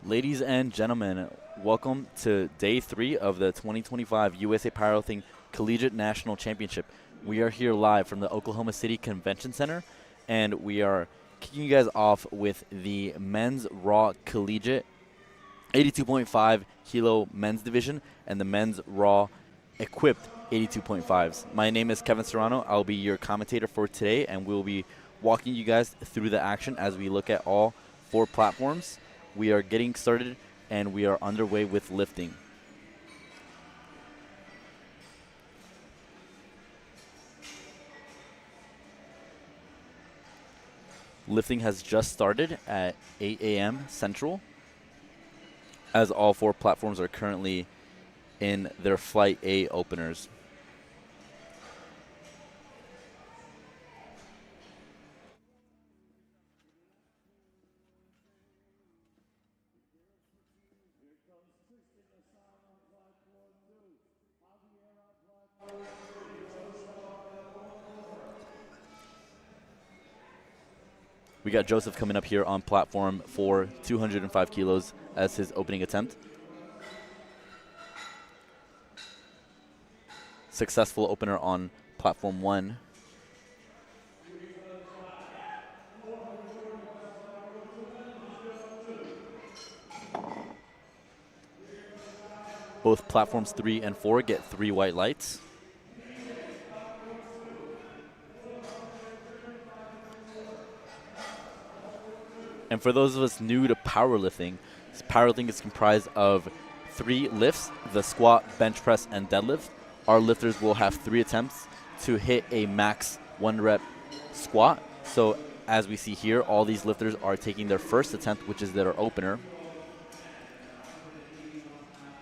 Ladies and gentlemen, welcome to day 3 of the 2025 USA Powerlifting Collegiate National Championship. We are here live from the Oklahoma City Convention Center, and we are kicking you guys off with the men's raw collegiate 82.5 kilo men's division and the men's raw equipped 82.5s. My name is Kevin Serrano. I'll be your commentator for today, and we'll be walking you guys through the action as we look at all 4 platforms. We are getting started, and we are underway with lifting. Lifting has just started at 8 a.m. Central, as all 4 platforms are currently in their Flight A openers. We got Joseph coming up here on platform 4, 205 kilos as his opening attempt. Successful opener on platform 1. Both platforms 3 and 4 get 3 white lights. And for those of us new to powerlifting is comprised of 3 lifts, the squat, bench press, and deadlift. Our lifters will have 3 attempts to hit a max 1 rep squat. So as we see here, all these lifters are taking their first attempt, which is their opener.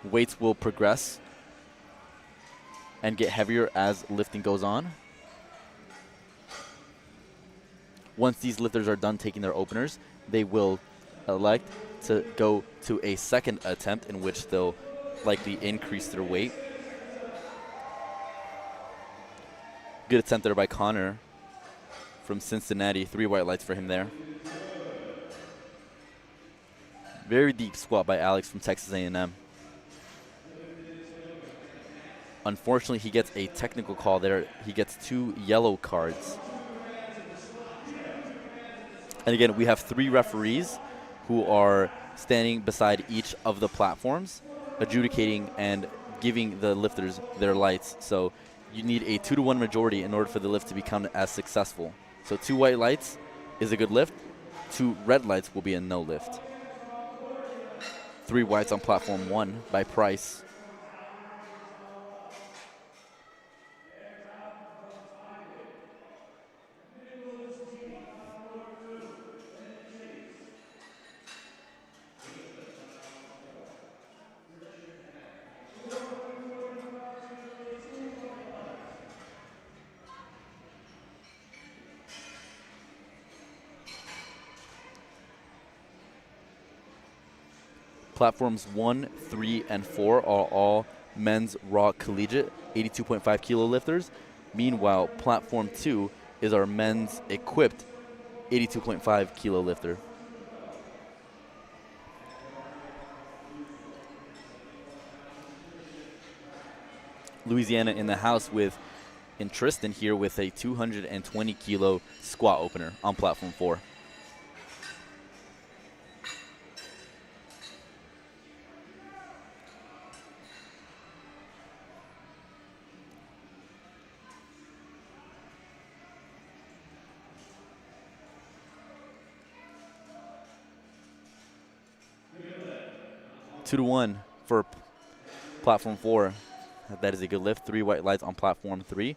Weights will progress and get heavier as lifting goes on. Once these lifters are done taking their openers, they will elect to go to a second attempt in which they'll likely increase their weight. Good attempt there by Connor from Cincinnati. 3 white lights for him there. Very deep squat by Alex from Texas A&M. Unfortunately, he gets a technical call there. He gets 2 yellow cards. And again, we have 3 referees who are standing beside each of the platforms, adjudicating and giving the lifters their lights. So you need a 2-to-1 majority in order for the lift to become as successful. So 2 white lights is a good lift. 2 red lights will be a no lift. 3 whites on platform 1 by Price. Platforms 1, 3, and 4 are all men's raw collegiate 82.5 kilo lifters. Meanwhile, platform 2 is our men's equipped 82.5 kilo lifter. Louisiana in the house in Tristan here with a 220 kilo squat opener on platform 4. Two to 1 for platform 4. That is a good lift. 3 white lights on platform 3.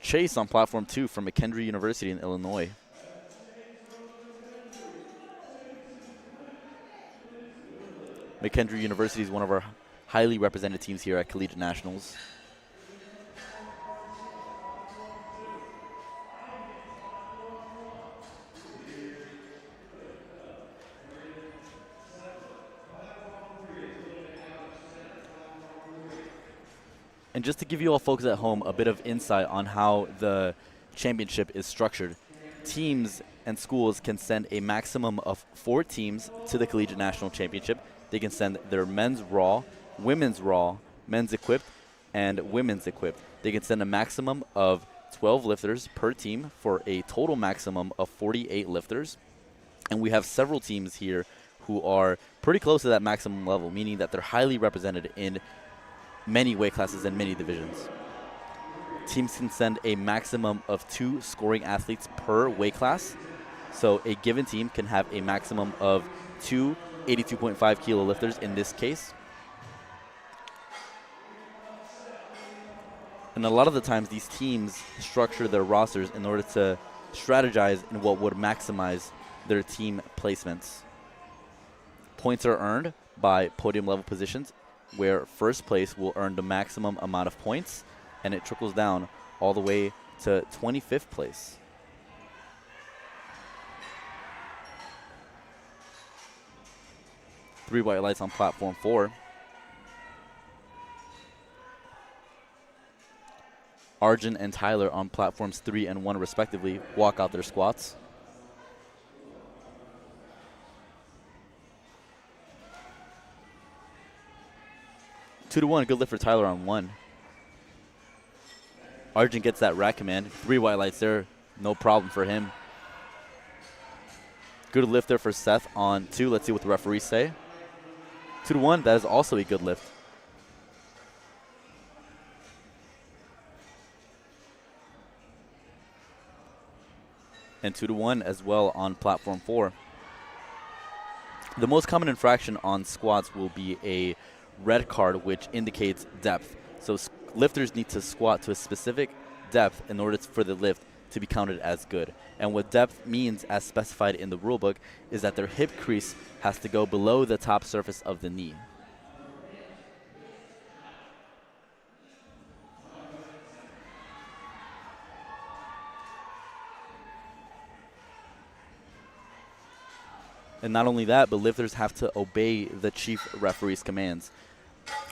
Chase on platform 2 from McKendree University in Illinois. McKendree University is one of our highly represented teams here at Collegiate Nationals. And just to give you all folks at home a bit of insight on how the championship is structured, teams and schools can send a maximum of 4 teams to the Collegiate National Championship. They can send their men's raw, men's equipped, and women's equipped. They can send a maximum of 12 lifters per team for a total maximum of 48 lifters. And we have several teams here who are pretty close to that maximum level, meaning that they're highly represented in many weight classes and many divisions. Teams can send a maximum of 2 scoring athletes per weight class. So a given team can have a maximum of 2 82.5 kilo lifters in this case. And a lot of the times these teams structure their rosters in order to strategize in what would maximize their team placements. Points are earned by podium level positions, where first place will earn the maximum amount of points, and it trickles down all the way to 25th place. Three white lights on platform 4. Arjun and Tyler on platforms 3 and 1 respectively walk out their squats. Two to 1, good lift for Tyler on 1. Arjun gets that rack command. 3 white lights there, no problem for him. Good lift there for Seth on 2. Let's see what the referees say. 2 to 1, that is also a good lift. And 2 to 1 as well on platform 4. The most common infraction on squats will be a red card, which indicates depth. So lifters need to squat to a specific depth in order for the lift to be counted as good. And what depth means, as specified in the rulebook, is that their hip crease has to go below the top surface of the knee. And not only that, but lifters have to obey the chief referee's commands.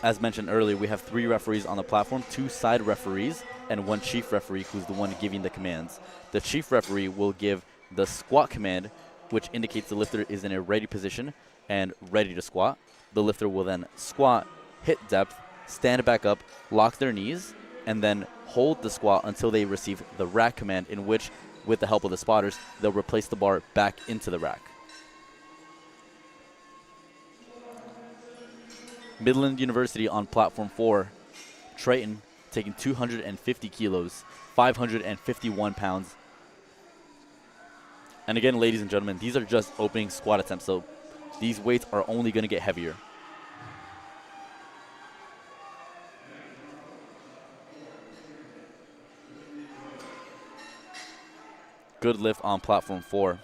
As mentioned earlier, we have 3 referees on the platform, 2 side referees, and 1 chief referee who's the one giving the commands. The chief referee will give the squat command, which indicates the lifter is in a ready position and ready to squat. The lifter will then squat, hit depth, stand back up, lock their knees, and then hold the squat until they receive the rack command, in which, with the help of the spotters, they'll replace the bar back into the rack. Midland University on platform 4. Trayton taking 250 kilos, 551 pounds. And again, ladies and gentlemen, these are just opening squat attempts, so these weights are only going to get heavier. Good lift on platform 4.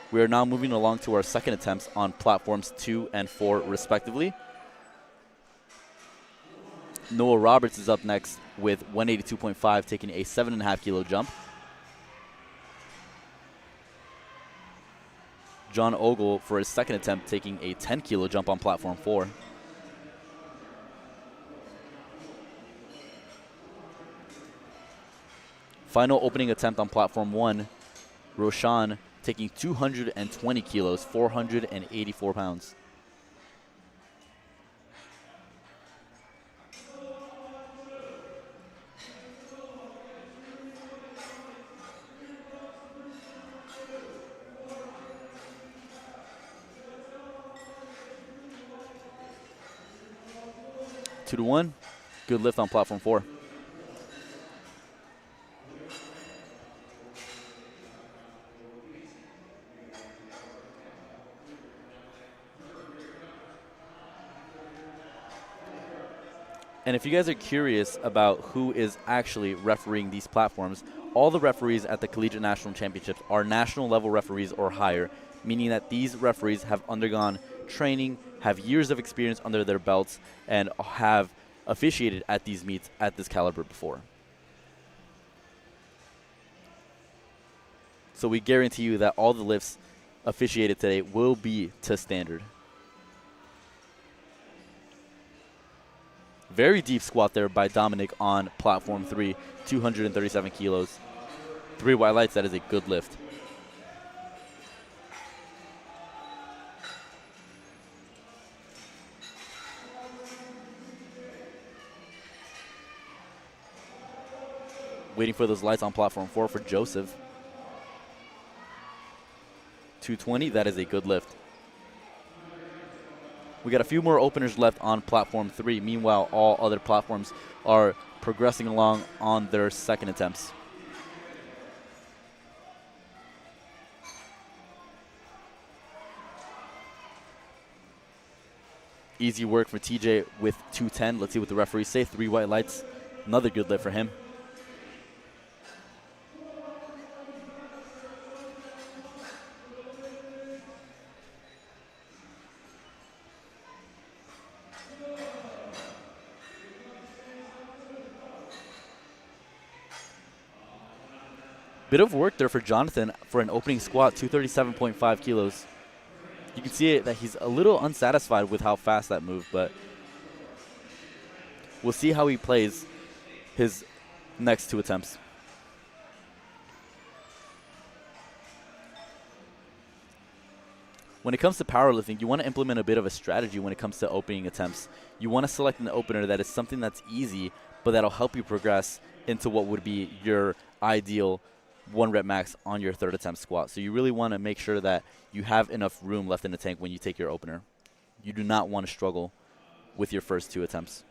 We are now moving along to our second attempts on platforms 2 and 4 respectively. Noah Roberts is up next with 182.5, taking a 7.5 kilo jump. John Ogle for his second attempt, taking a 10 kilo jump on platform 4. Final opening attempt on platform 1, Roshan taking 220 kilos, 484 pounds. Two to 1, good lift on platform 4. And if you guys are curious about who is actually refereeing these platforms, all the referees at the Collegiate National Championships are national level referees or higher, meaning that these referees have undergone training, have years of experience under their belts, and have officiated at these meets at this caliber before. So we guarantee you that all the lifts officiated today will be to standard. Very deep squat there by Dominic on platform 3, 237 kilos. 3 white lights, that is a good lift. Waiting for those lights on platform 4 for Joseph. 220, that is a good lift. We got a few more openers left on platform 3. Meanwhile, all other platforms are progressing along on their second attempts. Easy work for TJ with 210. Let's see what the referees say. 3 white lights. Another good lift for him. Bit of work there for Jonathan for an opening squat, 237.5 kilos. You can see it that he's a little unsatisfied with how fast that moved, but we'll see how he plays his next 2 attempts. When it comes to powerlifting, you want to implement a bit of a strategy when it comes to opening attempts. You want to select an opener that is something that's easy, but that'll help you progress into what would be your ideal 1 rep max on your 3rd attempt squat. So you really want to make sure that you have enough room left in the tank when you take your opener. You do not want to struggle with your first 2 attempts.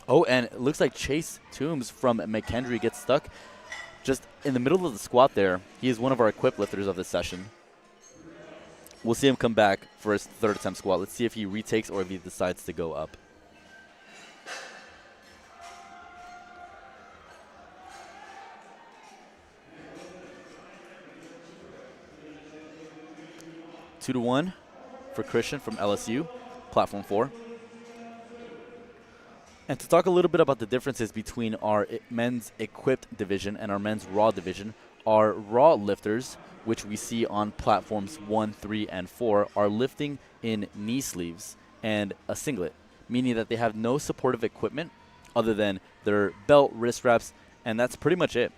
Oh, and it looks like Chase Toombs from McKendree gets stuck just in the middle of the squat there. He is one of our equipped lifters of this session. We'll see him come back for his 3rd attempt squat. Let's see if he retakes or if he decides to go up. Two to 1 for Christian from LSU, platform 4. And to talk a little bit about the differences between our men's equipped division and our men's raw division, our raw lifters, which we see on platforms 1, 3, and 4, are lifting in knee sleeves and a singlet, meaning that they have no supportive equipment other than their belt, wrist wraps, and that's pretty much it.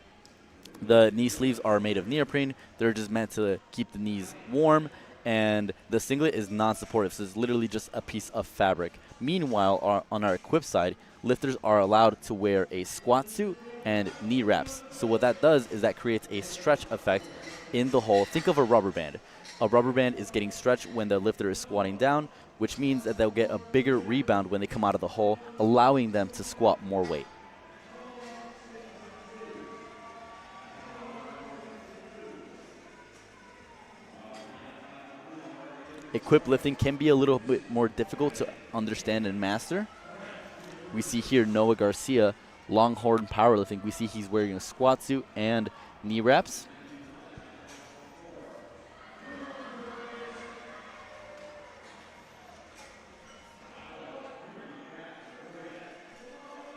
The knee sleeves are made of neoprene. They're just meant to keep the knees warm, and the singlet is non-supportive, so it's literally just a piece of fabric. Meanwhile, on our equipped side, lifters are allowed to wear a squat suit and knee wraps. So what that does is that creates a stretch effect in the hole. Think of a rubber band. A rubber band is getting stretched when the lifter is squatting down, which means that they'll get a bigger rebound when they come out of the hole, allowing them to squat more weight. Equipped lifting can be a little bit more difficult to understand and master. We see here Noah Garcia, Longhorn powerlifting. We see he's wearing a squat suit and knee wraps.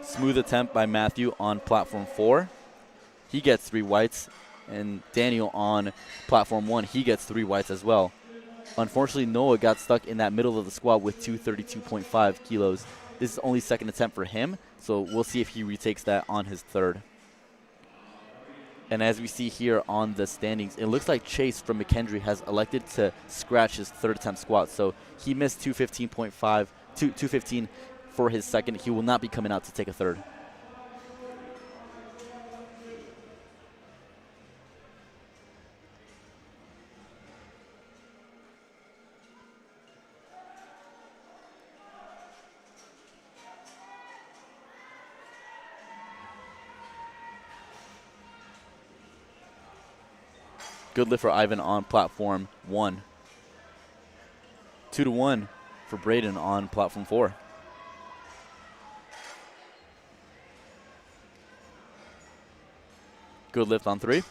Smooth attempt by Matthew on platform 4. He gets 3 whites. And Daniel on platform 1, he gets 3 whites as well. Unfortunately, Noah got stuck in that middle of the squat with 232.5 kilos. This is only 2nd attempt for him, so we'll see if he retakes that on his 3rd. And as we see here on the standings, it looks like Chase from McKendree has elected to scratch his 3rd attempt squat. So he missed 215 for his 2nd. He will not be coming out to take a 3rd. Good lift for Ivan on platform 1. 2 to 1 for Braden on platform 4. Good lift on 3.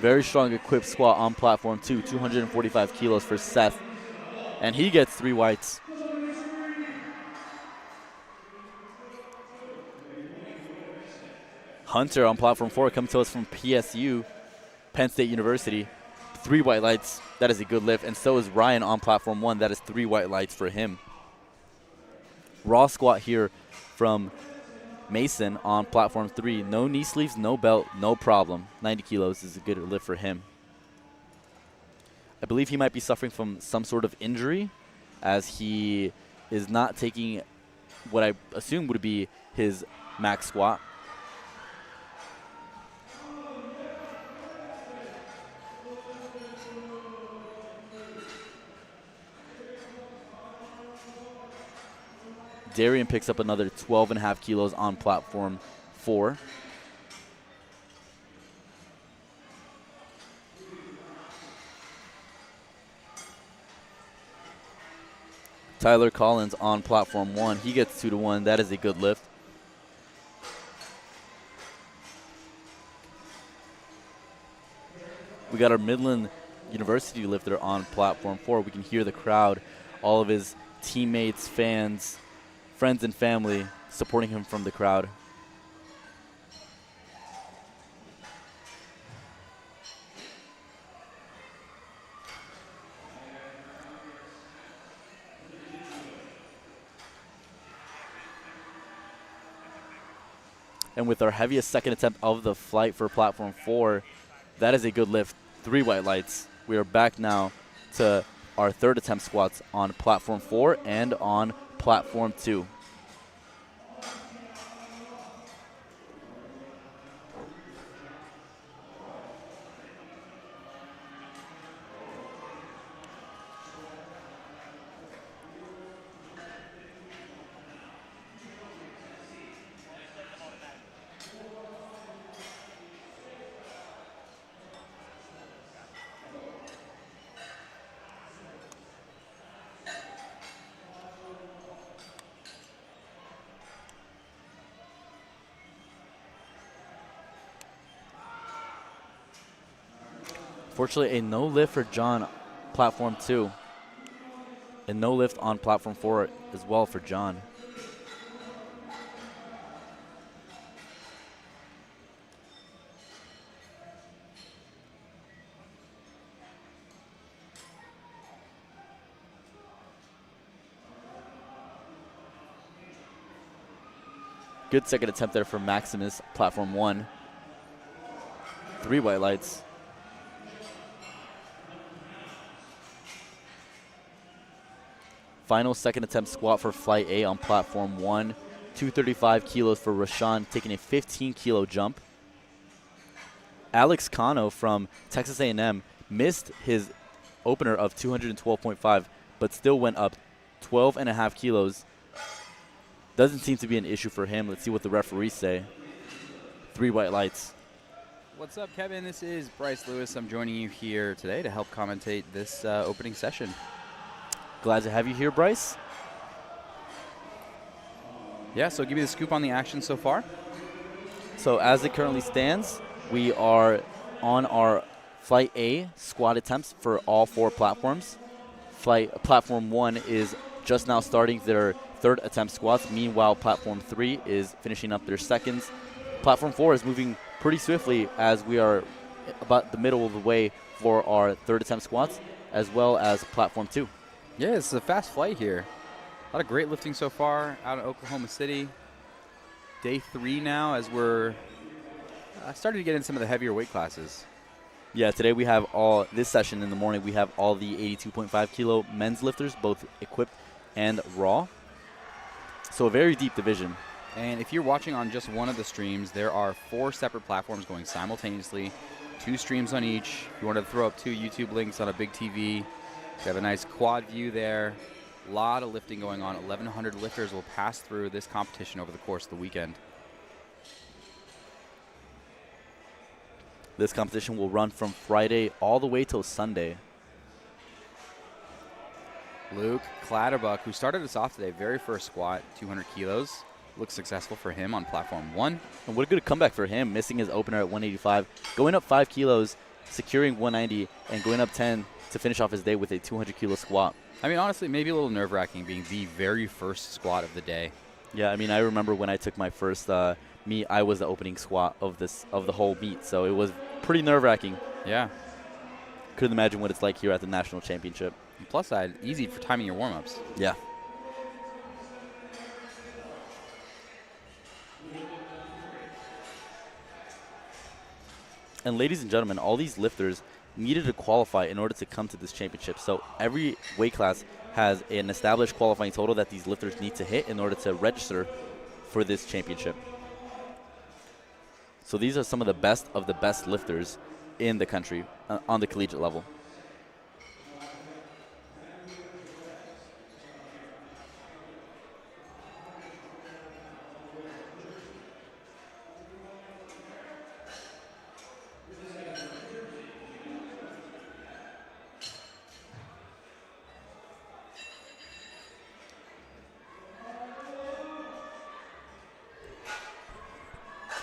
Very strong equipped squat on platform 2, 245 kilos for Seth. And he gets 3 whites. Hunter on platform 4 comes to us from PSU, Penn State University. 3 white lights. That is a good lift. And so is Ryan on platform 1. That is 3 white lights for him. Raw squat here from Mason on platform 3. No knee sleeves, no belt, no problem. 90 kilos is a good lift for him. I believe he might be suffering from some sort of injury, as he is not taking what I assume would be his max squat. Darian picks up another 12.5 kilos on platform 4. Tyler Collins on platform 1. He gets 2 to 1. That is a good lift. We got our Midland University lifter on platform 4. We can hear the crowd, all of his teammates, fans, friends and family supporting him from the crowd. And with our heaviest second attempt of the flight for platform 4, that is a good lift. 3 white lights. We are back now to our third attempt squats on platform 4 and on platform 2. Fortunately, a no lift for John, platform 2. And no lift on platform 4 as well for John. Good second attempt there for Maximus, platform 1. 3 white lights. Final second attempt squat for flight A on platform 1. 235 kilos for Rashawn, taking a 15 kilo jump. Alex Cano from Texas A&M missed his opener of 212.5, but still went up 12.5 kilos. Doesn't seem to be an issue for him. Let's see what the referees say. 3 white lights. What's up, Kevin? This is Bryce Lewis. I'm joining you here today to help commentate this opening session. Glad to have you here, Bryce. Yeah, so give me the scoop on the action so far. So as it currently stands, we are on our Flight A squat attempts for all 4 platforms. Platform 1 is just now starting their third attempt squats. Meanwhile, Platform 3 is finishing up their seconds. Platform 4 is moving pretty swiftly as we are about the middle of the way for our third attempt squats, as well as Platform 2. Yeah, it's a fast flight here. A lot of great lifting so far out of Oklahoma City. Day 3 now as we're starting to get in some of the heavier weight classes. Yeah, today we have this session in the morning, we have all the 82.5 kilo men's lifters, both equipped and raw. So a very deep division. And if you're watching on just one of the streams, there are 4 separate platforms going simultaneously, 2 streams on each. If you want to throw up 2 YouTube links on a big TV, you have a nice quad view there. A lot of lifting going on. 1,100 lifters will pass through this competition over the course of the weekend. This competition will run from Friday all the way till Sunday. Luke Clatterbuck, who started us off today, very first squat, 200 kilos. Looks successful for him on platform 1. And what a good comeback for him, missing his opener at 185, going up 5 kilos securing 190 and going up 10 to finish off his day with a 200-kilo squat. I mean, honestly, maybe a little nerve-wracking being the very first squat of the day. Yeah, I mean, I remember when I took my first meet, I was the opening squat of the whole meet, so it was pretty nerve-wracking. Yeah. Couldn't imagine what it's like here at the national championship. And plus side, easy for timing your warm-ups. Yeah. And ladies and gentlemen, all these lifters needed to qualify in order to come to this championship. So every weight class has an established qualifying total that these lifters need to hit in order to register for this championship. So these are some of the best lifters in the country on the collegiate level.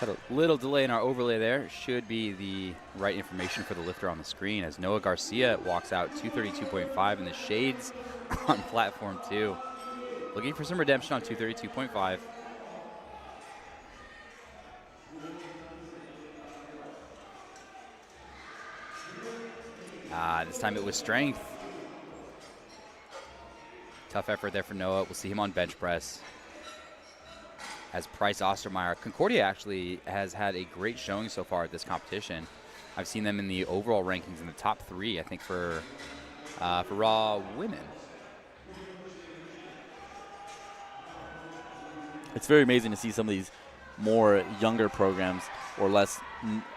Had a little delay in our overlay there. Should be the right information for the lifter on the screen as Noah Garcia walks out 232.5 in the shades on platform 2. Looking for some redemption on 232.5. This time it was strength. Tough effort there for Noah. We'll see him on bench press. As Price Ostermeyer. Concordia actually has had a great showing so far at this competition. I've seen them in the overall rankings in the top 3, I think, for raw women. It's very amazing to see some of these more younger programs, or less,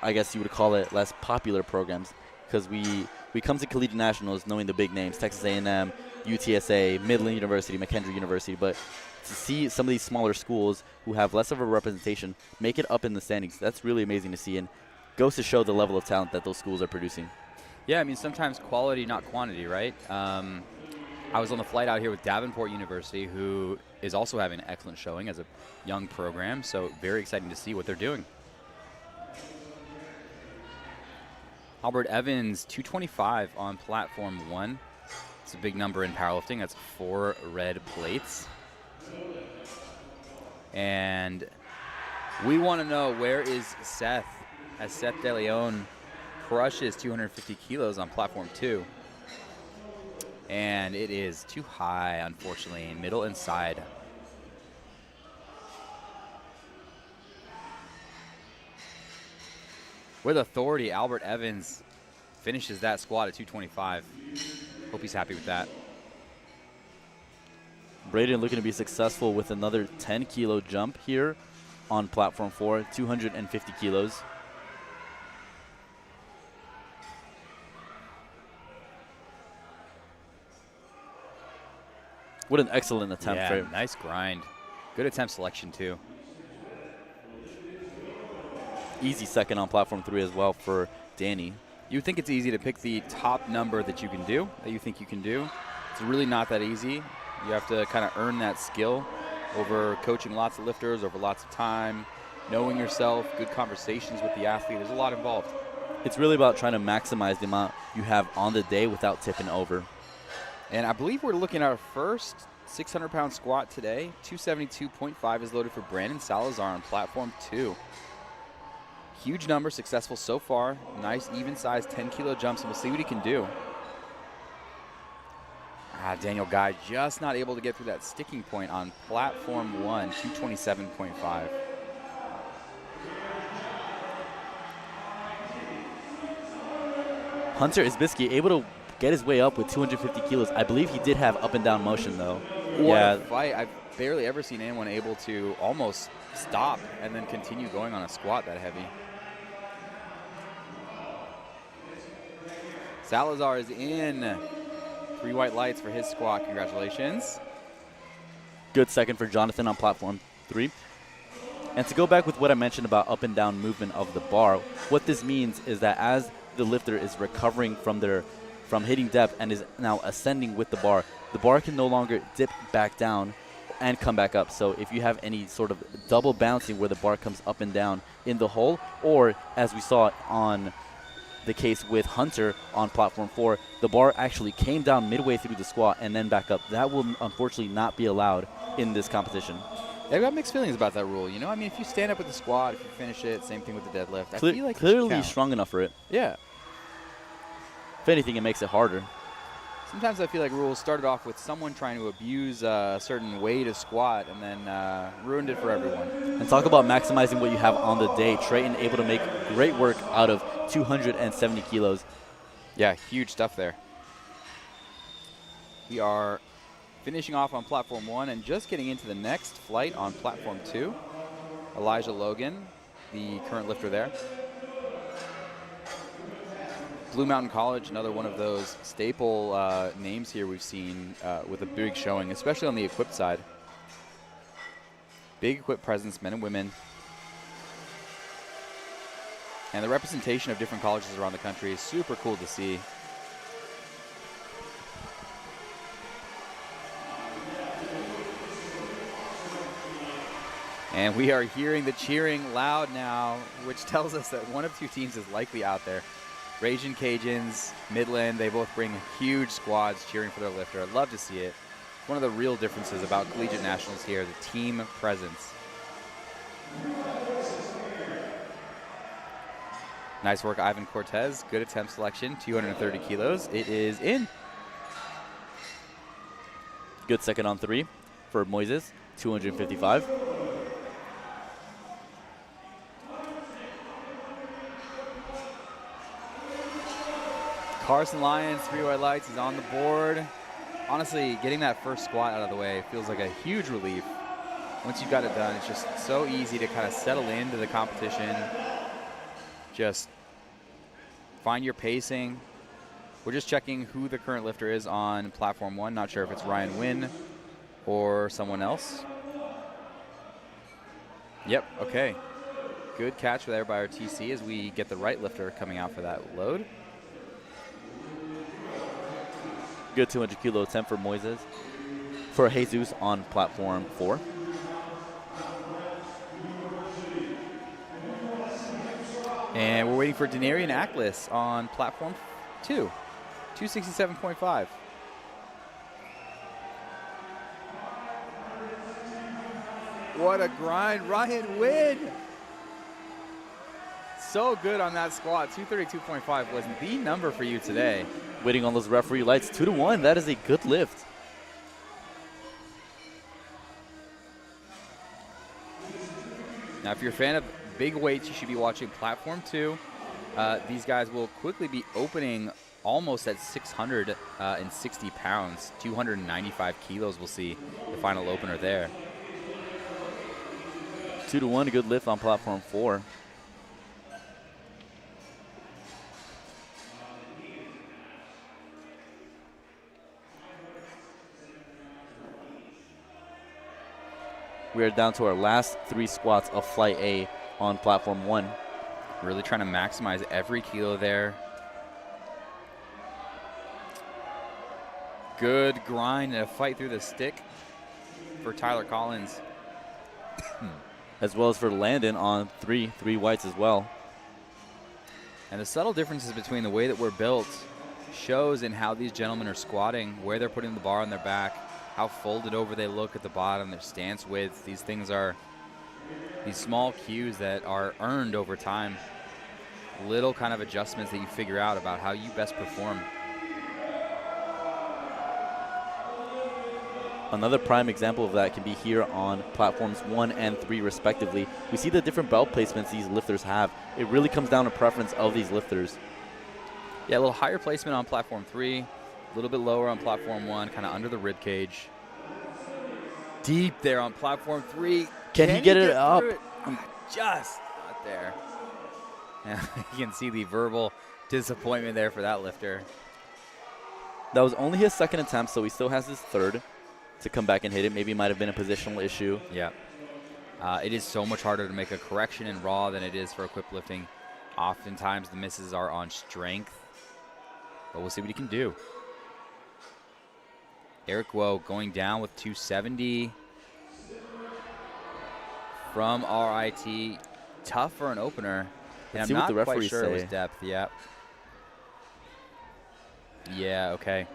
I guess you would call it, less popular programs, because we come to Collegiate Nationals knowing the big names, Texas A&M, UTSA, Midland University, McKendree University, but to see some of these smaller schools who have less of a representation make it up in the standings, that's really amazing to see, and goes to show the level of talent that those schools are producing. Yeah, I mean, sometimes quality, not quantity, right? I was on the flight out here with Davenport University, who is also having an excellent showing as a young program, so very exciting to see what they're doing. Albert Evans, 225 on platform 1. It's a big number in powerlifting. That's 4 red plates. And we want to know, where is Seth, as Seth DeLeon crushes 250 kilos on platform 2. And it is too high, unfortunately, middle and side. With authority, Albert Evans finishes that squat at 225. Hope he's happy with that. Braden looking to be successful with another 10-kilo jump here on platform 4, 250 kilos. What an excellent attempt. Yeah, nice grind. Good attempt selection, too. Easy second on platform 3 as well for Danny. You think it's easy to pick the top number that you can do, that you think you can do. It's really not that easy. You have to kind of earn that skill over coaching lots of lifters, over lots of time, knowing yourself, good conversations with the athlete. There's a lot involved. It's really about trying to maximize the amount you have on the day without tipping over. And I believe we're looking at our first 600-pound squat today. 272.5 is loaded for Brandon Salazar on platform 2. Huge number, successful so far. Nice even-sized 10-kilo jumps, and we'll see what he can do. Daniel Guy just not able to get through that sticking point on platform 1, 227.5. Hunter Isbisky able to get his way up with 250 kilos. I believe he did have up and down motion, though. What a fight. I've barely ever seen anyone able to almost stop and then continue going on a squat that heavy. Salazar is in. 3 white lights for his squat. Congratulations. Good second for Jonathan on platform 3. And to go back with what I mentioned about up and down movement of the bar, what this means is that as the lifter is recovering from hitting depth and is now ascending with the bar can no longer dip back down and come back up. So if you have any sort of double bouncing where the bar comes up and down in the hole, or as we saw on the case with Hunter on platform 4. The bar actually came down midway through the squat and then back up. That will unfortunately not be allowed in this competition. Yeah, I've got mixed feelings about that rule. You know, I mean, if you stand up with the squat, if you finish it, same thing with the deadlift. I feel like clearly strong enough for it. Yeah. If anything, it makes it harder. Sometimes I feel like rules started off with someone trying to abuse a certain way to squat and then ruined it for everyone. And talk about maximizing what you have on the day. Trayton able to make great work out of 270 kilos. Yeah, huge stuff there. We are finishing off on platform 1 and just getting into the next flight on platform 2. Elijah Logan, the current lifter there. Blue Mountain College, another one of those staple names here we've seen with a big showing, especially on the equipped side. Big equipped presence, men and women. And the representation of different colleges around the country is super cool to see. And we are hearing the cheering loud now, which tells us that one of two teams is likely out there. Ragin' Cajuns, Midland, they both bring huge squads cheering for their lifter. I'd love to see it. One of the real differences about Collegiate Nationals here, the team presence. Nice work, Ivan Cortez. Good attempt selection, 230 kilos. It is in. Good second on 3 for Moises, 255. Carson Lyons, 3 white lights, he's on the board. Honestly, getting that first squat out of the way feels like a huge relief. Once you've got it done, it's just so easy to kind of settle into the competition. Just find your pacing. We're just checking who the current lifter is on platform 1. Not sure if it's Ryan Wynn or someone else. Yep, okay. Good catch there by our TC as we get the right lifter coming out for that load. Good 200 kilo attempt for Moises. For Jesus on platform 4. And we're waiting for Denarian Ackles on platform 2, 267.5. What a grind, Ryan Wynn. So good on that squat. 232.5 was the number for you today. Waiting on those referee lights, 2-1. That is a good lift. Now, if you're a fan of big weights, you should be watching platform 2. These guys will quickly be opening almost at 660 pounds, 295 kilos. We'll see the final opener there. 2-1, a good lift on platform 4. We are down to our last 3 squats of Flight A on platform 1. Really trying to maximize every kilo there. Good grind and a fight through the stick for Tyler Collins. As well as for Landon on 3 whites as well. And the subtle differences between the way that we're built shows in how these gentlemen are squatting, where they're putting the bar on their back, how folded over they look at the bottom, their stance width. These things are these small cues that are earned over time. Little kind of adjustments that you figure out about how you best perform. Another prime example of that can be here on platforms 1 and 3 respectively. We see the different belt placements these lifters have. It really comes down to preference of these lifters. Yeah, a little higher placement on platform 3, a little bit lower on platform 1, kind of under the rib cage. Deep there on platform 3. Can he get it up? Just not there. Yeah, you can see the verbal disappointment there for that lifter. That was only his second attempt, so he still has his third to come back and hit it. Maybe it might have been a positional issue. Yeah. It is so much harder to make a correction in raw than it is for equipped lifting. Oftentimes the misses are on strength, but we'll see what he can do. Eric Woe going down with 270 from RIT. Tough for an opener. And Let's I'm see what not the quite referees sure it was say. depth. Yeah. Yeah, okay.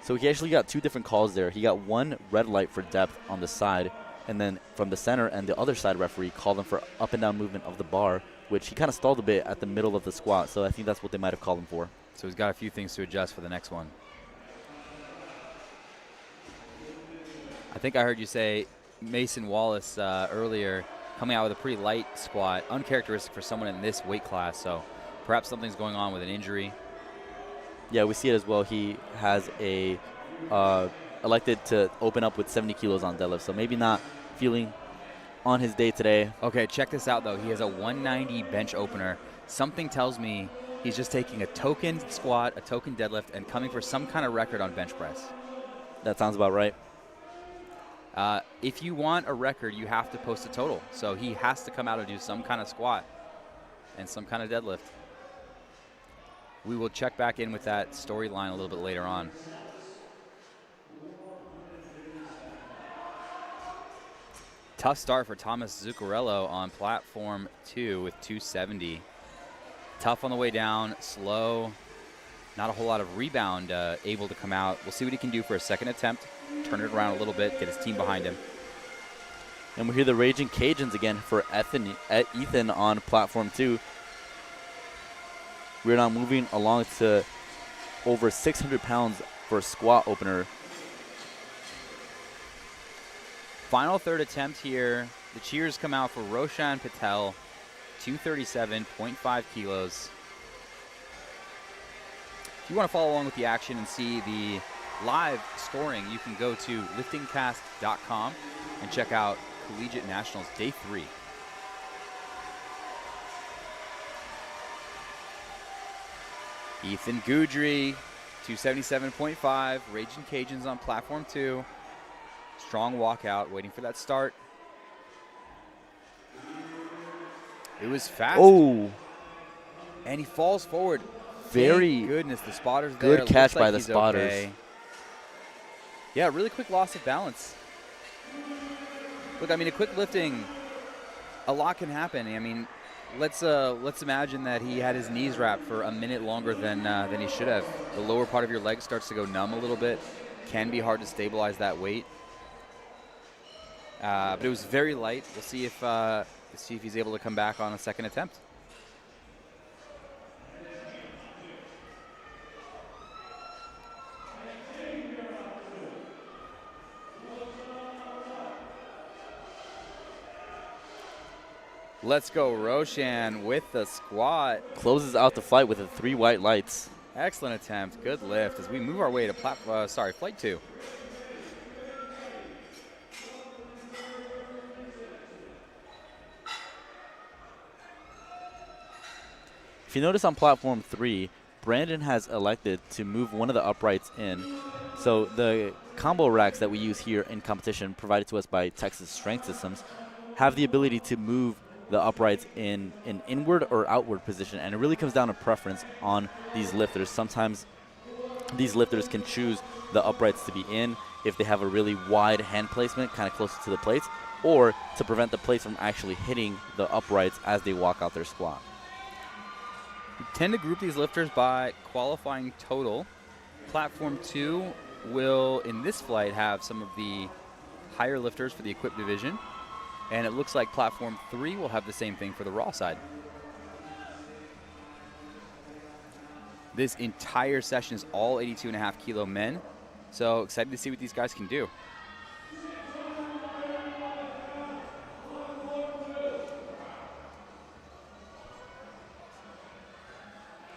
So he actually got 2 different calls there. He got 1 red light for depth on the side, and then from the center and the other side referee called him for up and down movement of the bar, which he kind of stalled a bit at the middle of the squat. So I think that's what they might have called him for. So he's got a few things to adjust for the next one. I think I heard you say Mason Wallace earlier, coming out with a pretty light squat, uncharacteristic for someone in this weight class. So perhaps something's going on with an injury. Yeah, we see it as well. He has elected to open up with 70 kilos on deadlift, so maybe not feeling on his day today. Okay, check this out, though. He has a 190 bench opener. Something tells me he's just taking a token squat, a token deadlift, and coming for some kind of record on bench press. That sounds about right. If you want a record, you have to post a total. So he has to come out and do some kind of squat and some kind of deadlift. We will check back in with that storyline a little bit later on. Tough start for Thomas Zuccarello on platform 2 with 270. Tough on the way down, slow, not a whole lot of rebound able to come out. We'll see what he can do for a second attempt, turn it around a little bit, get his team behind him. And we hear the Raging Cajuns again for Ethan on platform 2. We're now moving along to over 600 pounds for a squat opener. Final third attempt here. The cheers come out for Roshan Patel, 237.5 kilos. If you want to follow along with the action and see the live scoring, you can go to LiftingCast.com and check out Collegiate Nationals Day 3. Ethan Goudry, 277.5. Raging Cajuns on platform 2. Strong walkout, waiting for that start. It was fast. Oh. And he falls forward. Very Thank goodness, the spotter's there. good catch Looks like by the he's spotters. okay. Yeah, really quick loss of balance. Look, I mean, a quick lifting, a lot can happen. I mean, let's imagine that he had his knees wrapped for a minute longer than he should have. The lower part of your leg starts to go numb a little bit. Can be hard to stabilize that weight. But it was very light. We'll see if he's able to come back on a second attempt. Let's go, Roshan with the squat. Closes out the flight with the 3 white lights. Excellent attempt. Good lift as we move our way to flight 2. If you notice on platform 3, Brandon has elected to move one of the uprights in. So the combo racks that we use here in competition, provided to us by Texas Strength Systems, have the ability to move the uprights in an inward or outward position, and it really comes down to preference on these lifters. Sometimes these lifters can choose the uprights to be in if they have a really wide hand placement, kind of closer to the plates, or to prevent the plates from actually hitting the uprights as they walk out their squat. We tend to group these lifters by qualifying total. Platform 2 will, in this flight, have some of the higher lifters for the equipped division. And it looks like platform 3 will have the same thing for the raw side. This entire session is all 82.5 kilo men. So excited to see what these guys can do.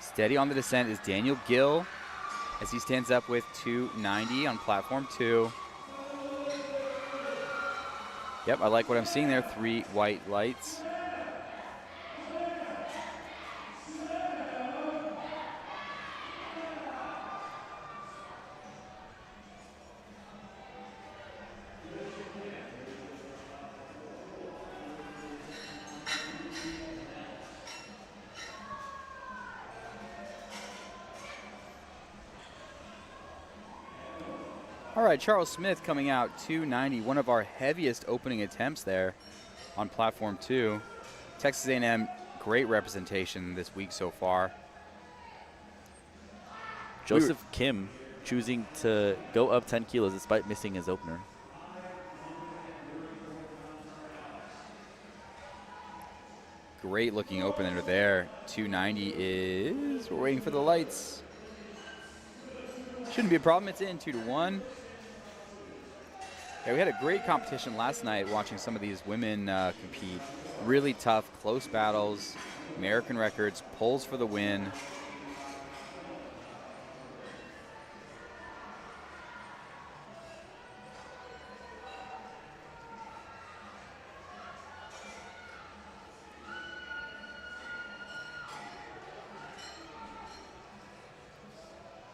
Steady on the descent is Daniel Gill as he stands up with 290 on platform 2. Yep, I like what I'm seeing there. 3 white lights. All right, Charles Smith coming out 290, one of our heaviest opening attempts there on platform 2. Texas A&M, great representation this week so far. Joseph Kim choosing to go up 10 kilos despite missing his opener. Great looking opener there. 290 is, we're waiting for the lights. Shouldn't be a problem, it's in 2-1. Yeah, we had a great competition last night watching some of these women compete. Really tough, close battles, American records, pulls for the win.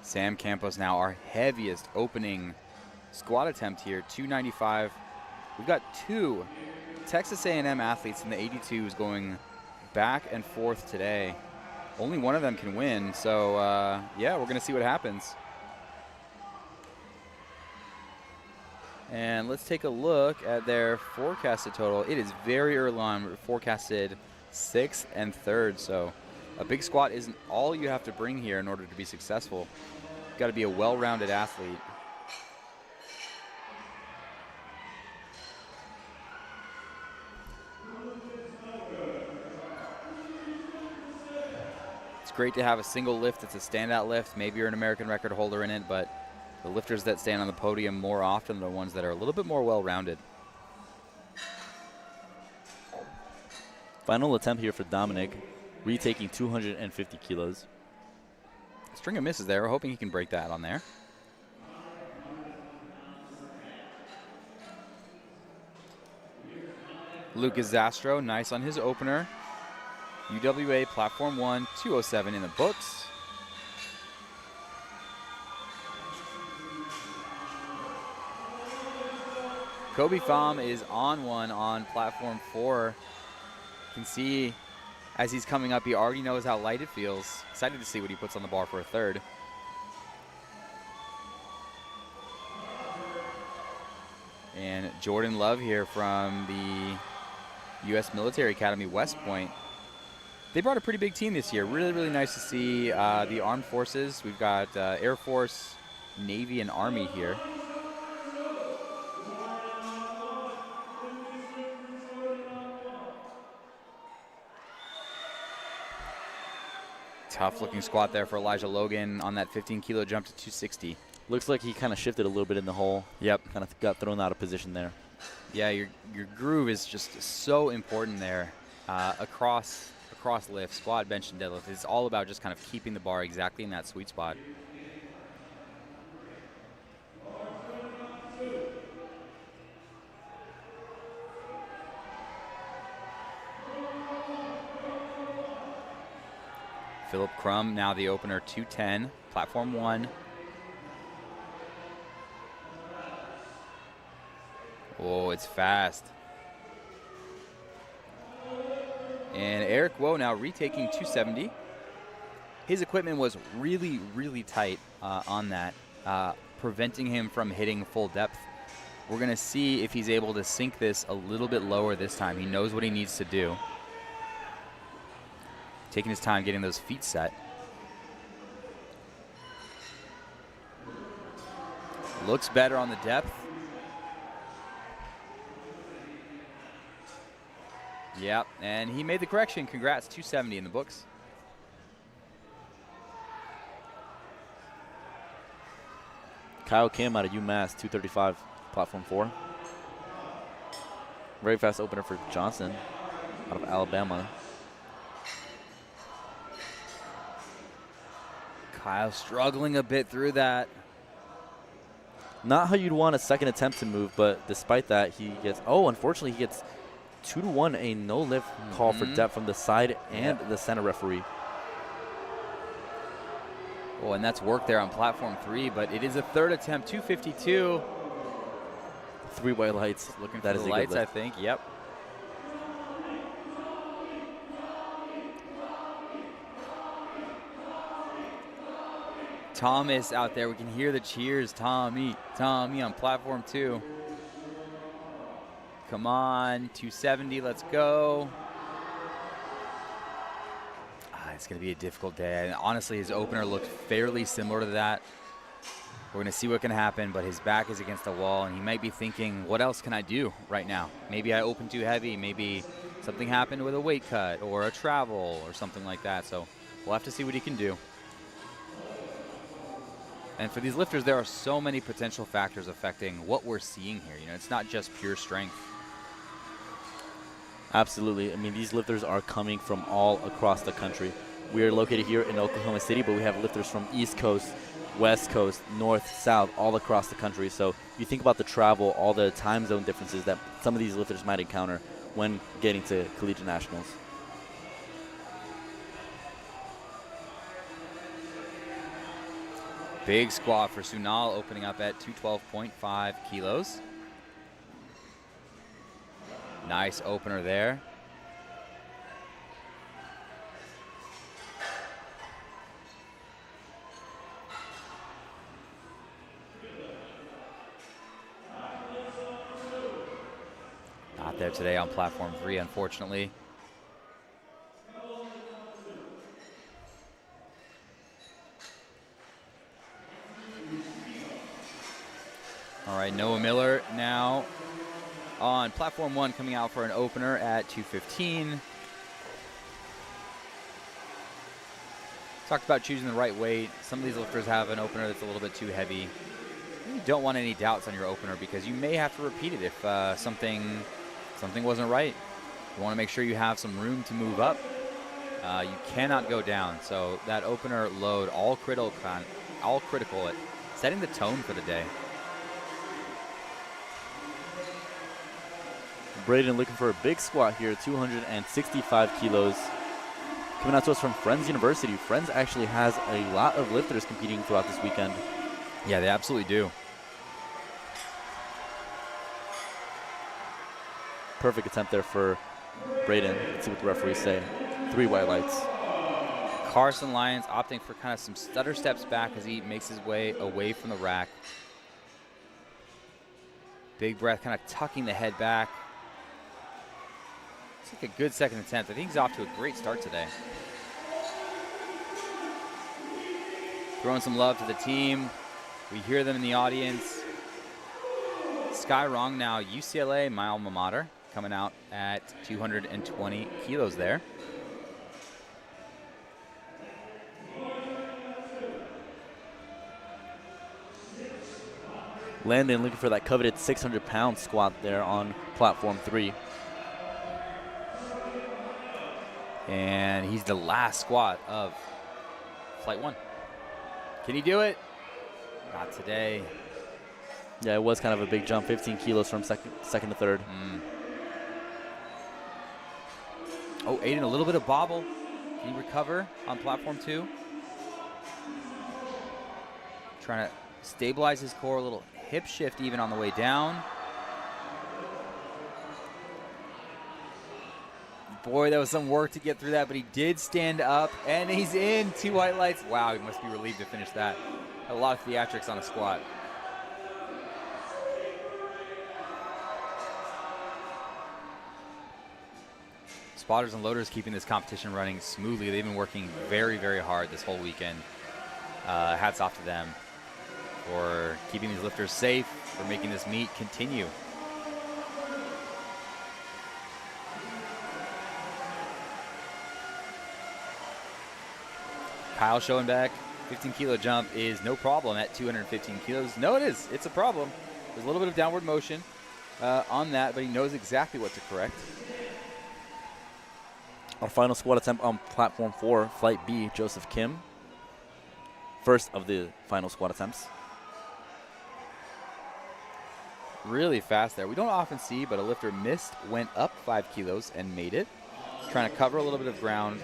Sam Campos now our heaviest opening squat attempt here, 295. We've got two Texas A&M athletes in the 82s going back and forth today. Only one of them can win, so yeah, we're gonna see what happens. And let's take a look at their forecasted total. It is very early on. We're forecasted 6th and 3rd, so a big squat isn't all you have to bring here in order to be successful. You've got to be a well-rounded athlete. It's great to have a single lift that's a standout lift. Maybe you're an American record holder in it, but the lifters that stand on the podium more often are the ones that are a little bit more well-rounded. Final attempt here for Dominic, retaking 250 kilos. String of misses there. We're hoping he can break that on there. Lucas Zastro, nice on his opener. UWA Platform 1, 207 in the books. Kobe Pham is on one on Platform 4. You can see as he's coming up, he already knows how light it feels. Excited to see what he puts on the bar for a 3rd. And Jordan Love here from the U.S. Military Academy, West Point. They brought a pretty big team this year. Really, really nice to see the armed forces. We've got Air Force, Navy, and Army here. Tough looking squat there for Elijah Logan on that 15 kilo jump to 260. Looks like he kind of shifted a little bit in the hole. Yep. Kind of got thrown out of position there. Yeah, your groove is just so important there. Across lift, squat, bench, and deadlift. It's all about just kind of keeping the bar exactly in that sweet spot. Philip Crum, now the opener, 210, Platform 1. Oh, it's fast. And Eric Woe now retaking 270. His equipment was really, really tight on that, preventing him from hitting full depth. We're going to see if he's able to sink this a little bit lower this time. He knows what he needs to do. Taking his time getting those feet set. Looks better on the depth. Yep, and he made the correction. Congrats, 270 in the books. Kyle Kim out of UMass, 235, Platform 4. Very fast opener for Johnson out of Alabama. Kyle struggling a bit through that. Not how you'd want a second attempt to move, but despite that, he gets, unfortunately, he gets 2-1, a no-lift call for depth from the side and the center referee. Oh, and that's work there on Platform 3, but it is a 3rd attempt, 252. 3 white lights. Looking for the lights, I think. Yep. Thomas out there. We can hear the cheers. Tommy on Platform 2. Come on, 270, let's go. It's going to be a difficult day. And honestly, his opener looked fairly similar to that. We're going to see what can happen, but his back is against the wall, and he might be thinking, what else can I do right now? Maybe I opened too heavy. Maybe something happened with a weight cut or a travel or something like that. So we'll have to see what he can do. And for these lifters, there are so many potential factors affecting what we're seeing here. You know, it's not just pure strength. Absolutely. I mean, these lifters are coming from all across the country. We are located here in Oklahoma City, but we have lifters from East Coast, West Coast, North, South, all across the country. So you think about the travel, all the time zone differences that some of these lifters might encounter when getting to Collegiate Nationals. Big squat for Sunal, opening up at 212.5 kilos. Nice opener there. Not there today on platform 3, unfortunately. All right, Noah Miller now on platform 1, coming out for an opener at 215. Talked about choosing the right weight. Some of these lifters have an opener that's a little bit too heavy. You don't want any doubts on your opener because you may have to repeat it if something wasn't right. You want to make sure you have some room to move up. You cannot go down. So that opener load, all critical at setting the tone for the day. Braden looking for a big squat here, 265 kilos. Coming out to us from Friends University. Friends actually has a lot of lifters competing throughout this weekend. Yeah, they absolutely do. Perfect attempt there for Braden. Let's see what the referees say. 3 white lights. Carson Lyons opting for kind of some stutter steps back as he makes his way away from the rack. Big breath, kind of tucking the head back. It's like a good second attempt. I think he's off to a great start today. Throwing some love to the team. We hear them in the audience. Sky Rong now, UCLA, my alma mater, coming out at 220 kilos there. Landon looking for that coveted 600-pound squat there on platform 3. And he's the last squat of flight 1. Can he do it? Not today. Yeah, it was kind of a big jump, 15 kilos from second to third. Oh, Aiden, a little bit of bobble. Can he recover on platform 2? Trying to stabilize his core, a little hip shift even on the way down. Boy, that was some work to get through that, but he did stand up, and he's in. 2 white lights. Wow, he must be relieved to finish that. A lot of theatrics on a squat. Spotters and loaders keeping this competition running smoothly. They've been working very, very hard this whole weekend. Hats off to them for keeping these lifters safe, for making this meet continue. Kyle Schoenbeck, 15-kilo jump is no problem at 215 kilos. No, it is. It's a problem. There's a little bit of downward motion on that, but he knows exactly what to correct. Our final squat attempt on platform 4, flight B, Joseph Kim. First of the final squat attempts. Really fast there. We don't often see, but a lifter missed, went up 5 kilos, and made it. Trying to cover a little bit of ground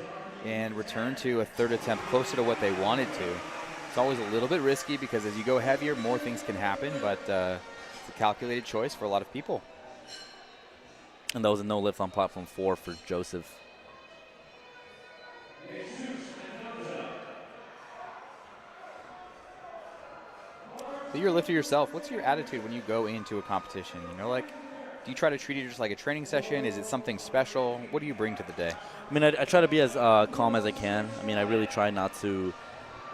and return to a third attempt closer to what they wanted to. It's always a little bit risky because as you go heavier, more things can happen, but it's a calculated choice for a lot of people. And that was a no lift on platform 4 for Joseph. So you're a lifter yourself. What's your attitude when you go into a competition? You know, like, Do you try to treat it just like a training session? Is it something special? What do you bring to the day? I mean, I try to be as calm as I can. I mean, I really try not to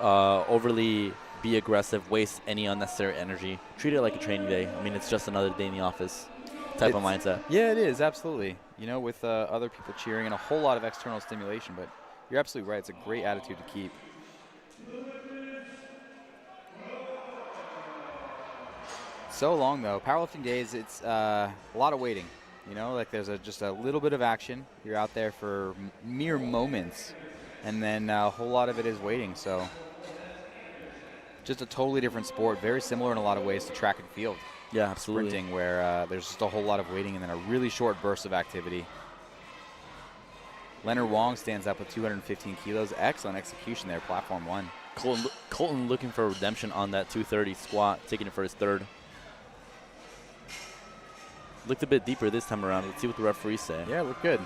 overly be aggressive, waste any unnecessary energy. Treat it like a training day. I mean, it's just another day in the office type of mindset. Yeah, it is, absolutely. You know, with other people cheering and a whole lot of external stimulation, but you're absolutely right. It's a great attitude to keep. So long, though. Powerlifting days, it's a lot of waiting. You know, like there's just a little bit of action. You're out there for mere moments, and then a whole lot of it is waiting. So just a totally different sport, very similar in a lot of ways to track and field. Yeah, absolutely. Sprinting, where there's just a whole lot of waiting and then a really short burst of activity. Leonard Wong stands up with 215 kilos. Excellent execution there, platform 1. Colton looking for redemption on that 230 squat, taking it for his third. Looked a bit deeper this time around. Let's see what the referees say. Yeah, looked good.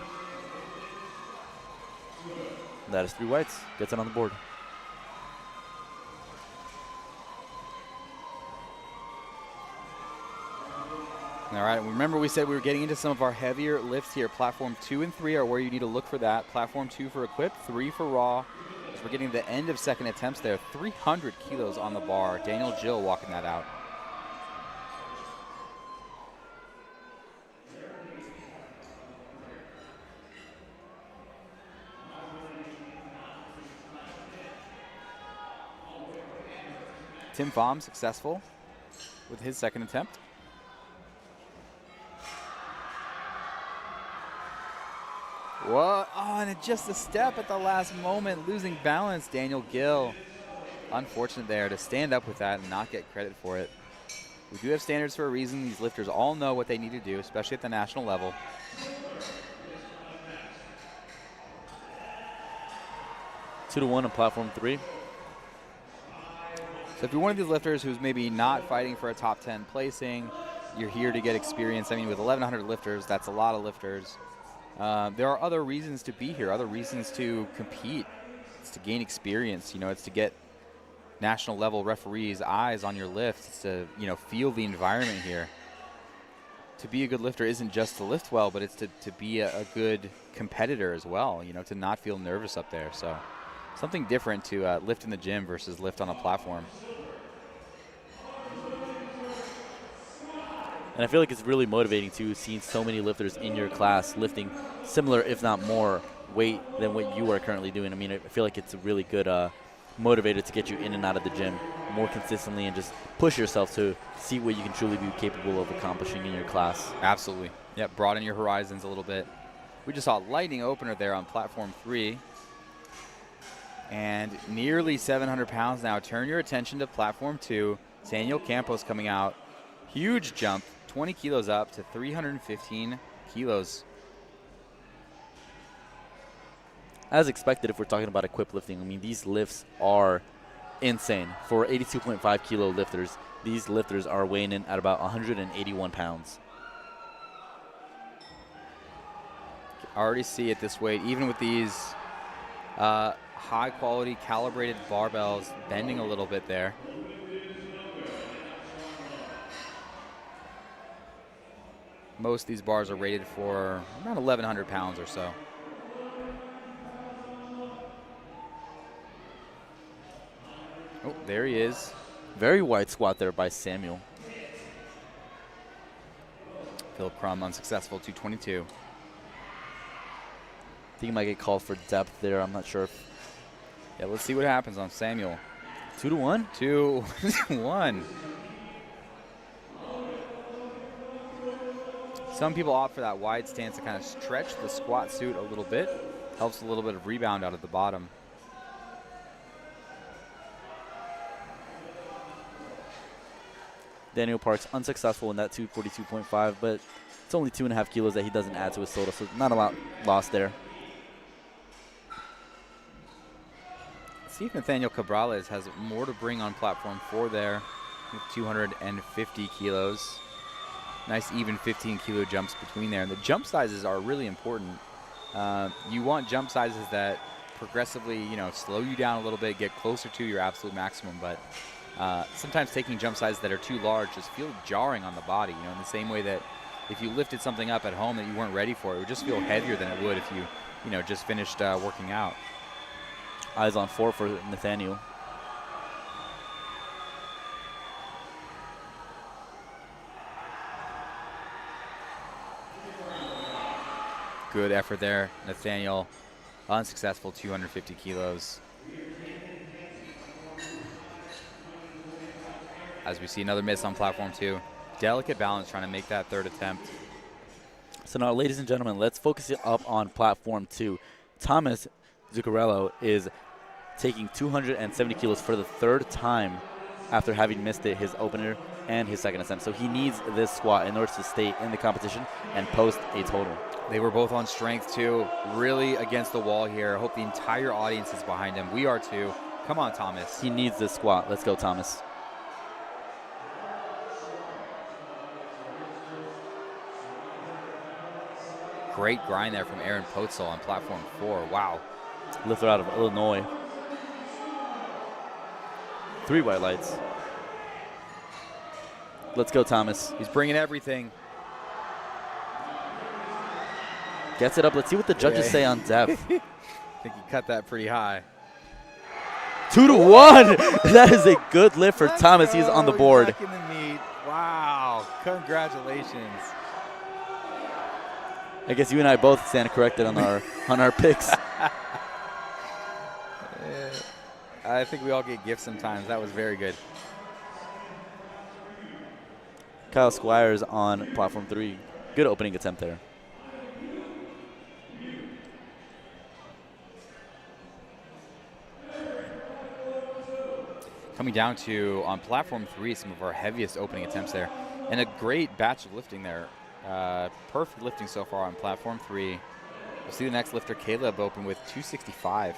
That is 3 whites. Gets it on the board. All right, remember we said we were getting into some of our heavier lifts here. Platform 2 and 3 are where you need to look for that. Platform 2 for equip, 3 for raw. So we're getting to the end of second attempts there. 300 kilos on the bar. Daniel Jill walking that out. Tim Pham successful with his second attempt. What? Oh, and just a step at the last moment, losing balance. Daniel Gill, unfortunate there to stand up with that and not get credit for it. We do have standards for a reason. These lifters all know what they need to do, especially at the national level. Two to 1 on platform 3. So if you're one of these lifters who's maybe not fighting for a top 10 placing, you're here to get experience. I mean, with 1,100 lifters, that's a lot of lifters. There are other reasons to be here, other reasons to compete. It's to gain experience. You know, it's to get national level referees' eyes on your lifts. It's to, you know, feel the environment here. To be a good lifter isn't just to lift well, but it's to be a good competitor as well, you know, to not feel nervous up there. So something different to lift in the gym versus lift on a platform. And I feel like it's really motivating too, seeing so many lifters in your class lifting similar, if not more, weight than what you are currently doing. I mean, I feel like it's a really good motivator to get you in and out of the gym more consistently and just push yourself to see what you can truly be capable of accomplishing in your class. Absolutely. Yeah, broaden your horizons a little bit. We just saw a lightning opener there on platform 3. And nearly 700 pounds now. Turn your attention to platform 2. Daniel Campos coming out. Huge jump. 20 kilos up to 315 kilos. As expected, if we're talking about equip lifting, I mean, these lifts are insane. For 82.5 kilo lifters, these lifters are weighing in at about 181 pounds. I already see it this weight, even with these high quality calibrated barbells bending a little bit there. Most of these bars are rated for around 1,100 pounds or so. Oh, there he is. Very wide squat there by Samuel. Philip Crum unsuccessful, 222. I think he might get called for depth there. I'm not sure. Yeah, let's see what happens on Samuel. 2 to 1? 2 1. Some people opt for that wide stance to kind of stretch the squat suit a little bit. Helps a little bit of rebound out of the bottom. Daniel Parks unsuccessful in that 242.5, but it's only 2.5 kilos that he doesn't add to his total, so not a lot lost there. Let's see if Nathaniel Cabrales has more to bring on platform 4 there with 250 kilos. Nice even 15 kilo jumps between there. And the jump sizes are really important. You want jump sizes that progressively, you know, slow you down a little bit, get closer to your absolute maximum. But sometimes taking jump sizes that are too large just feel jarring on the body, you know, in the same way that if you lifted something up at home that you weren't ready for, it would just feel heavier than it would if you just finished working out. Eyes on 4 for Nathaniel. Good effort there, Nathaniel. Unsuccessful 250 kilos. As we see another miss on platform 2. Delicate balance trying to make that third attempt. So now, ladies and gentlemen, let's focus it up on platform 2. Thomas Zuccarello is taking 270 kilos for the third time after having missed it, his opener and his second attempt. So he needs this squat in order to stay in the competition and post a total. They were both on strength too, really against the wall here. I hope the entire audience is behind him. We are too. Come on, Thomas. He needs this squat. Let's go, Thomas. Great grind there from Aaron Potzel on platform 4. Wow. Lifter out of Illinois. 3 white lights. Let's go, Thomas. He's bringing everything. Gets it up. Let's see what the judges say on depth. I think he cut that pretty high. 2 to 1. That is a good lift for Thomas. He's on the board. Back in the meat. Wow. Congratulations. I guess you and I both stand corrected on our picks. I think we all get gifts sometimes. That was very good. Kyle Squires on platform 3. Good opening attempt there. Coming down to, on platform 3, some of our heaviest opening attempts there. And a great batch of lifting there. Perfect lifting so far on platform 3. We'll see the next lifter, Caleb, open with 265.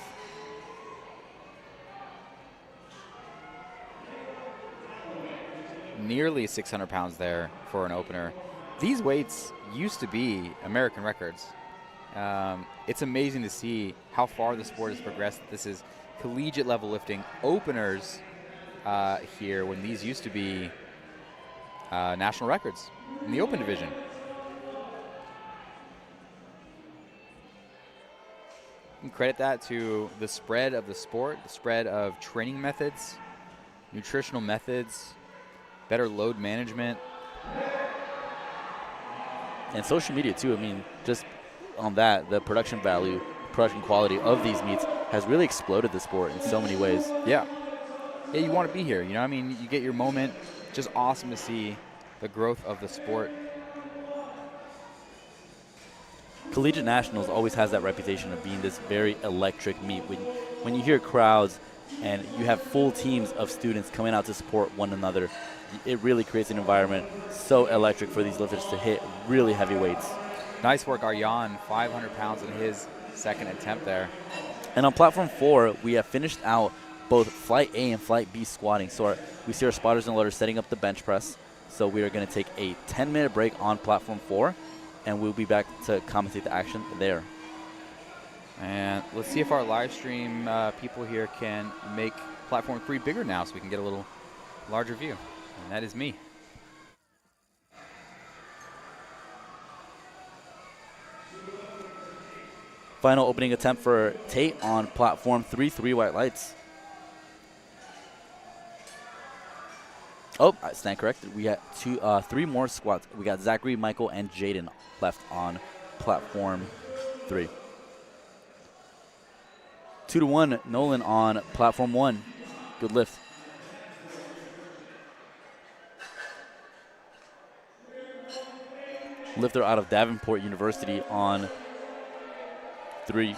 Nearly 600 pounds there for an opener. These weights used to be American records. It's amazing to see how far the sport has progressed. This is collegiate level lifting openers here, when these used to be national records in the open division. And credit that to the spread of the sport, the spread of training methods, nutritional methods, better load management. And social media too. I mean, just on that, the production value, production quality of these meets has really exploded the sport in so many ways. Yeah. Yeah, you want to be here, I mean, you get your moment. Just awesome to see the growth of the sport. Collegiate Nationals always has that reputation of being this very electric meet. When you hear crowds and you have full teams of students coming out to support one another, it really creates an environment so electric for these lifters to hit really heavy weights. Nice work, Arjan, 500 pounds in his second attempt there. And on platform 4, we have finished out both Flight A and Flight B squatting. So we see our spotters and loaders setting up the bench press. So we are going to take a 10-minute break on platform 4, and we'll be back to commentate the action there. And let's see if our live stream people here can make platform 3 bigger now so we can get a little larger view. And that is me. Final opening attempt for Tate on platform 3, 3 white lights. Oh, I stand corrected. We got 3 more squats. We got Zachary, Michael, and Jaden left on platform 3. 2 to 1, Nolan on platform 1. Good lift. Lifter out of Davenport University on 3.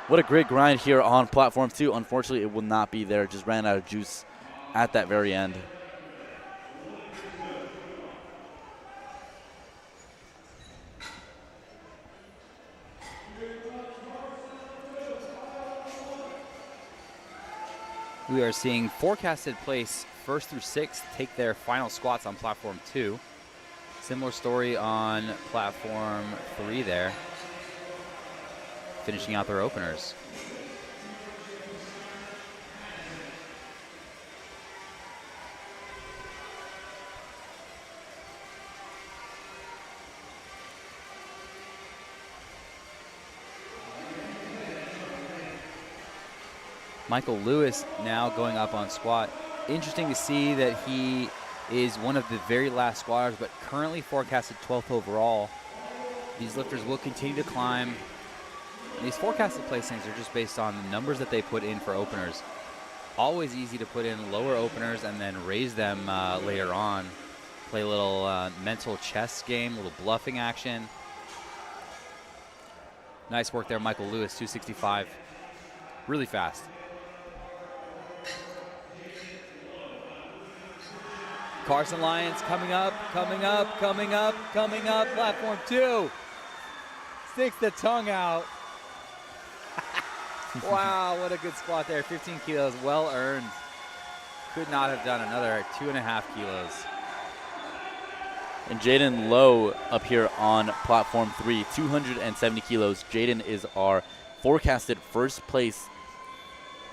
What a great grind here on platform 2. Unfortunately, it will not be there. Just ran out of juice at that very end. We are seeing forecasted place 1st through 6th take their final squats on platform 2. Similar story on platform 3 there, finishing out their openers. Michael Lewis now going up on squat. Interesting to see that he is one of the very last squatters, but currently forecasted 12th overall. These lifters will continue to climb. These forecasted placings are just based on the numbers that they put in for openers. Always easy to put in lower openers and then raise them later on. Play a little mental chess game, a little bluffing action. Nice work there, Michael Lewis, 265. Really fast. Carson Lyons coming up, platform 2. Sticks the tongue out. Wow, what a good squat there. 15 kilos, well earned. Could not have done another 2.5 kilos. And Jaden Lowe up here on platform 3, 270 kilos. Jaden is our forecasted first place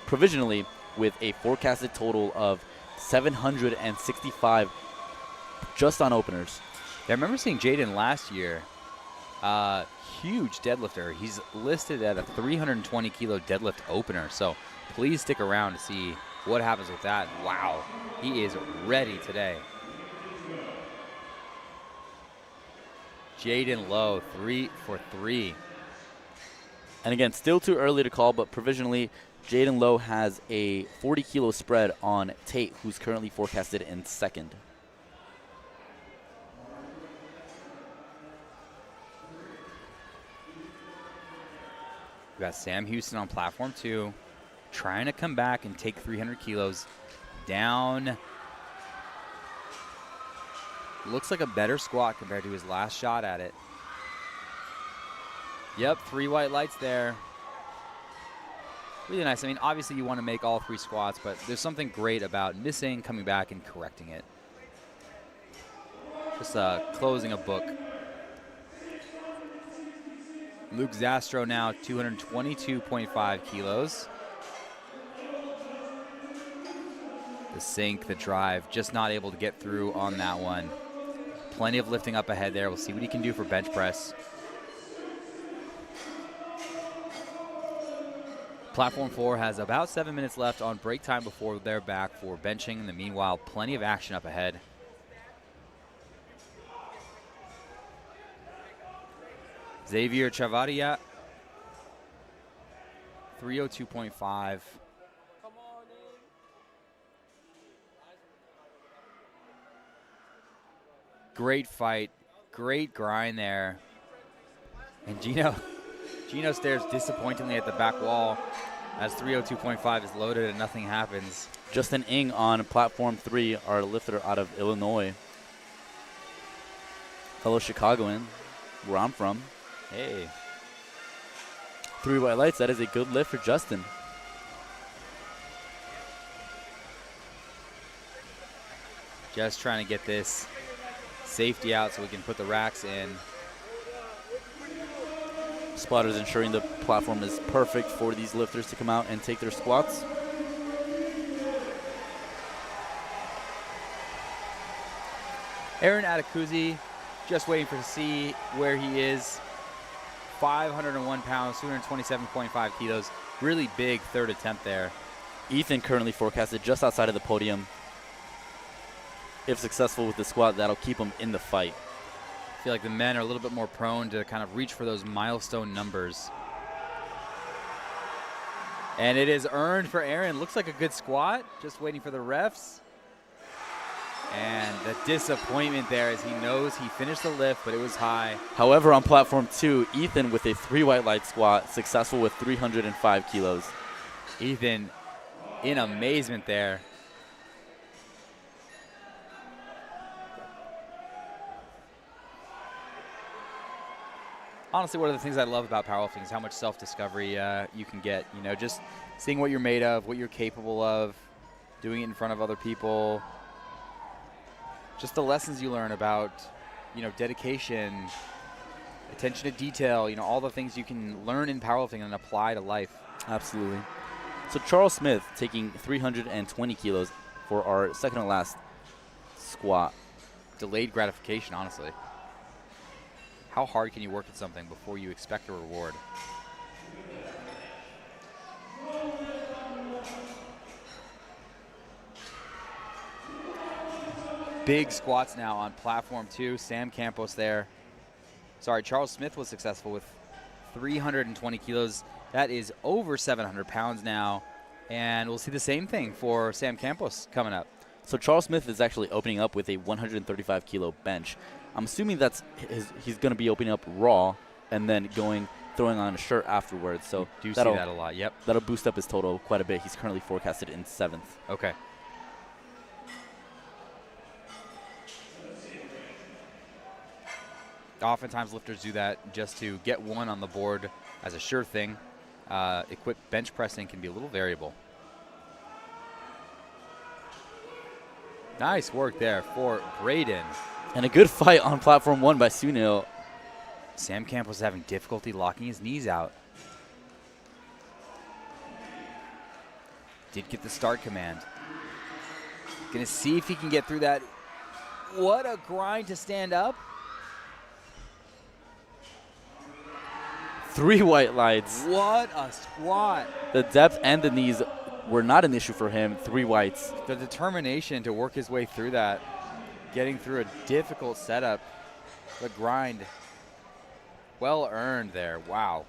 provisionally with a forecasted total of 765 just on openers. Yeah, I remember seeing Jaden last year. Huge deadlifter. He's listed at a 320 kilo deadlift opener. So please stick around to see what happens with that. Wow, he is ready today. Jaden Lowe, 3 for 3. And again, still too early to call, but provisionally, Jaden Lowe has a 40 kilo spread on Tate, who's currently forecasted in second. We got Sam Houston on platform 2, trying to come back and take 300 kilos down. Looks like a better squat compared to his last shot at it. Yep, 3 white lights there. Really nice. I mean, obviously you want to make all 3 squats, but there's something great about missing, coming back, and correcting it. Just closing a book. Luke Zastro now 222.5 kilos. The sink, the drive, just not able to get through on that one. Plenty of lifting up ahead there. We'll see what he can do for bench press. Platform 4 has about 7 minutes left on break time before they're back for benching. In the meanwhile, plenty of action up ahead. Xavier Chavarria, 302.5. Great fight, great grind there. And Gino stares disappointingly at the back wall as 302.5 is loaded and nothing happens. Justin Ng on platform 3, our lifter out of Illinois. Fellow Chicagoan, where I'm from. Hey. 3 white lights, that is a good lift for Justin. Just trying to get this safety out so we can put the racks in. Spotters ensuring the platform is perfect for these lifters to come out and take their squats. Aaron Adekuzzi, just waiting to see where he is. 501 pounds, 227.5 kilos. Really big third attempt there. Ethan currently forecasted just outside of the podium. If successful with the squat, that'll keep him in the fight. I feel like the men are a little bit more prone to kind of reach for those milestone numbers. And it is earned for Aaron. Looks like a good squat. Just waiting for the refs. And the disappointment there as he knows he finished the lift, but it was high. However, on platform 2, Ethan with a 3 white light squat, successful with 305 kilos. Ethan in amazement there. Honestly, one of the things I love about powerlifting is how much self-discovery you can get. You know, just seeing what you're made of, what you're capable of, doing it in front of other people. Just the lessons you learn about, you know, dedication, attention to detail, you know, all the things you can learn in powerlifting and apply to life. Absolutely. So Charles Smith taking 320 kilos for our second to last squat. Delayed gratification, honestly. How hard can you work at something before you expect a reward? Big squats now on platform 2. Sam Campos there. Sorry, Charles Smith was successful with 320 kilos. That is over 700 pounds now. And we'll see the same thing for Sam Campos coming up. So Charles Smith is actually opening up with a 135 kilo bench. I'm assuming he's going to be opening up raw and then throwing on a shirt afterwards. So you do see that a lot. Yep. That'll boost up his total quite a bit. He's currently forecasted in 7th. Okay. Oftentimes lifters do that just to get one on the board as a sure thing. Equipped bench pressing can be a little variable. Nice work there for Braden. And a good fight on platform 1 by Sunil. Sam Campos is having difficulty locking his knees out. Did get the start command. Gonna see if he can get through that. What a grind to stand up. 3 white lights. What a squat. The depth and the knees were not an issue for him. 3 whites. The determination to work his way through that, getting through a difficult setup, the grind, well earned there. Wow.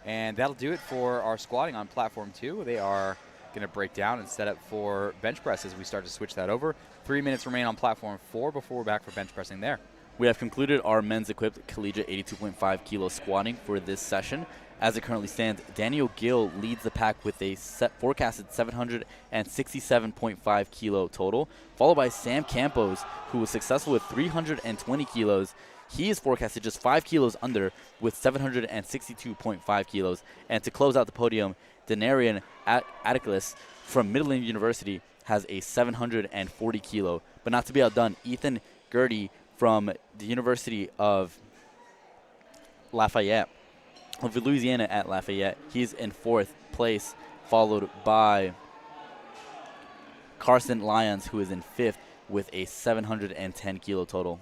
And that'll do it for our squatting on platform 2. They are going to break down and set up for bench press as we start to switch that over. 3 minutes remain on platform 4 before we're back for bench pressing there. We have concluded our men's equipped collegiate 82.5 kilo squatting for this session. As it currently stands, Daniel Gill leads the pack with a forecasted 767.5 kilo total, followed by Sam Campos, who was successful with 320 kilos. He is forecasted just 5 kilos under with 762.5 kilos. And to close out the podium, Denarian Atticus from Midland University has a 740 kilo. But not to be outdone, Ethan Gertie from the University of Louisiana at Lafayette. He's in 4th place, followed by Carson Lyons, who is in 5th with a 710 kilo total.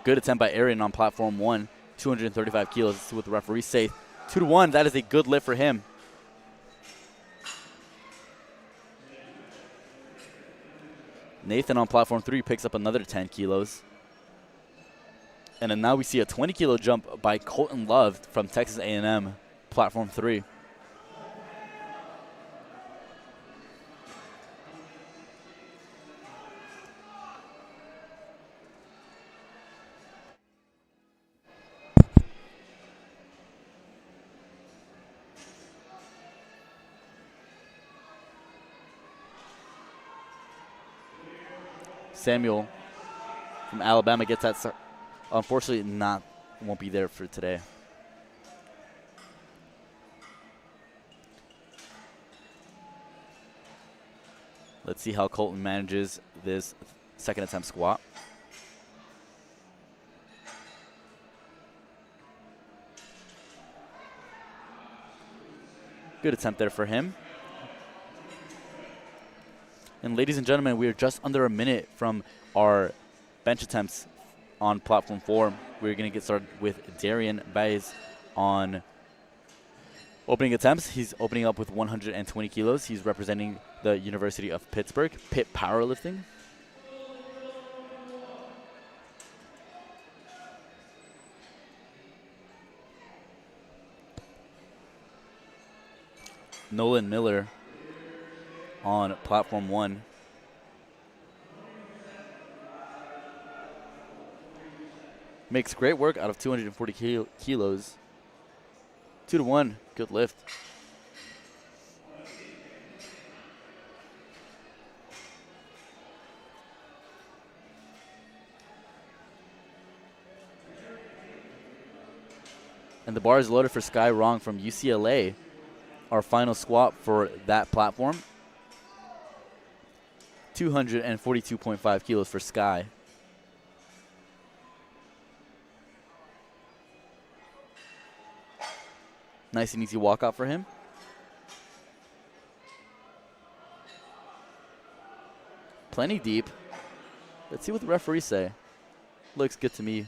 Good attempt by Arian on platform 1, 235 kilos. Let's see what the referees say. 2-1, that is a good lift for him. Nathan on platform 3 picks up another 10 kilos. And then now we see a 20 kilo jump by Colton Love from Texas A&M, platform 3. Samuel from Alabama gets that. Unfortunately, won't be there for today. Let's see how Colton manages this second attempt squat. Good attempt there for him. And ladies and gentlemen, we are just under a minute from our bench attempts on platform 4. We're going to get started with Darian Baez on opening attempts. He's opening up with 120 kilos. He's representing the University of Pittsburgh, Pitt Powerlifting. Nolan Miller on platform 1. Makes great work out of 240 kilos. 2 to 1. Good lift. And the bar is loaded for Sky Rong from UCLA. Our final squat for that platform. 242.5 kilos for Sky. Nice and easy walkout for him. Plenty deep. Let's see what the referees say. Looks good to me.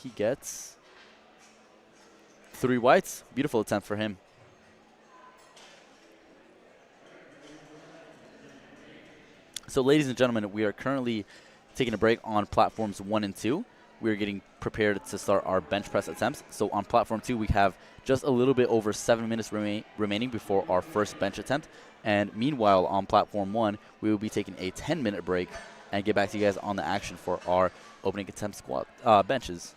He gets 3 whites. Beautiful attempt for him. So, ladies and gentlemen, we are currently taking a break on platforms 1 and 2. We are getting prepared to start our bench press attempts. So on platform 2, we have just a little bit over 7 minutes remaining before our first bench attempt. And meanwhile, on platform 1, we will be taking a 10-minute break and get back to you guys on the action for our opening attempt squat benches.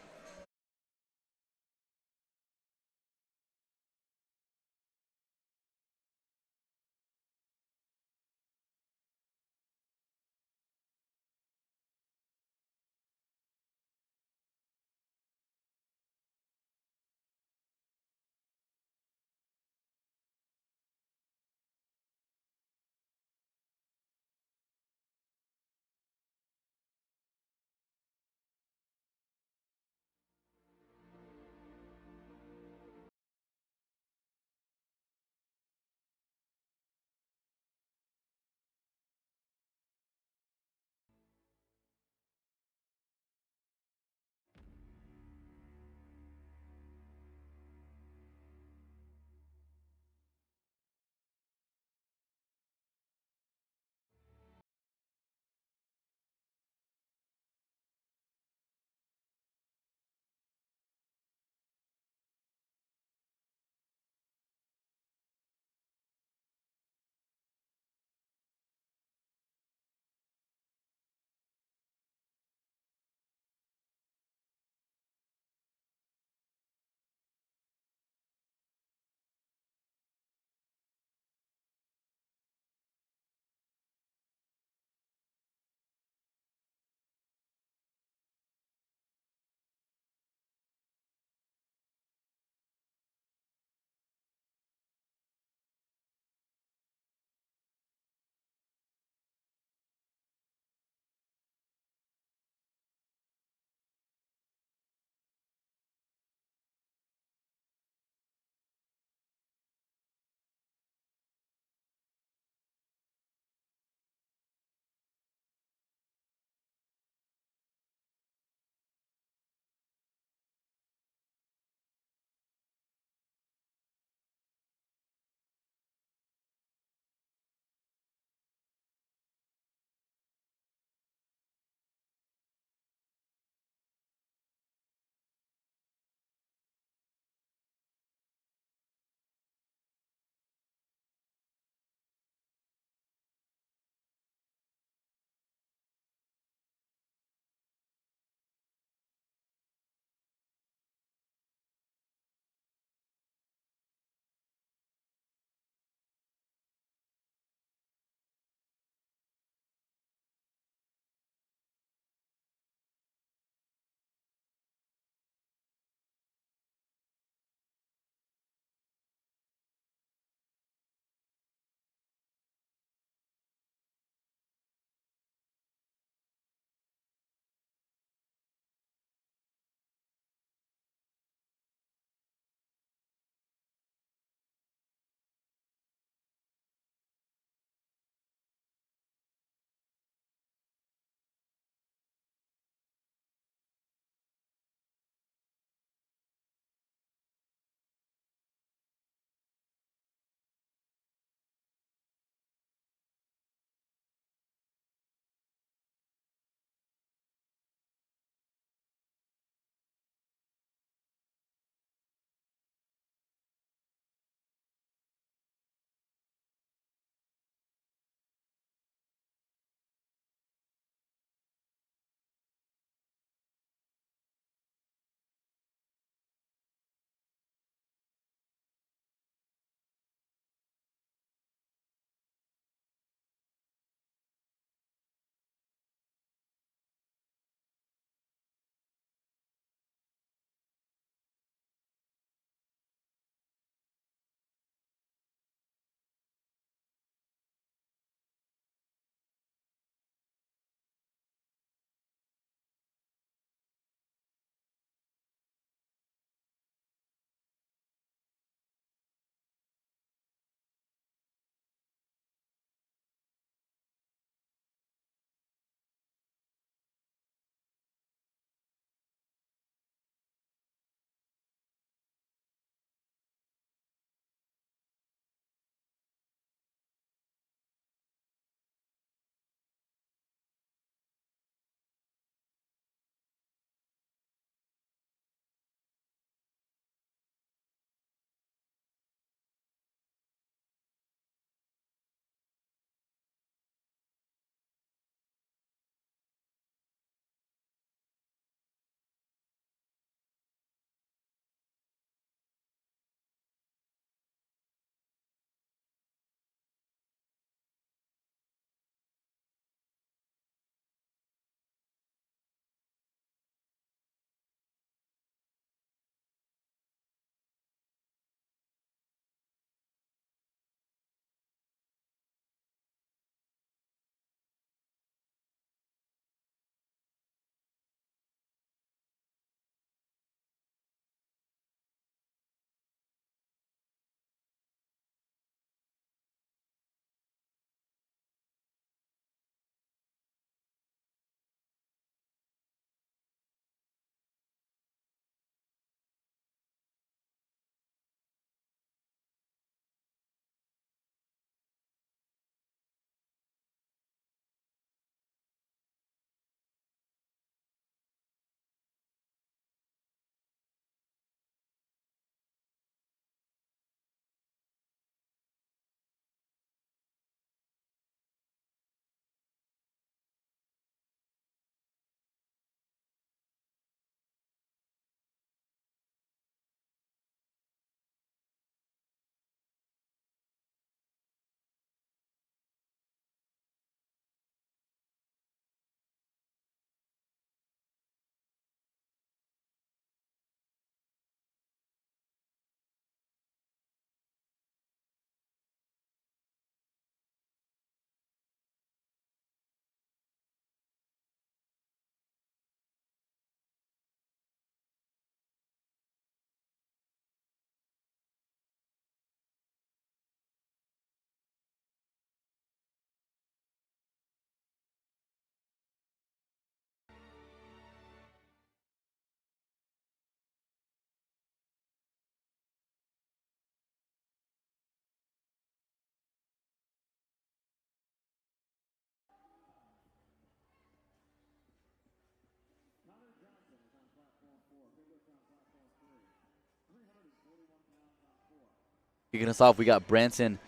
Kicking us off, we got Branson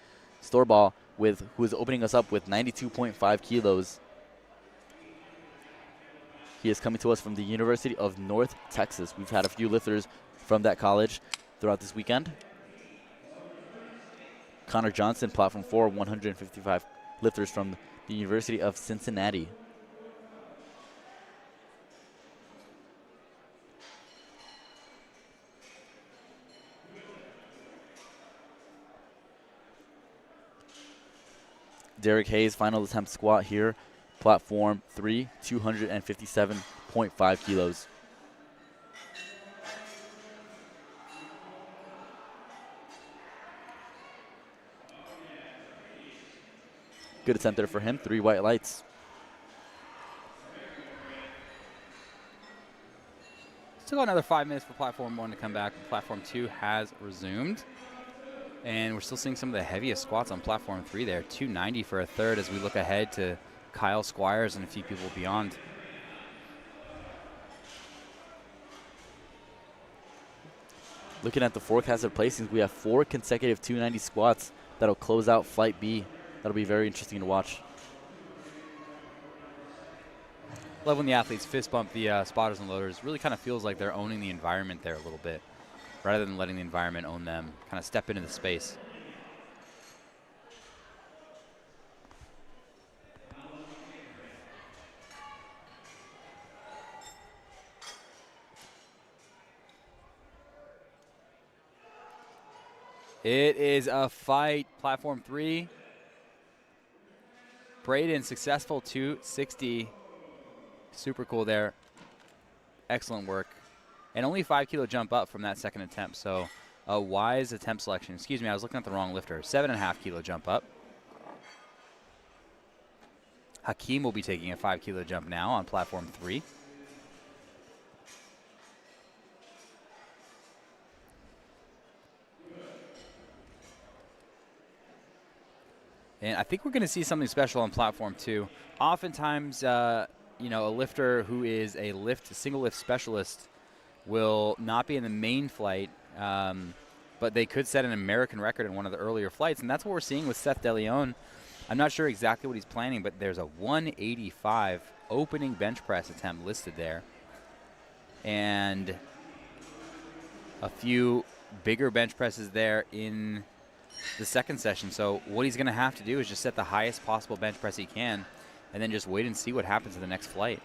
Storball who is opening us up with 92.5 kilos. He is coming to us from the University of North Texas. We've had a few lifters from that college throughout this weekend. Connor Johnson, platform 4, 155 lifters from the University of Cincinnati. Derek Hayes, final attempt squat here. Platform 3, 257.5 kilos. Good attempt there for him. 3 white lights. Still got another 5 minutes for platform 1 to come back. Platform 2 has resumed. And we're still seeing some of the heaviest squats on platform 3 there. 290 for a third as we look ahead to Kyle Squires and a few people beyond. Looking at the forecasted placings, we have 4 consecutive 290 squats that'll close out Flight B. That'll be very interesting to watch. Love when the athletes fist bump the spotters and loaders. Really kind of feels like they're owning the environment there a little bit, rather than letting the environment own them. Kind of step into the space. It is a fight. Platform 3. Braden, successful 260. Super cool there. Excellent work. And only 5 kilo jump up from that second attempt. So a wise attempt selection. Excuse me, I was looking at the wrong lifter. 7.5 kilo jump up. Hakeem will be taking a 5 kilo jump now on platform 3. And I think we're going to see something special on platform 2. Oftentimes, a lifter who is a single lift specialist will not be in the main flight, but they could set an American record in one of the earlier flights, and that's what we're seeing with Seth DeLeon. I'm not sure exactly what he's planning, but there's a 185 opening bench press attempt listed there, and a few bigger bench presses there in the second session. So what he's going to have to do is just set the highest possible bench press he can, and then just wait and see what happens in the next flight.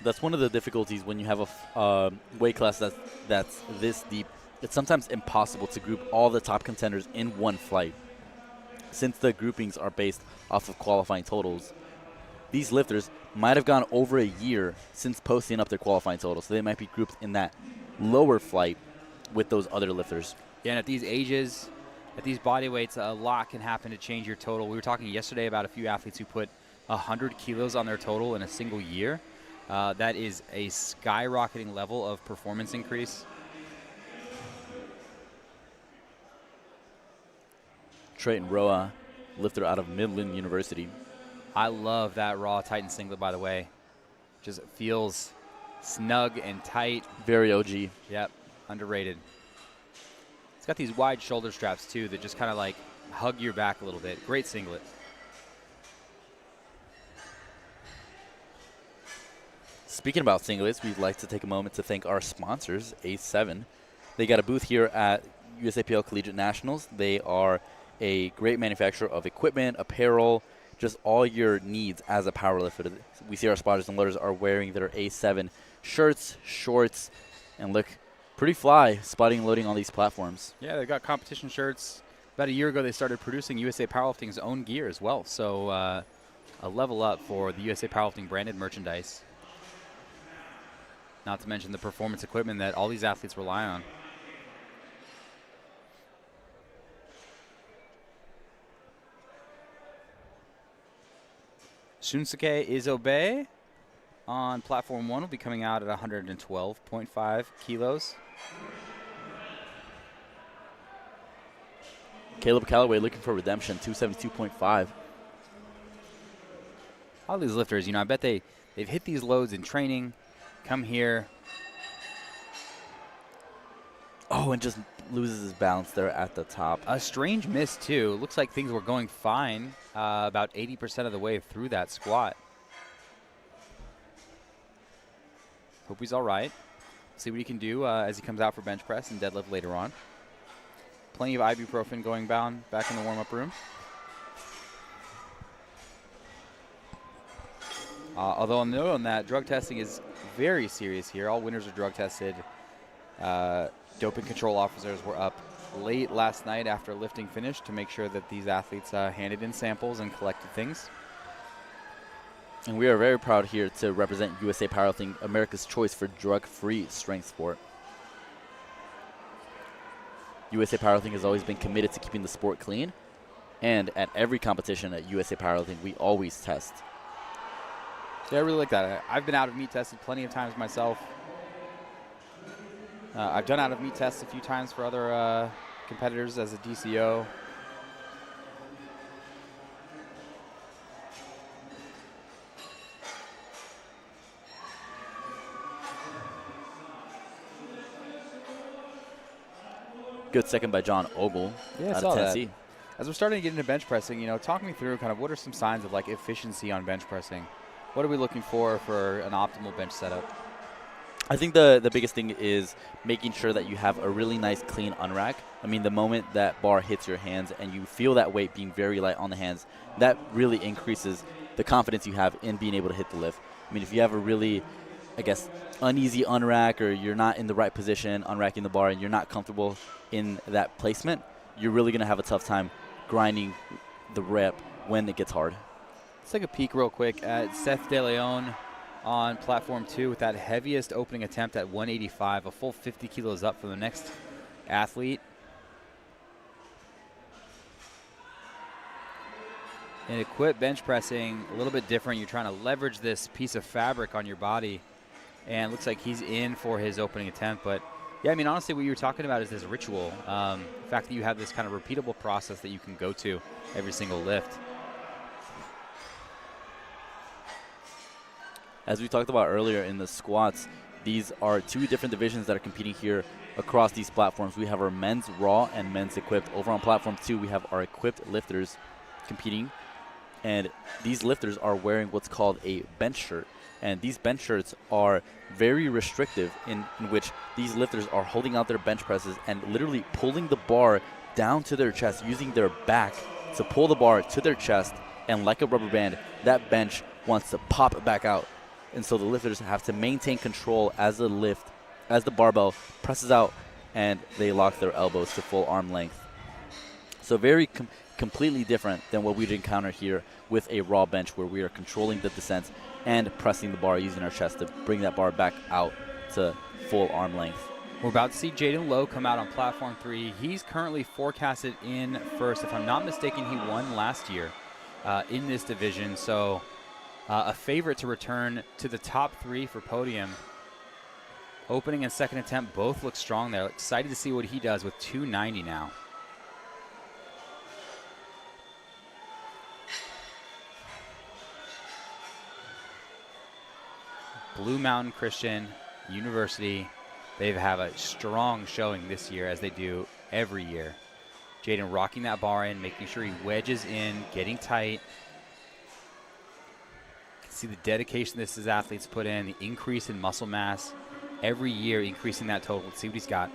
That's one of the difficulties when you have a weight class that's this deep. It's sometimes impossible to group all the top contenders in one flight, since the groupings are based off of qualifying totals. These lifters might have gone over a year since posting up their qualifying totals, so they might be grouped in that lower flight with those other lifters. Yeah, and at these ages, at these body weights, a lot can happen to change your total. We were talking yesterday about a few athletes who put 100 kilos on their total in a single year. That is a skyrocketing level of performance increase. Trayton Roa, lifter out of Midland University. I love that raw Titan singlet, by the way. Just feels snug and tight. Very OG. Yep, underrated. It's got these wide shoulder straps, too, that just kind of like hug your back a little bit. Great singlet. Speaking about singlets, we'd like to take a moment to thank our sponsors, A7. They got a booth here at USAPL Collegiate Nationals. They are a great manufacturer of equipment, apparel, just all your needs as a powerlifter. We see our spotters and loaders are wearing their A7 shirts, shorts, and look pretty fly spotting and loading on these platforms. Yeah, they've got competition shirts. About a year ago, they started producing USA Powerlifting's own gear as well. So a level up for the USA Powerlifting branded merchandise. Not to mention the performance equipment that all these athletes rely on. Shunsuke Isobe on platform 1 will be coming out at 112.5 kilos. Caleb Calloway looking for redemption, 272.5. All these lifters, I bet they've hit these loads in training, come here. Oh, and just loses his balance there at the top. A strange miss, too. Looks like things were going fine about 80% of the way through that squat. Hope he's all right. See what he can do as he comes out for bench press and deadlift later on. Plenty of ibuprofen going down back in the warm-up room. Although on note on that, drug testing is very serious here. All winners are drug tested. Doping control officers were up late last night after lifting finished to make sure that these athletes handed in samples and collected things. And we are very proud here to represent USA Powerlifting, America's choice for drug-free strength sport. USA Powerlifting has always been committed to keeping the sport clean, and at every competition at USA Powerlifting, we always test. Yeah, I really like that. I've been out of meat tested plenty of times myself. I've done out of meat tests a few times for other competitors as a DCO. Good second by John Ogle out of Tennessee. As we're starting to get into bench pressing, talk me through kind of what are some signs of like efficiency on bench pressing? What are we looking for an optimal bench setup? I think the biggest thing is making sure that you have a really nice clean unrack. I mean, the moment that bar hits your hands and you feel that weight being very light on the hands, that really increases the confidence you have in being able to hit the lift. I mean, if you have a really, I guess, uneasy unrack, or you're not in the right position unracking the bar and you're not comfortable in that placement, you're really going to have a tough time grinding the rep when it gets hard. Let's take a peek real quick at Seth De Leon on platform 2 with that heaviest opening attempt at 185, a full 50 kilos up from the next athlete. In equip bench pressing, a little bit different. You're trying to leverage this piece of fabric on your body, and it looks like he's in for his opening attempt. But yeah, I mean, honestly, what you were talking about is this ritual. The fact that you have this kind of repeatable process that you can go to every single lift. As we talked about earlier in the squats, these are two different divisions that are competing here across these platforms. We have our men's raw and men's equipped. Over on platform 2, we have our equipped lifters competing. And these lifters are wearing what's called a bench shirt. And these bench shirts are very restrictive in which these lifters are holding out their bench presses and literally pulling the bar down to their chest, using their back to pull the bar to their chest. And like a rubber band, that bench wants to pop back out. And so the lifters have to maintain control as the barbell presses out, and they lock their elbows to full arm length. So very completely different than what we'd encounter here with a raw bench, where we are controlling the descent and pressing the bar using our chest to bring that bar back out to full arm length. We're about to see Jaden Lowe come out on platform 3. He's currently forecasted in first. If I'm not mistaken, he won last year in this division. So a favorite to return to the top 3 for podium. Opening and second attempt both look strong there. Excited to see what he does with 290 now. Blue Mountain Christian University, they have a strong showing this year, as they do every year. Jaden rocking that bar in, making sure he wedges in, getting tight. See the dedication this his athletes put in, the increase in muscle mass every year, increasing that total. Let's see what he's got.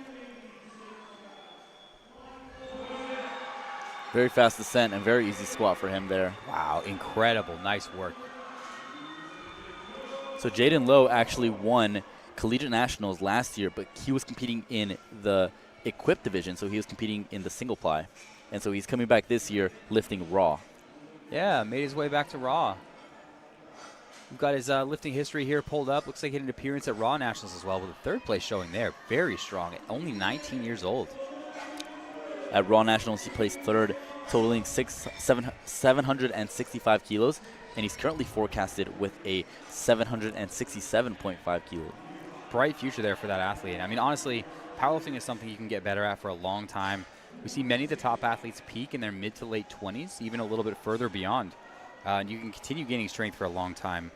Very fast descent and very easy squat for him there. Wow, incredible. Nice work. So Jaden Lowe actually won Collegiate Nationals last year, but he was competing in the equipped division, so he was competing in the single ply. And so he's coming back this year lifting raw. Yeah, made his way back to raw. We've got his lifting history here pulled up. Looks like he had an appearance at Raw Nationals as well, with a third place showing there. Very strong, at only 19 years old. At Raw Nationals, he placed third, totaling 765 kilos, and he's currently forecasted with a 767.5 kilo. Bright future there for that athlete. I mean, honestly, powerlifting is something you can get better at for a long time. We see many of the top athletes peak in their mid to late 20s, even a little bit further beyond. And you can continue gaining strength for a long time.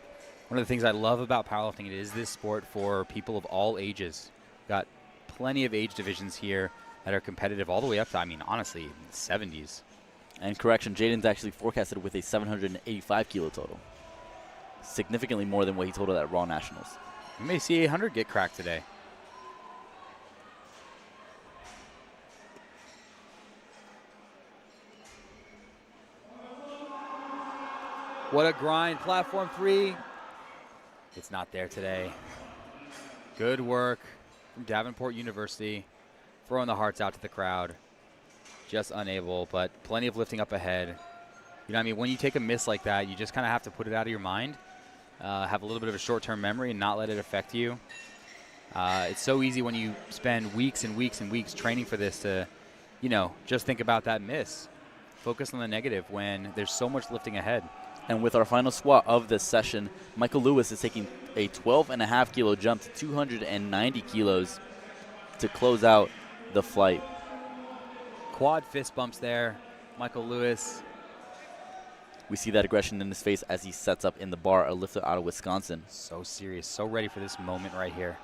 One of the things I love about powerlifting, it is this sport for people of all ages. Got plenty of age divisions here. that are competitive all the way up to, I mean, honestly, 70s. And correction, Jaden's actually forecasted with a 785 kilo total. Significantly more than what he totaled at Raw Nationals. We may see 800 get cracked today. What a grind. Platform 3. It's not there today. Good work from Davenport University. Throwing the hearts out to the crowd. Just unable, but plenty of lifting up ahead. You know what I mean? When you take a miss like that, you just kind of have to put it out of your mind. Have a little bit of a short-term memory and not let it affect you. It's so easy when you spend weeks and weeks and weeks training for this to, you know, just think about that miss. Focus on the negative when there's so much lifting ahead. And with our final squat of this session, Michael Lewis is taking a 12.5 kilo jump to 290 kilos to close out the flight. Quad fist bumps there. Michael Lewis. We see that aggression in his face as he sets up in the bar, a lifter out of Wisconsin. So serious, so ready for this moment right here.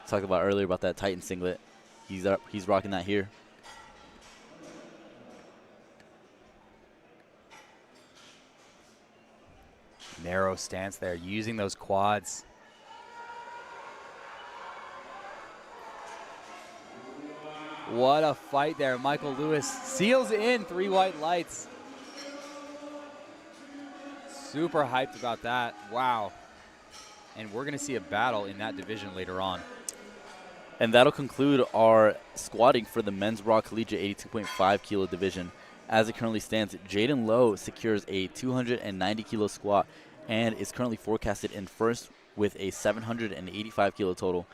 Talked about earlier about that Titan singlet. He's rocking that here. Narrow stance there, using those quads. What a fight there. Michael Lewis seals in 3 white lights. Super hyped about that. Wow. And we're going to see a battle in that division later on. And that'll conclude our squatting for the men's raw collegiate 82.5 kilo division. As it currently stands, Jaden Lowe secures a 290 kilo squat and is currently forecasted in first with a 785 kilo total,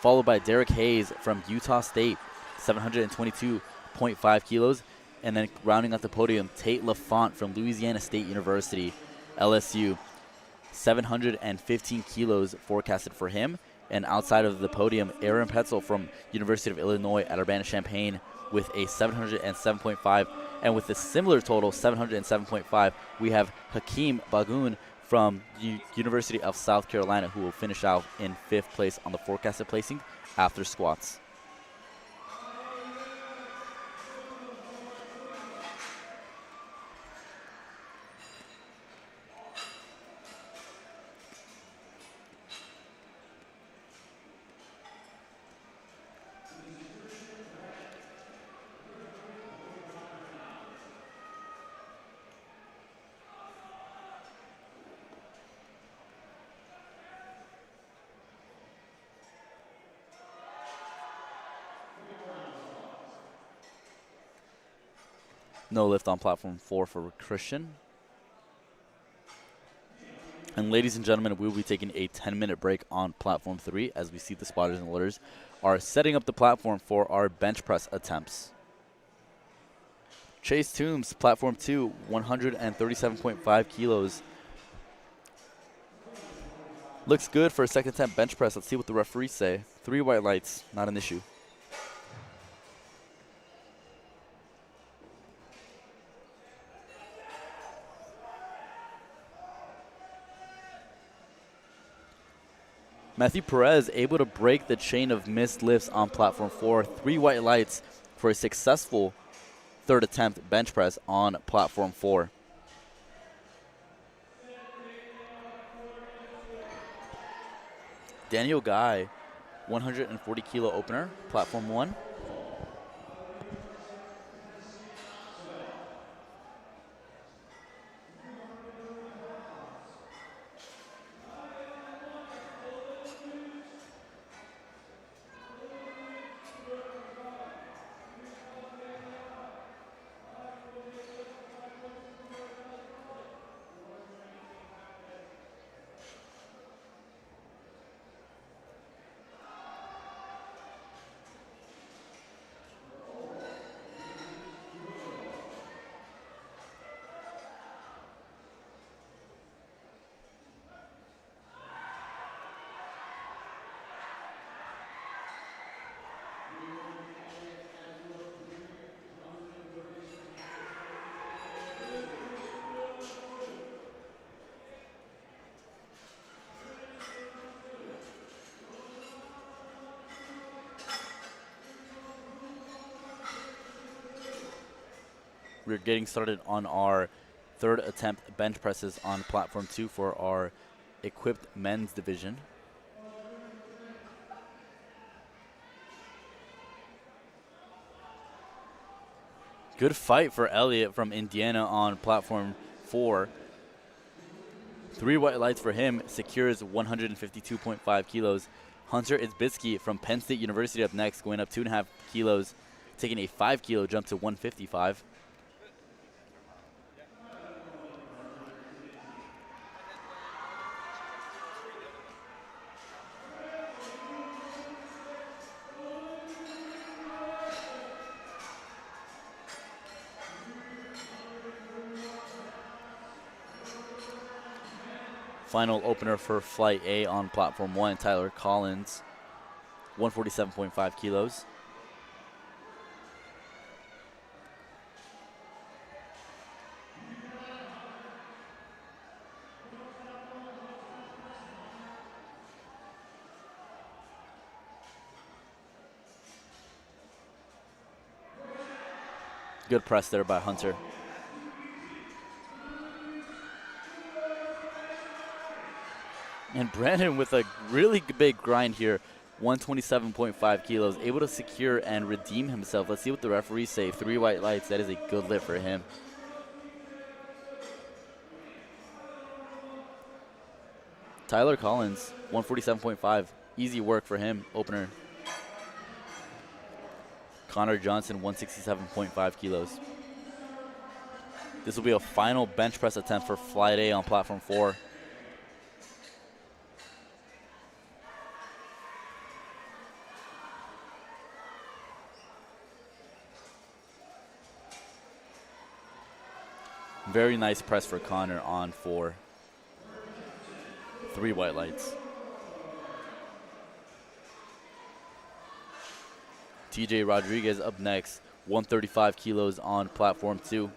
followed by Derek Hayes from Utah State, 722.5 kilos, and then rounding out the podium, Tate LaFont from Louisiana State University, LSU, 715 kilos forecasted for him. And outside of the podium, Aaron Petzel from University of Illinois at Urbana-Champaign with a 707.5. And with a similar total, 707.5, we have Hakeem Bagoun from University of South Carolina, who will finish out in 5th place on the forecasted placing after squats. No lift on platform 4 for Christian. And ladies and gentlemen, we will be taking a 10-minute break on platform 3 as we see the spotters and loaders are setting up the platform for our bench press attempts. Chase Toombs, platform 2, 137.5 kilos. Looks good for a second attempt bench press. Let's see what the referees say. 3 white lights, not an issue. Matthew Perez able to break the chain of missed lifts on platform 4. 3 white lights for a successful third attempt bench press on platform 4. Daniel Guy, 140 kilo opener, platform 1. we're getting started on our third attempt bench presses on platform 2 for our equipped men's division. Good fight for Elliot from Indiana on platform 4. 3 white lights for him, secures 152.5 kilos. Hunter Izbitsky from Penn State University up next, going up 2.5 kilos, taking a 5 kilo jump to 155. Final opener for Flight A on platform 1, Tyler Collins, 147.5 kilos. Good press there by Hunter. And Brandon with a really big grind here, 127.5 kilos, able to secure and redeem himself. Let's see what the referees say. 3 white lights, that is a good lift for him. Tyler Collins, 147.5, easy work for him, opener. Connor Johnson, 167.5 kilos. This will be a final bench press attempt for Flight A on platform 4. Very nice press for Connor on 4. 3 white lights. TJ Rodriguez up next, 135 kilos on platform 2.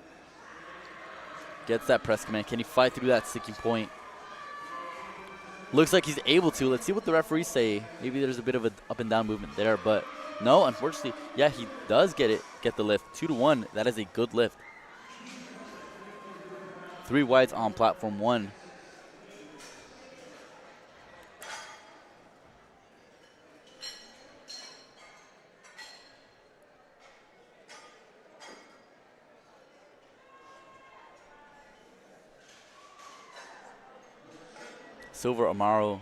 Gets that press command. Can he fight through that sticking point? Looks like he's able to. Let's see what the referees say. Maybe there's a bit of an up and down movement there, but no, unfortunately, yeah, he does get the lift. 2-1, that is a good lift. 3 whites on platform 1. Silver Amaro,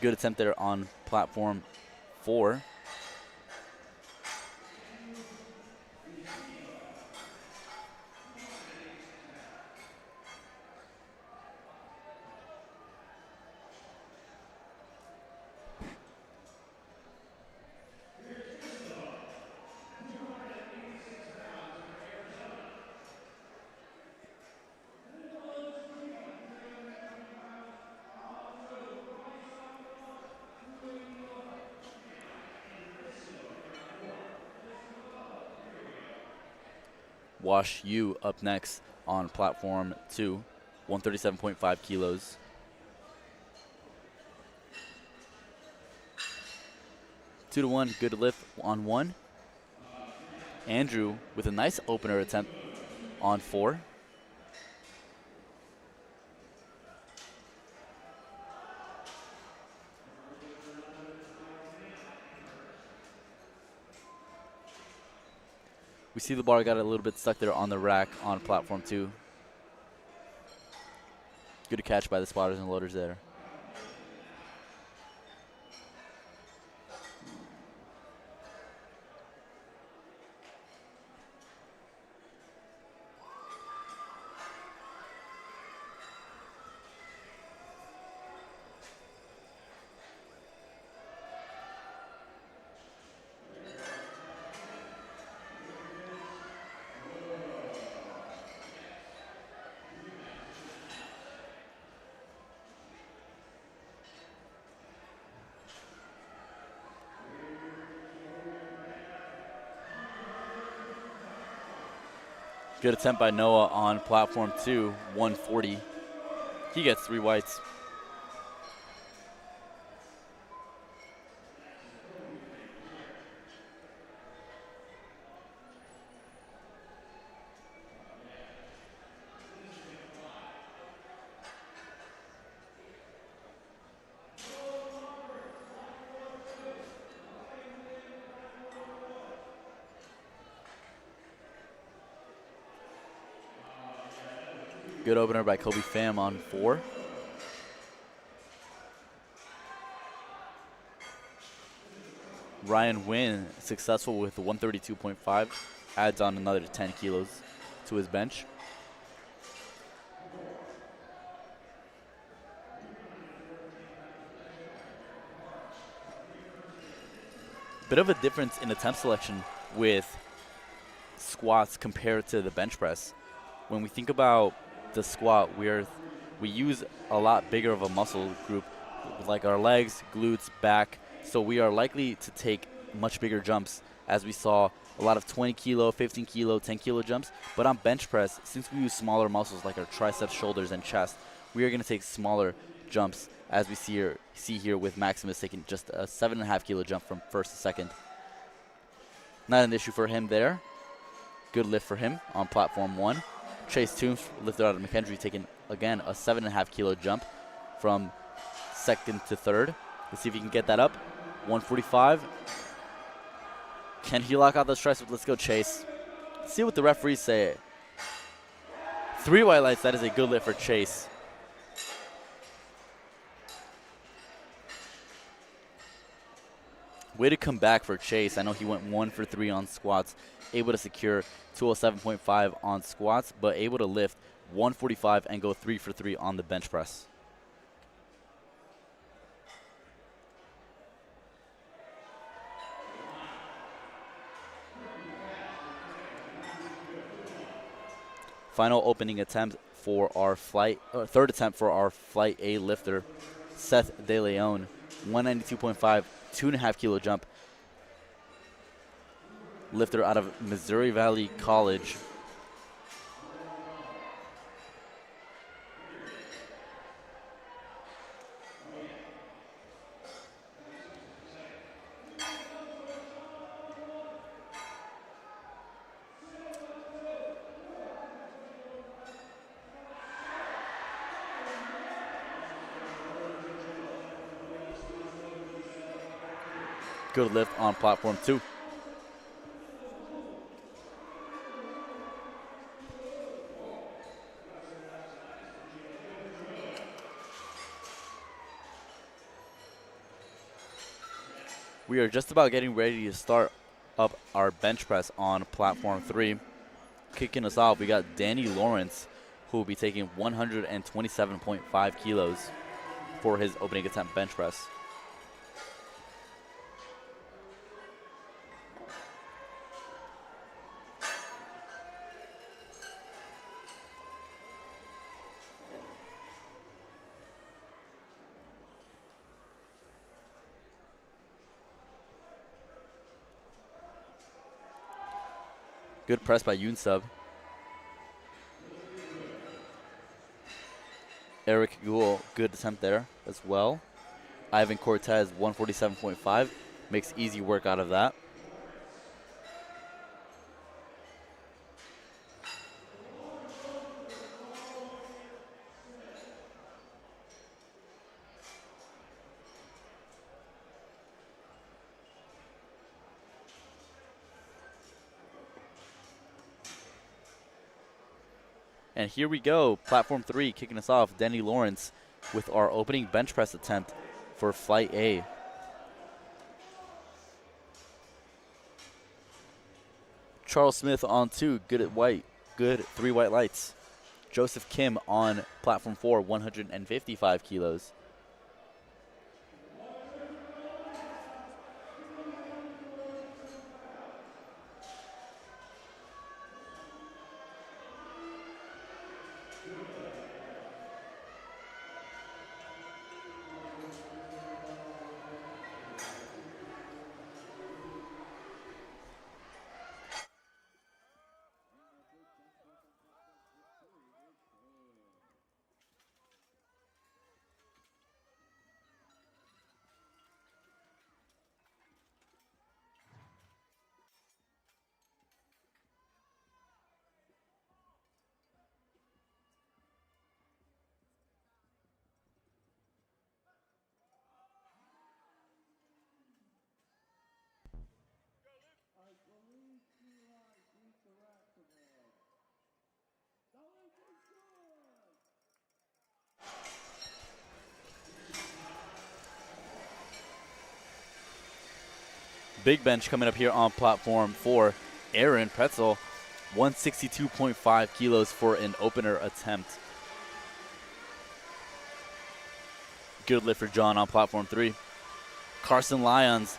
good attempt there on platform 4. Wash Yu up next on platform 2, 137.5 kilos. Two to 1, good lift on 1. Andrew with a nice opener attempt on 4. We see the bar got a little bit stuck there on the rack on platform 2. Good catch by the spotters and loaders there. Good attempt by Noah on platform 2, 140. He gets 3 whites. Good opener by Kobe Pham on 4. Ryan Wynn successful with 132.5. Adds on another 10 kilos to his bench. Bit of a difference in attempt selection with squats compared to the bench press. When we think about the squat, we use a lot bigger of a muscle group, like our legs, glutes, back, so we are likely to take much bigger jumps, as we saw a lot of 20 kilo, 15 kilo, 10 kilo jumps. But on bench press, since we use smaller muscles like our triceps, shoulders, and chest, we are going to take smaller jumps, as we see here with Maximus taking just a 7.5 kilo jump from first to second. Not an issue for him there. Good lift for him on platform 1. Chase Toombs lifted out of McKendree, taking, again, a 7.5 kilo jump from second to third. Let's see if he can get that up. 145. Can he lock out those triceps? Let's go, Chase. Let's see what the referees say. 3 white lights. That is a good lift for Chase. Way to come back for Chase. I know he went 1 for 3 on squats, able to secure 207.5 on squats, but able to lift 145 and go 3 for 3 on the bench press. Final opening attempt for our third attempt for our Flight A lifter, Seth De Leon. 192.5, 2.5 kilo jump. Lifter out of Missouri Valley College. Good lift on platform 2. We are just about getting ready to start up our bench press on platform 3. Kicking us off, we got Danny Lawrence, who will be taking 127.5 kilos for his opening attempt bench press. Good press by Yunsub. Eric Gould, good attempt there as well. Ivan Cortez, 147.5. Makes easy work out of that. And here we go, platform 3, kicking us off, Danny Lawrence with our opening bench press attempt for Flight A. Charles Smith on 2, good at white, good 3 white lights. Joseph Kim on platform 4, 155 kilos. big bench coming up here on platform 4. Aaron Pretzel, 162.5 kilos for an opener attempt. Good lift for John on platform 3. Carson Lyons,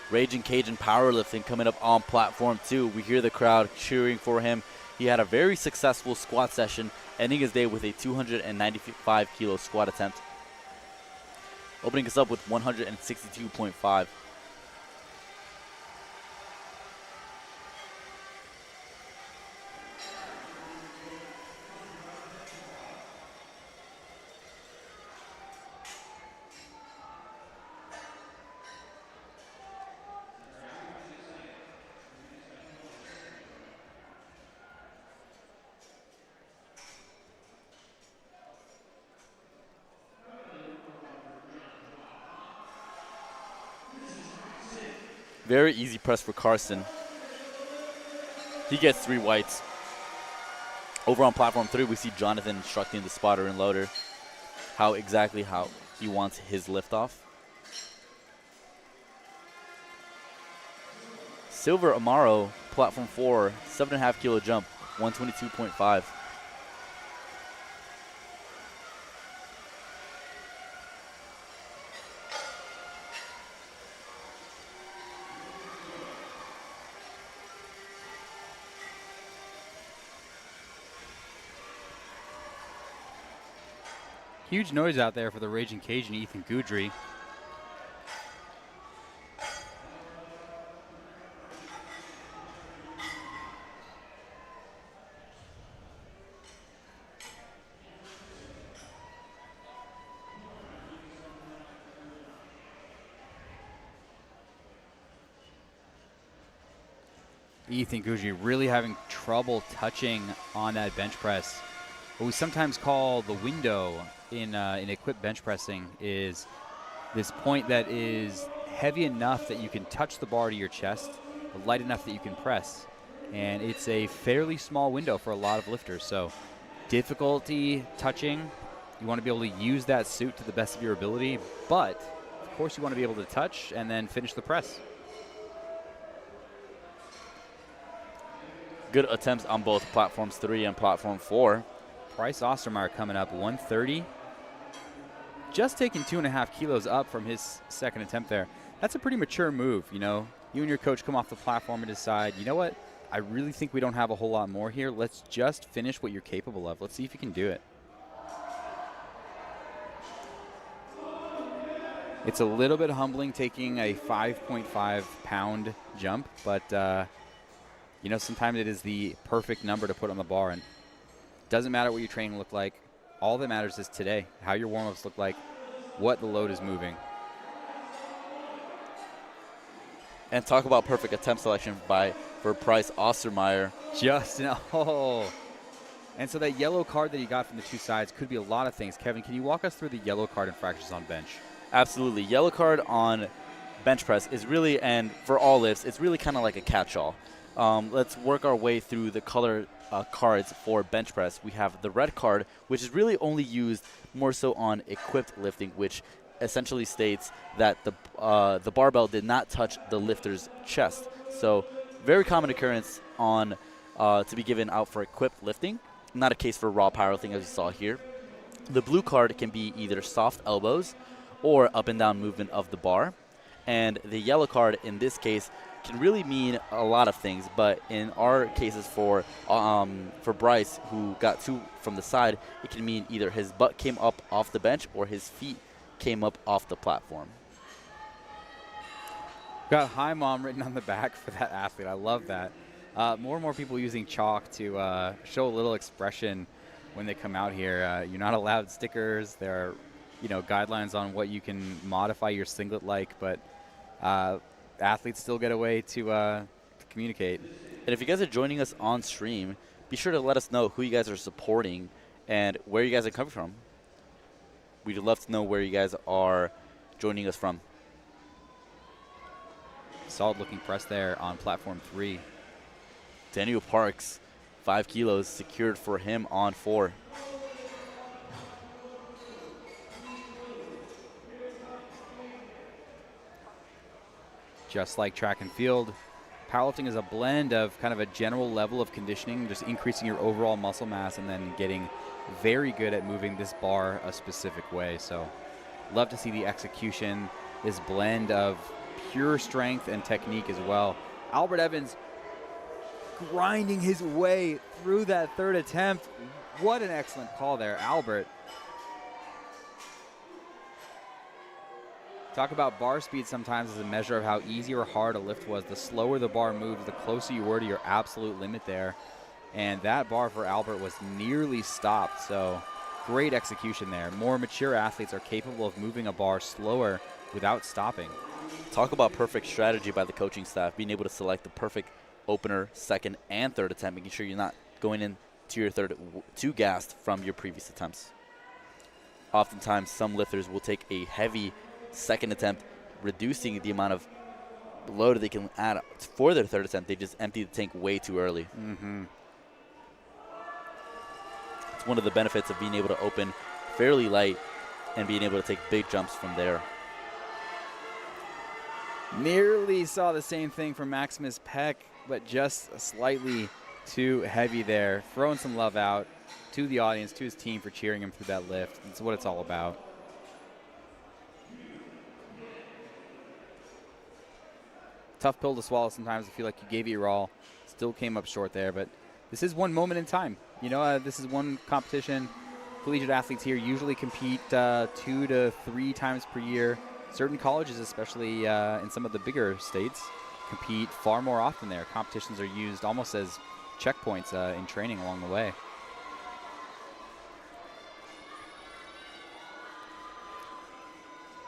Raging Cajun Powerlifting, coming up on platform 2. We hear the crowd cheering for him. He had a very successful squat session, ending his day with a 295 kilo squat attempt, opening us up with 162.5. Very easy press for Carson. He gets 3 whites. Over on platform 3, we see Jonathan instructing the spotter and loader how he wants his liftoff. Silver Amaro, platform 4, 7.5 kilo jump, 122.5. Huge noise out there for the Raging Cajun, Ethan Goudry. Ethan Goudry really having trouble touching on that bench press. What we sometimes call the window in equipped bench pressing is this point that is heavy enough that you can touch the bar to your chest, but light enough that you can press. And it's a fairly small window for a lot of lifters. So difficulty touching, you want to be able to use that suit to the best of your ability, but of course you want to be able to touch and then finish the press. Good attempts on both platforms 3 and platform 4. Bryce Ostermeyer coming up 130. Just taking 2.5 kilos up from his second attempt there. That's a pretty mature move, you know. You and your coach come off the platform and decide, you know what, I really think we don't have a whole lot more here. Let's just finish what you're capable of. Let's see if you can do it. It's a little bit humbling taking a 5.5 pound jump, but you know, sometimes it is the perfect number to put on the bar, and doesn't matter what your training looked like. All that matters is today, how your warm-ups look like, what the load is moving. And talk about perfect attempt selection for Bryce Ostermeyer. And so that yellow card that he got from the 2 sides could be a lot of things. Kevin, can you walk us through the yellow card infractions on bench? Absolutely. Yellow card on bench press is really, and for all lifts, it's really kind of like a catch-all. Let's work our way through the color cards for bench press. We have the red card, which is really only used more so on equipped lifting, which essentially states that the barbell did not touch the lifter's chest. So very common occurrence on to be given out for equipped lifting. Not a case for raw powerlifting, as you saw here. The blue card can be either soft elbows or up and down movement of the bar. And the yellow card in this case can really mean a lot of things, but in our cases for Bryce, who got 2 from the side, it can mean either his butt came up off the bench or his feet came up off the platform. Got "Hi Mom" written on the back for that athlete. I love that. More and more people using chalk to show a little expression when they come out here. You're not allowed stickers. There are, you know, guidelines on what you can modify your singlet like, but athletes still get a way to communicate. And if you guys are joining us on stream, be sure to let us know who you guys are supporting and where you guys are coming from. We'd love to know where you guys are joining us from. Solid looking press there on platform 3. Daniel Parks, 5 kilos secured for him on 4. Just like track and field, powerlifting is a blend of kind of a general level of conditioning, just increasing your overall muscle mass and then getting very good at moving this bar a specific way. So love to see the execution, this blend of pure strength and technique as well. Albert Evans grinding his way through that third attempt. What an excellent call there, Albert. Talk about bar speed sometimes as a measure of how easy or hard a lift was. The slower the bar moves, the closer you were to your absolute limit there. And that bar for Albert was nearly stopped, so great execution there. More mature athletes are capable of moving a bar slower without stopping. Talk about perfect strategy by the coaching staff, being able to select the perfect opener, second, and third attempt, making sure you're not going into your third too gassed from your previous attempts. Oftentimes, some lifters will take a heavy second attempt, reducing the amount of load they can add for their third attempt. They just empty the tank way too early. It's one of the benefits of being able to open fairly light and being able to take big jumps from there. Nearly saw the same thing from Maximus Peck, but just slightly too heavy there. Throwing some love out to the audience, to his team for cheering him through that lift. That's what it's all about. Tough pill to swallow sometimes. I feel like you gave it your all. Still came up short there, but this is one moment in time. You know, this is one competition. Collegiate athletes here usually compete 2 to 3 times per year. Certain colleges, especially in some of the bigger states, compete far more often there. Competitions are used almost as checkpoints in training along the way.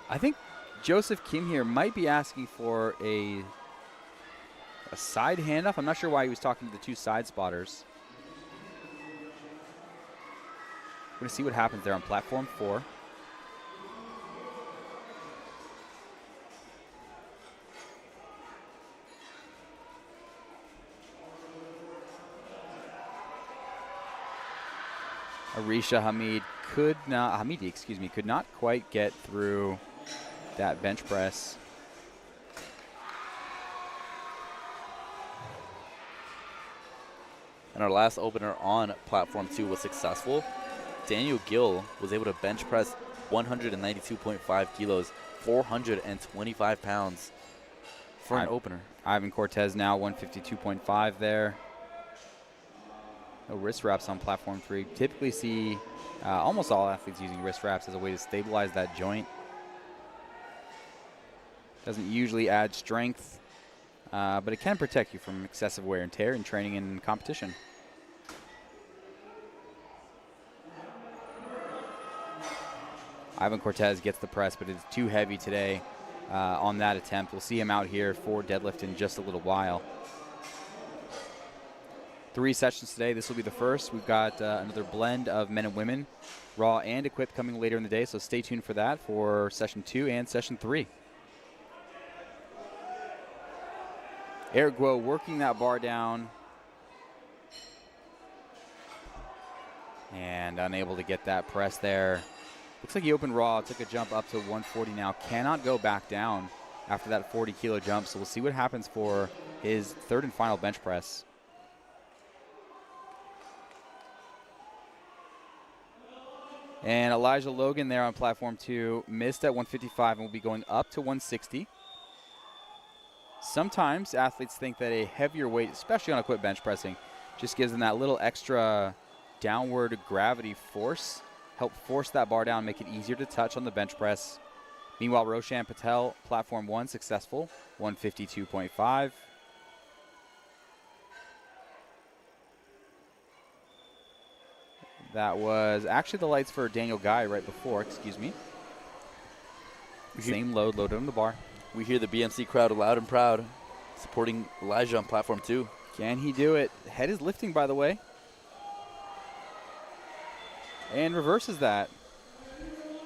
I think Joseph Kim here might be asking for a side handoff. I'm not sure why he was talking to the 2 side spotters. We're going to see what happens there on platform 4. Arisha Hamidi could not quite get through that bench press. And our last opener on platform 2 was successful. Daniel Gill was able to bench press 192.5 kilos, 425 pounds for an opener. Ivan Cortez now 152.5 there. No wrist wraps on platform 3. Typically see almost all athletes using wrist wraps as a way to stabilize that joint. Doesn't usually add strength, but it can protect you from excessive wear and tear in training and competition. Ivan Cortez gets the press, but it's too heavy today on that attempt. We'll see him out here for deadlift in just a little while. 3 sessions today. This will be the first. We've got another blend of men and women, raw and equipped, coming later in the day, so stay tuned for that for session 2 and session 3. Eric Guo working that bar down and unable to get that press there. Looks like he opened raw, took a jump up to 140 now. Cannot go back down after that 40-kilo jump, so we'll see what happens for his third and final bench press. And Elijah Logan there on platform 2 missed at 155 and will be going up to 160. Sometimes athletes think that a heavier weight, especially on equipped bench pressing, just gives them that little extra downward gravity force, help force that bar down, make it easier to touch on the bench press. Meanwhile, Roshan Patel, platform 1, successful, 152.5. That was actually the lights for Daniel Guy right before, excuse me. Same load, loaded on the bar. We hear the BMC crowd loud and proud, supporting Elijah on platform 2. Can he do it? Head is lifting, by the way. And reverses that.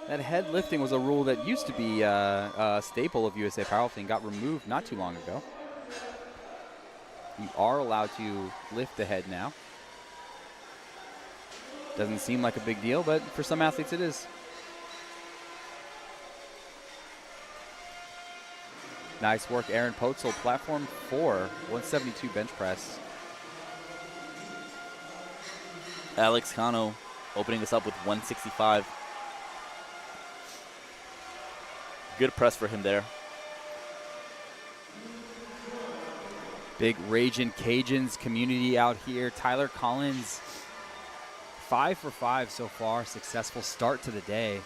That head lifting was a rule that used to be a staple of USA Powerlifting, got removed not too long ago. You are allowed to lift the head now. Doesn't seem like a big deal, but for some athletes it is. Nice work, Aaron Potzel, platform 4, 172 bench press. Alex Cano opening us up with 165. Good press for him there. Big Ragin' Cajuns community out here. Tyler Collins, 5 for 5 so far. Successful start to the day.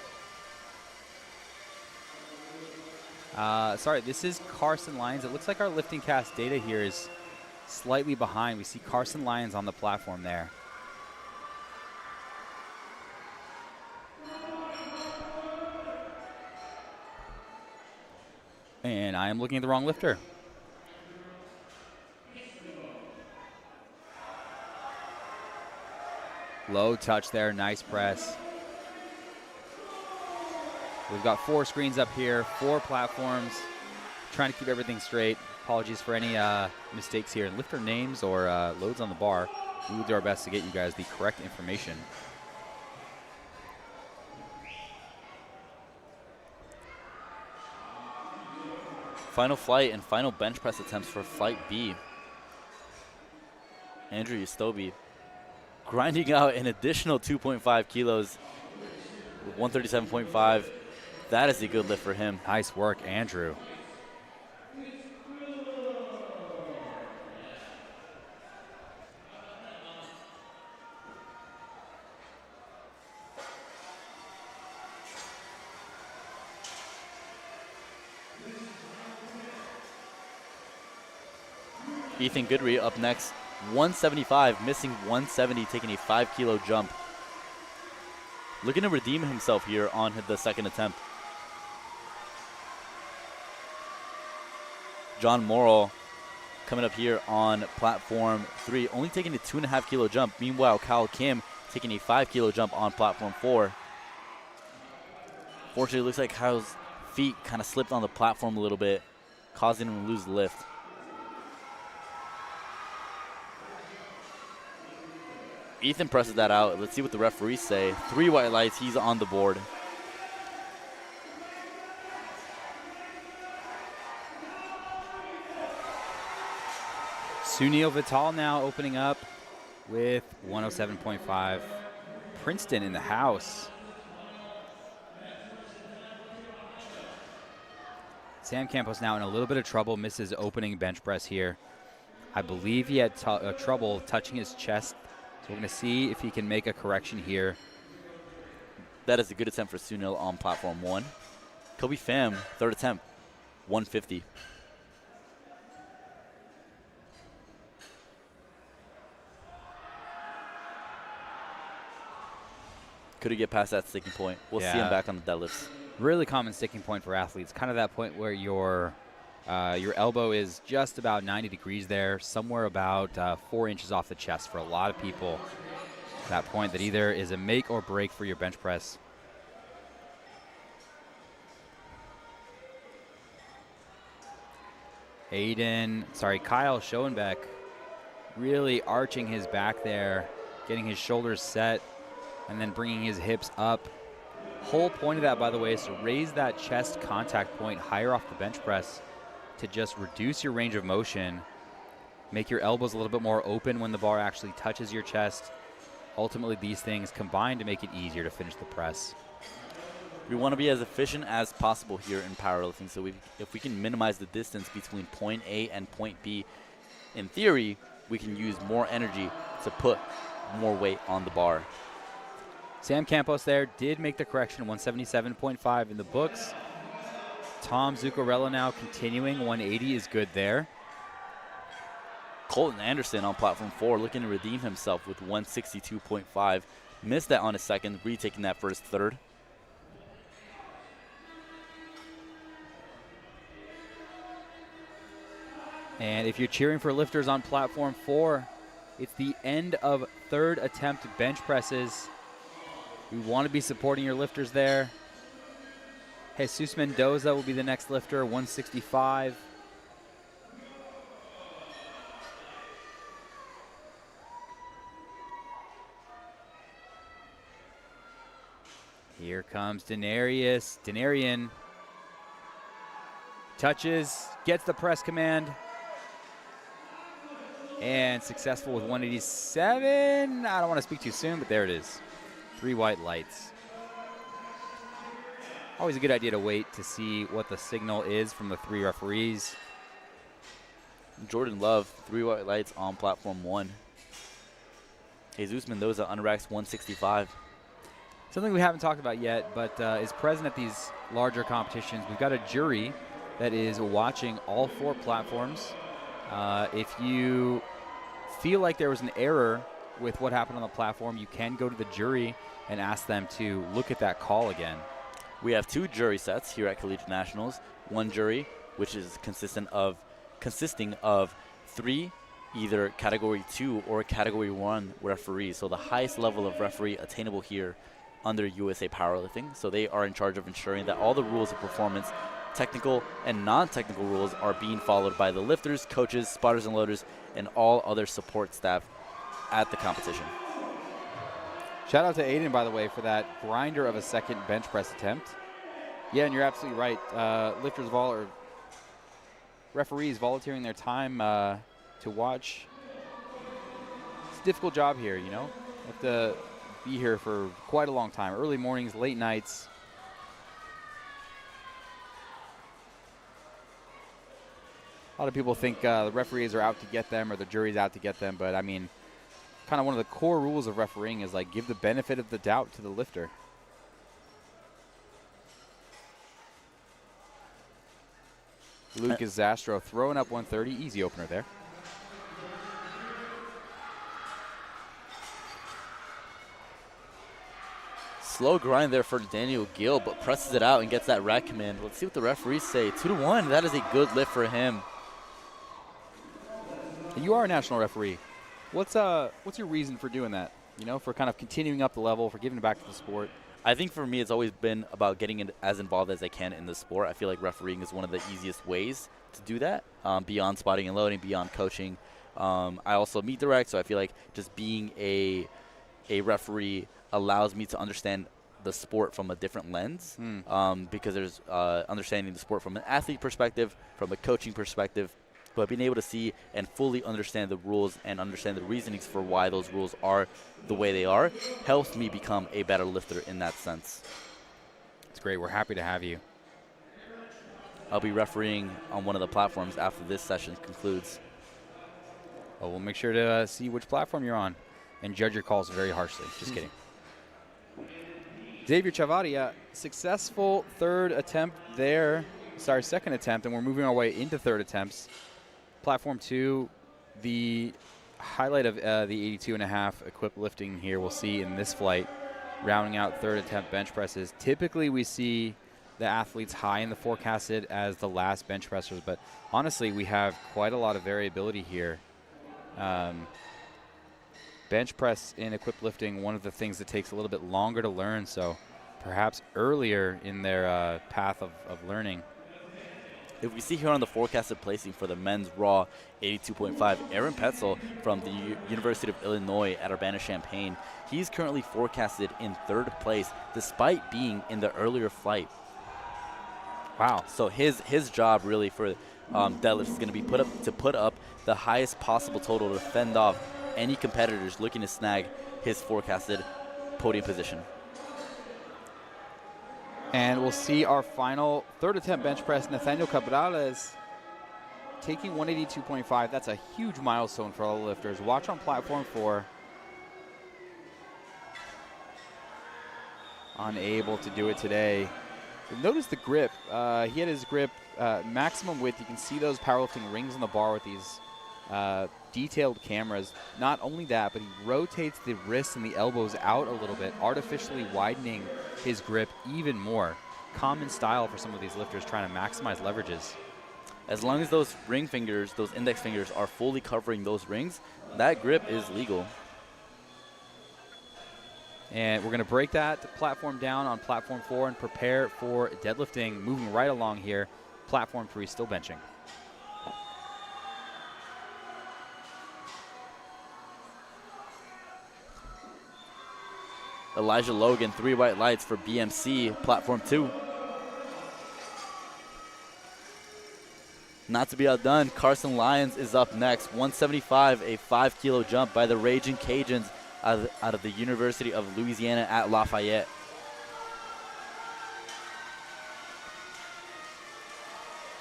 Sorry, this is Carson Lyons. It looks like our LiftingCast data here is slightly behind. We see Carson Lyons on the platform there. And I am looking at the wrong lifter. Low touch there, nice press. We've got 4 screens up here, 4 platforms. Trying to keep everything straight. Apologies for any mistakes here in lifter names or loads on the bar. We will do our best to get you guys the correct information. Final flight and final bench press attempts for flight B. Andrew Yastobi grinding out an additional 2.5 kilos, 137.5. That is a good lift for him. Nice work, Andrew. Ethan Goodry up next, 175, missing 170, taking a 5 kilo jump. Looking to redeem himself here on the second attempt. John Morrill coming up here on platform 3, only taking a 2.5 kilo jump. Meanwhile, Kyle Kim taking a 5 kilo jump on platform 4. Fortunately, it looks like Kyle's feet kind of slipped on the platform a little bit, causing him to lose lift. Ethan presses that out. Let's see what the referees say. 3 white lights, he's on the board. Sunil Vital now opening up with 107.5. Princeton in the house. Sam Campos now in a little bit of trouble, misses opening bench press here. I believe he had trouble touching his chest, so we're going to see if he can make a correction here. That is a good attempt for Sunil on platform 1. Kobe Pham, third attempt, 150. Couldn't get past that sticking point. We'll see him back on the deadlifts. Really common sticking point for athletes. Kind of that point where your elbow is just about 90 degrees there, somewhere about 4 inches off the chest for a lot of people. That point that either is a make or break for your bench press. Kyle Schoenbeck really arching his back there, getting his shoulders set, and then bringing his hips up. Whole point of that, by the way, is to raise that chest contact point higher off the bench press to just reduce your range of motion, make your elbows a little bit more open when the bar actually touches your chest. Ultimately, these things combine to make it easier to finish the press. We want to be as efficient as possible here in powerlifting, so if we can minimize the distance between point A and point B, in theory, we can use more energy to put more weight on the bar. Sam Campos there did make the correction, 177.5 in the books. Tom Zuccarello now continuing, 180 is good there. Colton Anderson on platform 4 looking to redeem himself with 162.5. Missed that on his second, retaking that for his third. And if you're cheering for lifters on platform 4, it's the end of third attempt bench presses. We want to be supporting your lifters there. Jesus Mendoza will be the next lifter, 165. Here comes Denarian. touches, gets the press command, and successful with 187. I don't want to speak too soon, but there it is. 3 white lights. Always a good idea to wait to see what the signal is from the 3 referees. Jordan Love, 3 white lights on platform 1. Jesus Mendoza unracks 165. Something we haven't talked about yet, but is present at these larger competitions. We've got a jury that is watching all 4 platforms. If you feel like there was an error with what happened on the platform, you can go to the jury and ask them to look at that call again. We have 2 jury sets here at Collegiate Nationals. One jury, which is consisting of 3 either Category 2 or Category 1 referees. So the highest level of referee attainable here under USA Powerlifting. So they are in charge of ensuring that all the rules of performance, technical and non-technical rules, are being followed by the lifters, coaches, spotters and loaders, and all other support staff at the competition. Shout out to Aiden, by the way, for that grinder of a second bench press attempt. Yeah, and you're absolutely right. Referees volunteering their time to watch. It's a difficult job here, you know. You have to be here for quite a long time. Early mornings, late nights. A lot of people think the referees are out to get them or the jury's out to get them, but I mean, kind of one of the core rules of refereeing is like give the benefit of the doubt to the lifter. Lucas Zastro throwing up 130, easy opener there. Slow grind there for Daniel Gill, but presses it out and gets that rack command. Let's see what the referees say. 2-1, that is a good lift for him. You are a national referee. What's your reason for doing that? You know, for kind of continuing up the level, for giving back to the sport? I think for me it's always been about getting as involved as I can in the sport. I feel like refereeing is one of the easiest ways to do that, beyond spotting and loading, beyond coaching. I also meet direct, so I feel like just being a referee allows me to understand the sport from a different lens, because there's understanding the sport from an athlete perspective, from a coaching perspective, but being able to see and fully understand the rules and understand the reasonings for why those rules are the way they are helps me become a better lifter in that sense. It's great. We're happy to have you. I'll be refereeing on one of the platforms after this session concludes. Well, we'll make sure to see which platform you're on and judge your calls very harshly. Just kidding. Xavier Chavarria, successful second attempt, and we're moving our way into third attempts. Platform 2, the highlight of the 82.5 equipped lifting here we'll see in this flight, rounding out third attempt bench presses. Typically we see the athletes high in the forecasted as the last bench pressers, but honestly we have quite a lot of variability here. Bench press in equipped lifting, one of the things that takes a little bit longer to learn, so perhaps earlier in their path of learning. If we see here on the forecasted placing for the men's raw 82.5, Aaron Petzel from the University of Illinois at Urbana-Champaign, he's currently forecasted in 3rd place despite being in the earlier flight. Wow. So his job really for deadlift is going to be put up the highest possible total to fend off any competitors looking to snag his forecasted podium position. And we'll see our final third attempt bench press. Nathaniel Cabrales taking 182.5. That's a huge milestone for all the lifters. Watch on platform 4. Unable to do it today. Notice the grip. He had his grip maximum width. You can see those powerlifting rings on the bar with these detailed cameras. Not only that, but he rotates the wrists and the elbows out a little bit, artificially widening his grip even more. Common style for some of these lifters trying to maximize leverages. As long as those ring fingers, those index fingers are fully covering those rings, that grip is legal. And we're going to break that platform down on platform 4 and prepare for deadlifting. Moving right along here, platform 3 still benching. Elijah Logan, 3 white lights for BMC, platform 2. Not to be outdone, Carson Lyons is up next. 175, a 5-kilo jump by the Raging Cajuns out of the University of Louisiana at Lafayette.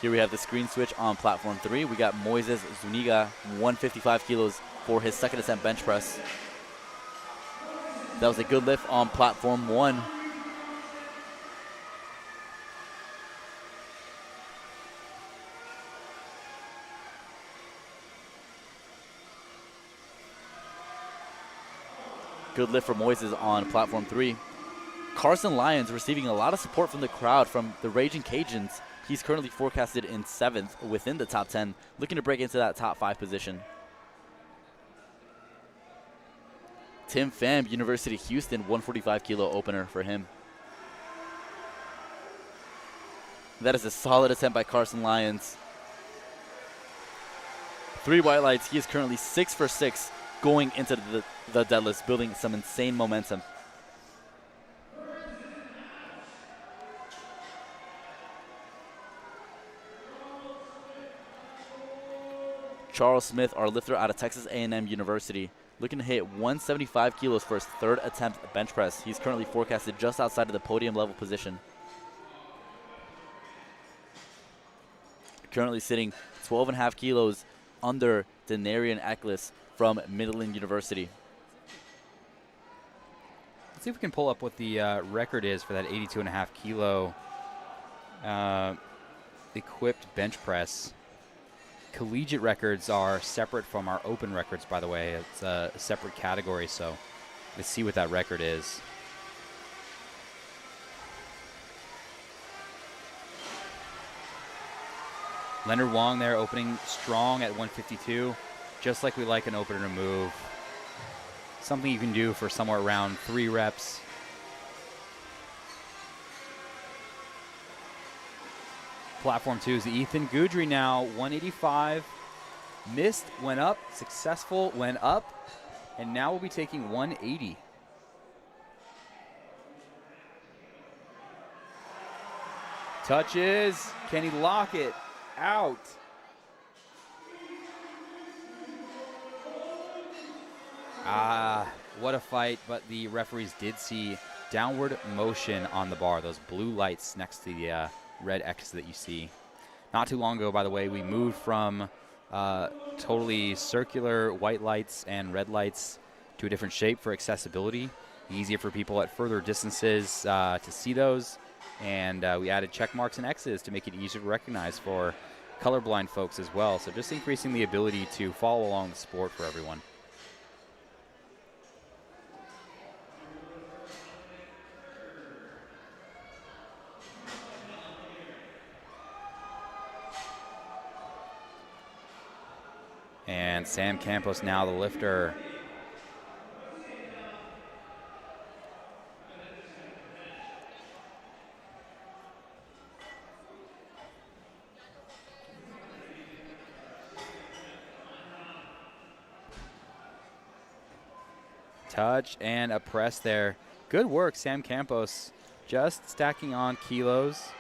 Here we have the screen switch on platform 3. We got Moises Zuniga, 155 kilos for his second attempt bench press. That was a good lift on platform 1. Good lift for Moises on platform 3. Carson Lyons receiving a lot of support from the crowd from the Raging Cajuns. He's currently forecasted in 7th within the top 10, looking to break into that top 5 position. Tim Pham, University of Houston, 145 kilo opener for him. That is a solid attempt by Carson Lyons. 3 white lights. He is currently 6 for 6 going into the deadlifts, building some insane momentum. Charles Smith, our lifter out of Texas A&M University, looking to hit 175 kilos for his 3rd attempt bench press. He's currently forecasted just outside of the podium level position. Currently sitting 12.5 kilos under Denarian Eckles from Midland University. Let's see if we can pull up what the record is for that 82.5 kilo equipped bench press. Collegiate records are separate from our open records, by the way. It's a separate category, so let's see what that record is. Leonard Wong there opening strong at 152, just like we like an opener to move. Something you can do for somewhere around 3 reps. Platform 2 is Ethan Goudry now, 185. Missed, went up, successful, went up, and now we'll be taking 180. Touches, can he lock it? Out. What a fight, but the referees did see downward motion on the bar, those blue lights next to the red X that you see. Not too long ago, by the way, we moved from totally circular white lights and red lights to a different shape for accessibility. Easier for people at further distances to see those. And we added check marks and X's to make it easier to recognize for colorblind folks as well. So just increasing the ability to follow along the sport for everyone. And Sam Campos now the lifter. Touch and a press there. Good work, Sam Campos. Just stacking on kilos.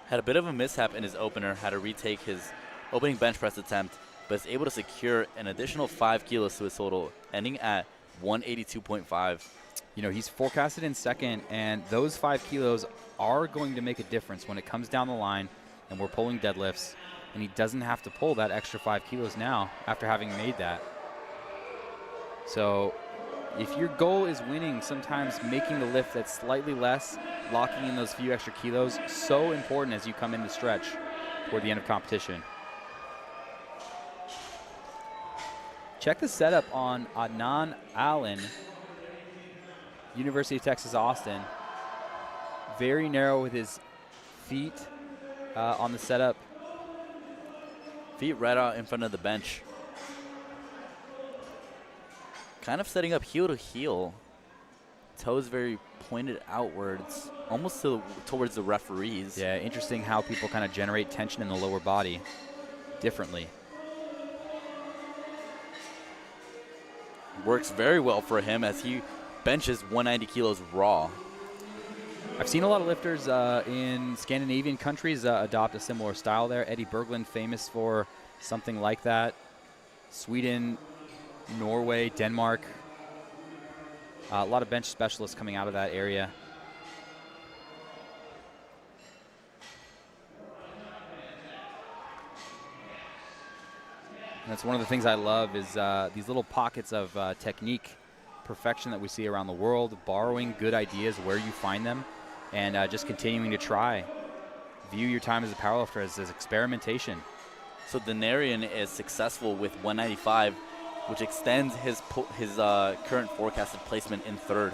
Had a bit of a mishap in his opener, had to retake his opening bench press attempt, but is able to secure an additional 5 kilos to his total, ending at 182.5. You know, he's forecasted in 2nd, and those 5 kilos are going to make a difference when it comes down the line and we're pulling deadlifts, and he doesn't have to pull that extra 5 kilos now after having made that. So if your goal is winning, sometimes making the lift that's slightly less, locking in those few extra kilos, so important as you come in the stretch toward the end of competition. Check the setup on Adnan Allen, University of Texas, Austin. Very narrow with his feet on the setup. Feet right out in front of the bench. Kind of setting up heel to heel. Toes very pointed outwards, almost towards the referees. Yeah, interesting how people kind of generate tension in the lower body differently. Works very well for him as he benches 190 kilos raw. I've seen a lot of lifters in Scandinavian countries adopt a similar style there. Eddie Berglund, famous for something like that. Sweden, Norway, Denmark. A lot of bench specialists coming out of that area. And that's one of the things I love is these little pockets of technique, perfection that we see around the world, borrowing good ideas where you find them, and just continuing to try. View your time as a powerlifter as experimentation. So Denarian is successful with 195, which extends his current forecasted placement in third.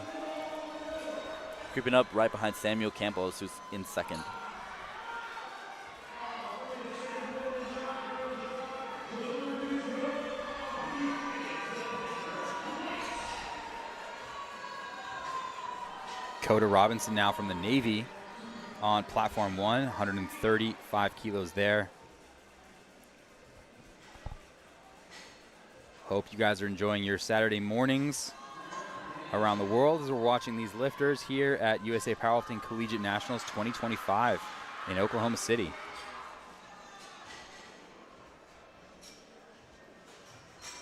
Creeping up right behind Samuel Campos, who's in second. Coda Robinson now from the Navy on platform 1, 135 kilos there. Hope you guys are enjoying your Saturday mornings around the world as we're watching these lifters here at USA Powerlifting Collegiate Nationals 2025 in Oklahoma City.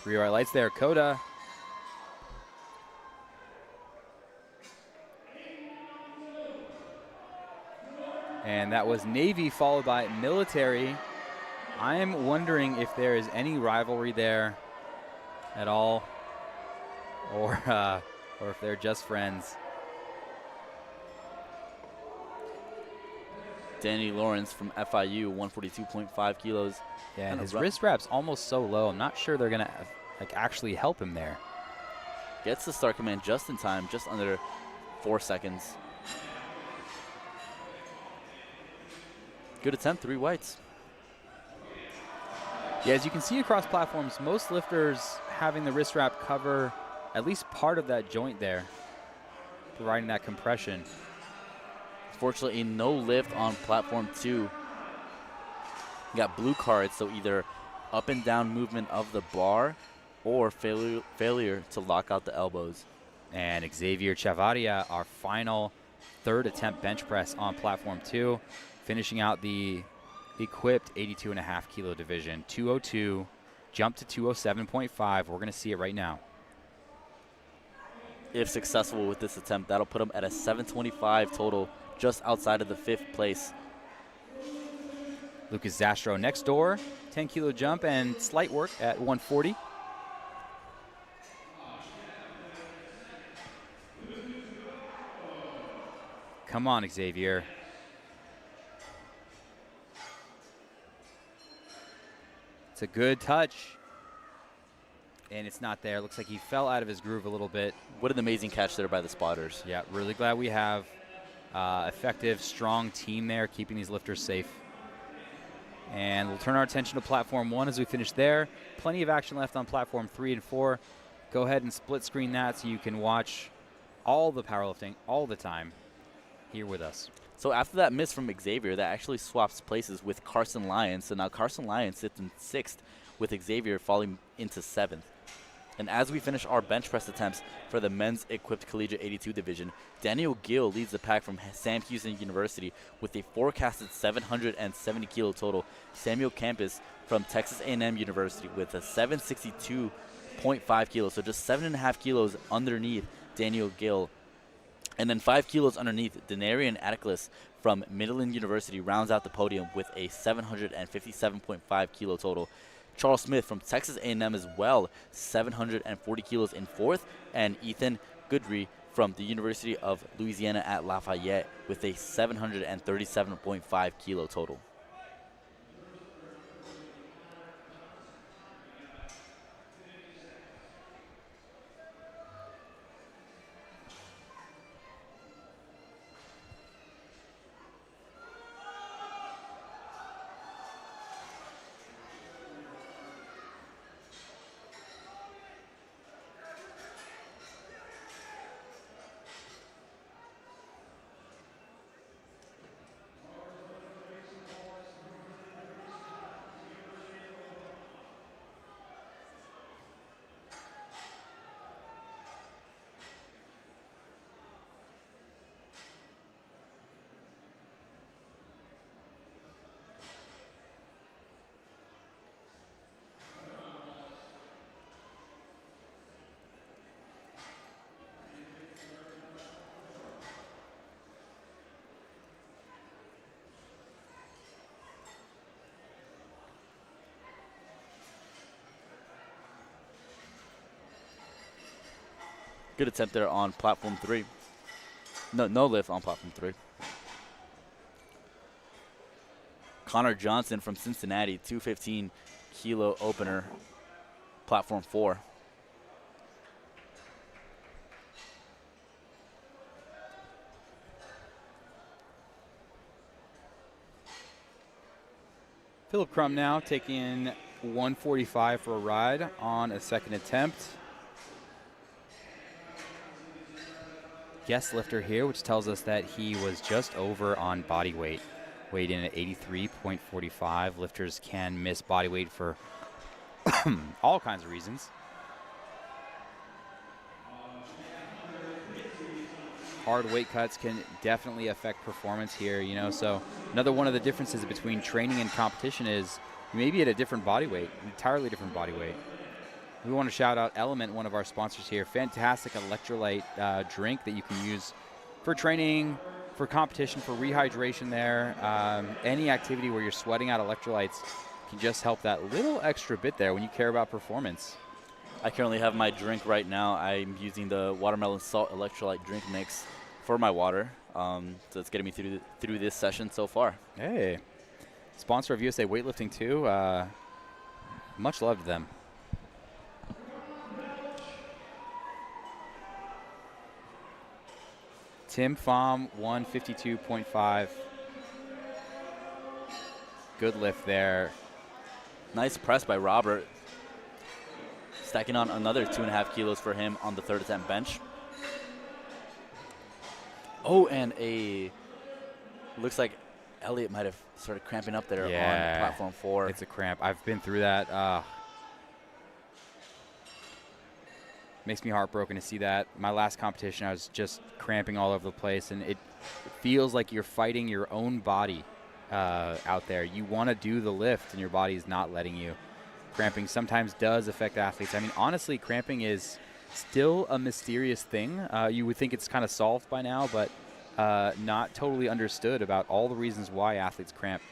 Rear right lights there, Coda. And that was Navy followed by military. I'm wondering if there is any rivalry there at all, or if they're just friends. Danny Lawrence from FIU, 142.5 kilos. Yeah, and his wrist wrap's almost so low. I'm not sure they're gonna actually help him there. Gets the start command just in time, just under 4 seconds. Good attempt, 3 whites. Yeah, as you can see across platforms, most lifters having the wrist wrap cover at least part of that joint there, providing that compression. Fortunately, no lift on platform 2. You got blue cards, so either up and down movement of the bar or failure to lock out the elbows. And Xavier Chavarria, our final third attempt bench press on platform 2, finishing out the equipped 82.5 kilo division. 202, jump to 207.5. We're going to see it right now. If successful with this attempt, that'll put him at a 725 total, just outside of the 5th place. Lucas Zastro next door, 10 kilo jump and slight work at 140. Come on, Xavier. It's a good touch. And it's not there. Looks like he fell out of his groove a little bit. What an amazing catch there by the spotters. Yeah, really glad we have effective, strong team there, keeping these lifters safe. And we'll turn our attention to platform 1 as we finish there. Plenty of action left on platform 3 and 4. Go ahead and split screen that so you can watch all the powerlifting all the time here with us. So after that miss from Xavier, that actually swaps places with Carson Lyons. So now Carson Lyons sits in 6th with Xavier falling into 7th. And as we finish our bench press attempts for the men's equipped collegiate 82 division, Daniel Gill leads the pack from Sam Houston University with a forecasted 770 kilo total. Samuel Campus from Texas A&M University with a 762.5 kilos, so just 7.5 kilos underneath Daniel Gill. And then 5 kilos underneath, Denarian Atticus from Midland University rounds out the podium with a 757.5 kilo total. Charles Smith from Texas A&M as well, 740 kilos in 4th. And Ethan Goodry from the University of Louisiana at Lafayette with a 737.5 kilo total. Good attempt there on platform 3. No lift on platform 3. Connor Johnson from Cincinnati, 215 kilo opener, platform 4. Philip Crum now taking 145 for a ride on a second attempt. Guest lifter here, which tells us that he was just over on body weight. Weighed in at 83.45. Lifters can miss body weight for all kinds of reasons. Hard weight cuts can definitely affect performance here, you know. So another one of the differences between training and competition is you may be at a different body weight, entirely different body weight. We want to shout out Element, one of our sponsors here. Fantastic electrolyte drink that you can use for training, for competition, for rehydration there. Any activity where you're sweating out electrolytes can just help that little extra bit there when you care about performance. I currently have my drink right now. I'm using the watermelon salt electrolyte drink mix for my water. So it's getting me through this session so far. Hey, sponsor of USA Weightlifting too. Much love to them. Tim Pham, 152.5. Good lift there. Nice press by Robert. Stacking on another 2.5 kilos for him on the third attempt bench. Oh, and looks like Elliot might have started cramping up there on platform 4. It's a cramp. I've been through that. Makes me heartbroken to see that. My last competition, I was just cramping all over the place, and it feels like you're fighting your own body out there. You want to do the lift, and your body's not letting you. Cramping sometimes does affect athletes. I mean, honestly, cramping is still a mysterious thing. You would think it's kind of solved by now, but not totally understood about all the reasons why athletes cramp.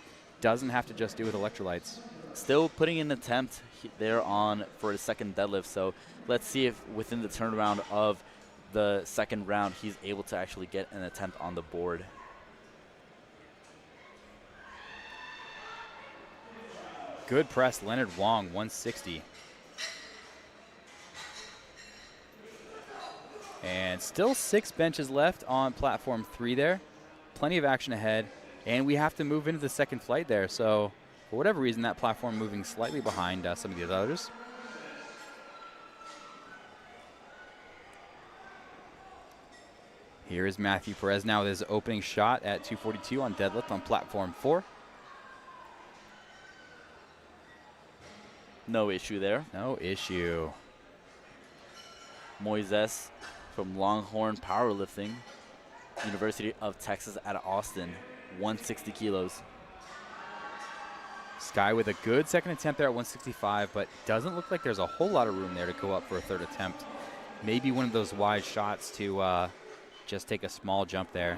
Doesn't have to just do with electrolytes. Still putting in an attempt there on for his second deadlift. So let's see if within the turnaround of the second round, he's able to actually get an attempt on the board. Good press, Leonard Wong, 160. And still 6 benches left on platform 3 there. Plenty of action ahead. And we have to move into the second flight there. So for whatever reason, that platform moving slightly behind some of the others. Here is Matthew Perez now with his opening shot at 242 on deadlift on platform 4. No issue there. No issue. Moises from Longhorn Powerlifting, University of Texas at Austin, 160 kilos. Sky with a good second attempt there at 165, but doesn't look like there's a whole lot of room there to go up for a third attempt. Maybe one of those wide shots to just take a small jump there.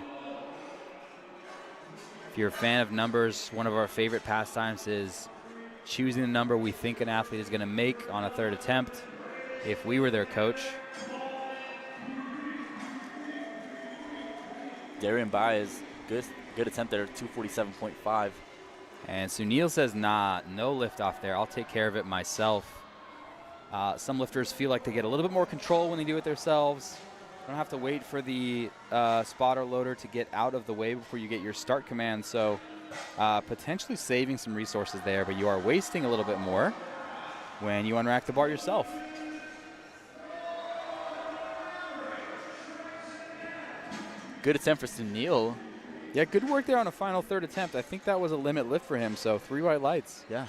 If you're a fan of numbers, one of our favorite pastimes is choosing the number we think an athlete is going to make on a third attempt. If we were their coach. Darian Baez, good attempt there, 247.5. And Sunil says, nah, no lift off there. I'll take care of it myself. Some lifters feel like they get a little bit more control when they do it themselves. You don't have to wait for the spotter loader to get out of the way before you get your start command. So potentially saving some resources there, but you are wasting a little bit more when you unrack the bar yourself. Good attempt for Sunil. Yeah, good work there on a final third attempt. I think that was a limit lift for him, so 3 white lights. Yeah.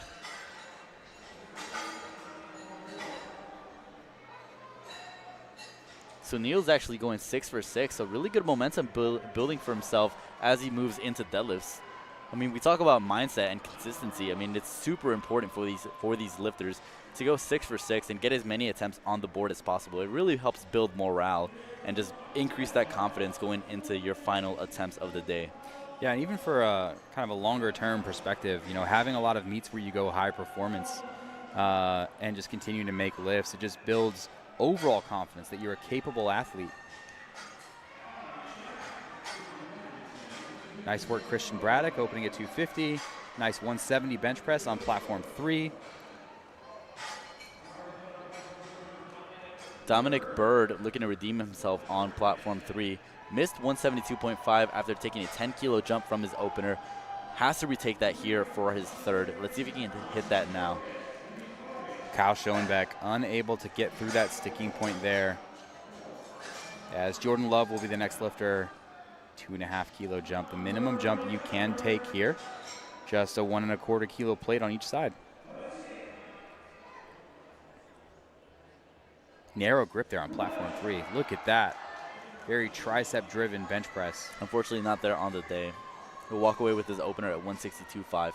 Sunil's actually going 6 for 6, so really good momentum building for himself as he moves into deadlifts. I mean, we talk about mindset and consistency. I mean, it's super important for these lifters to go 6 for 6 and get as many attempts on the board as possible. It really helps build morale and just increase that confidence going into your final attempts of the day. Yeah, and even for a kind of a longer term perspective, you know, having a lot of meets where you go high performance and just continue to make lifts, it just builds overall confidence that you're a capable athlete. Nice work, Christian Braddock, opening at 250. Nice 170 bench press on platform 3. Dominic Bird looking to redeem himself on platform 3. Missed 172.5 after taking a 10-kilo jump from his opener. Has to retake that here for his third. Let's see if he can hit that now. Kyle Schoenbeck unable to get through that sticking point there. As Jordan Love will be the next lifter. 2.5 kilo jump, the minimum jump you can take here. Just a 1.25 kilo plate on each side. Narrow grip there on platform 3. Look at that. Very tricep-driven bench press. Unfortunately, not there on the day. He'll walk away with his opener at 162.5.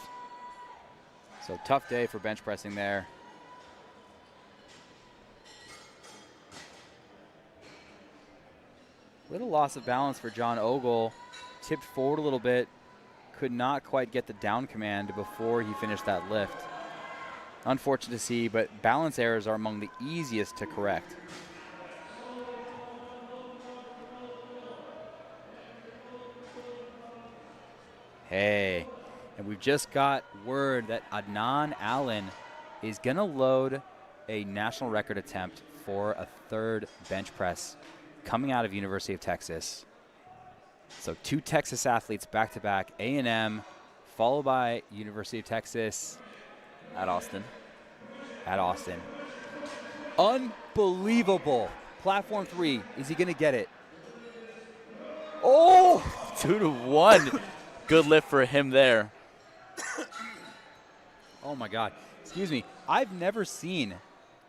So tough day for bench pressing there. Little loss of balance for John Ogle. Tipped forward a little bit. Could not quite get the down command before he finished that lift. Unfortunate to see, but balance errors are among the easiest to correct. Hey, and we've just got word that Adnan Allen is gonna load a national record attempt for a third bench press coming out of University of Texas. So 2 Texas athletes back-to-back, A&M, followed by University of Texas. At Austin. Unbelievable. Platform 3, is he gonna get it? Oh! 2-1. Good lift for him there. Oh my God, excuse me. I've never seen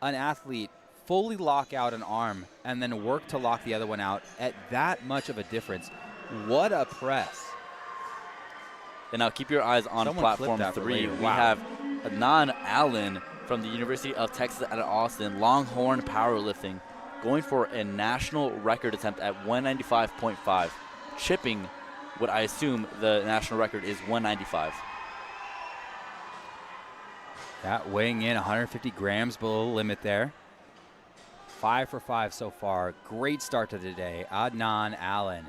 an athlete fully lock out an arm and then work to lock the other one out at that much of a difference. What a press. And now keep your eyes on platform 3. We have Adnan Allen from the University of Texas at Austin, Longhorn Powerlifting, going for a national record attempt at 195.5, chipping what I assume the national record is 195. Yeah, weighing in 150 grams below the limit there. 5 for 5 so far. Great start to the day. Adnan Allen.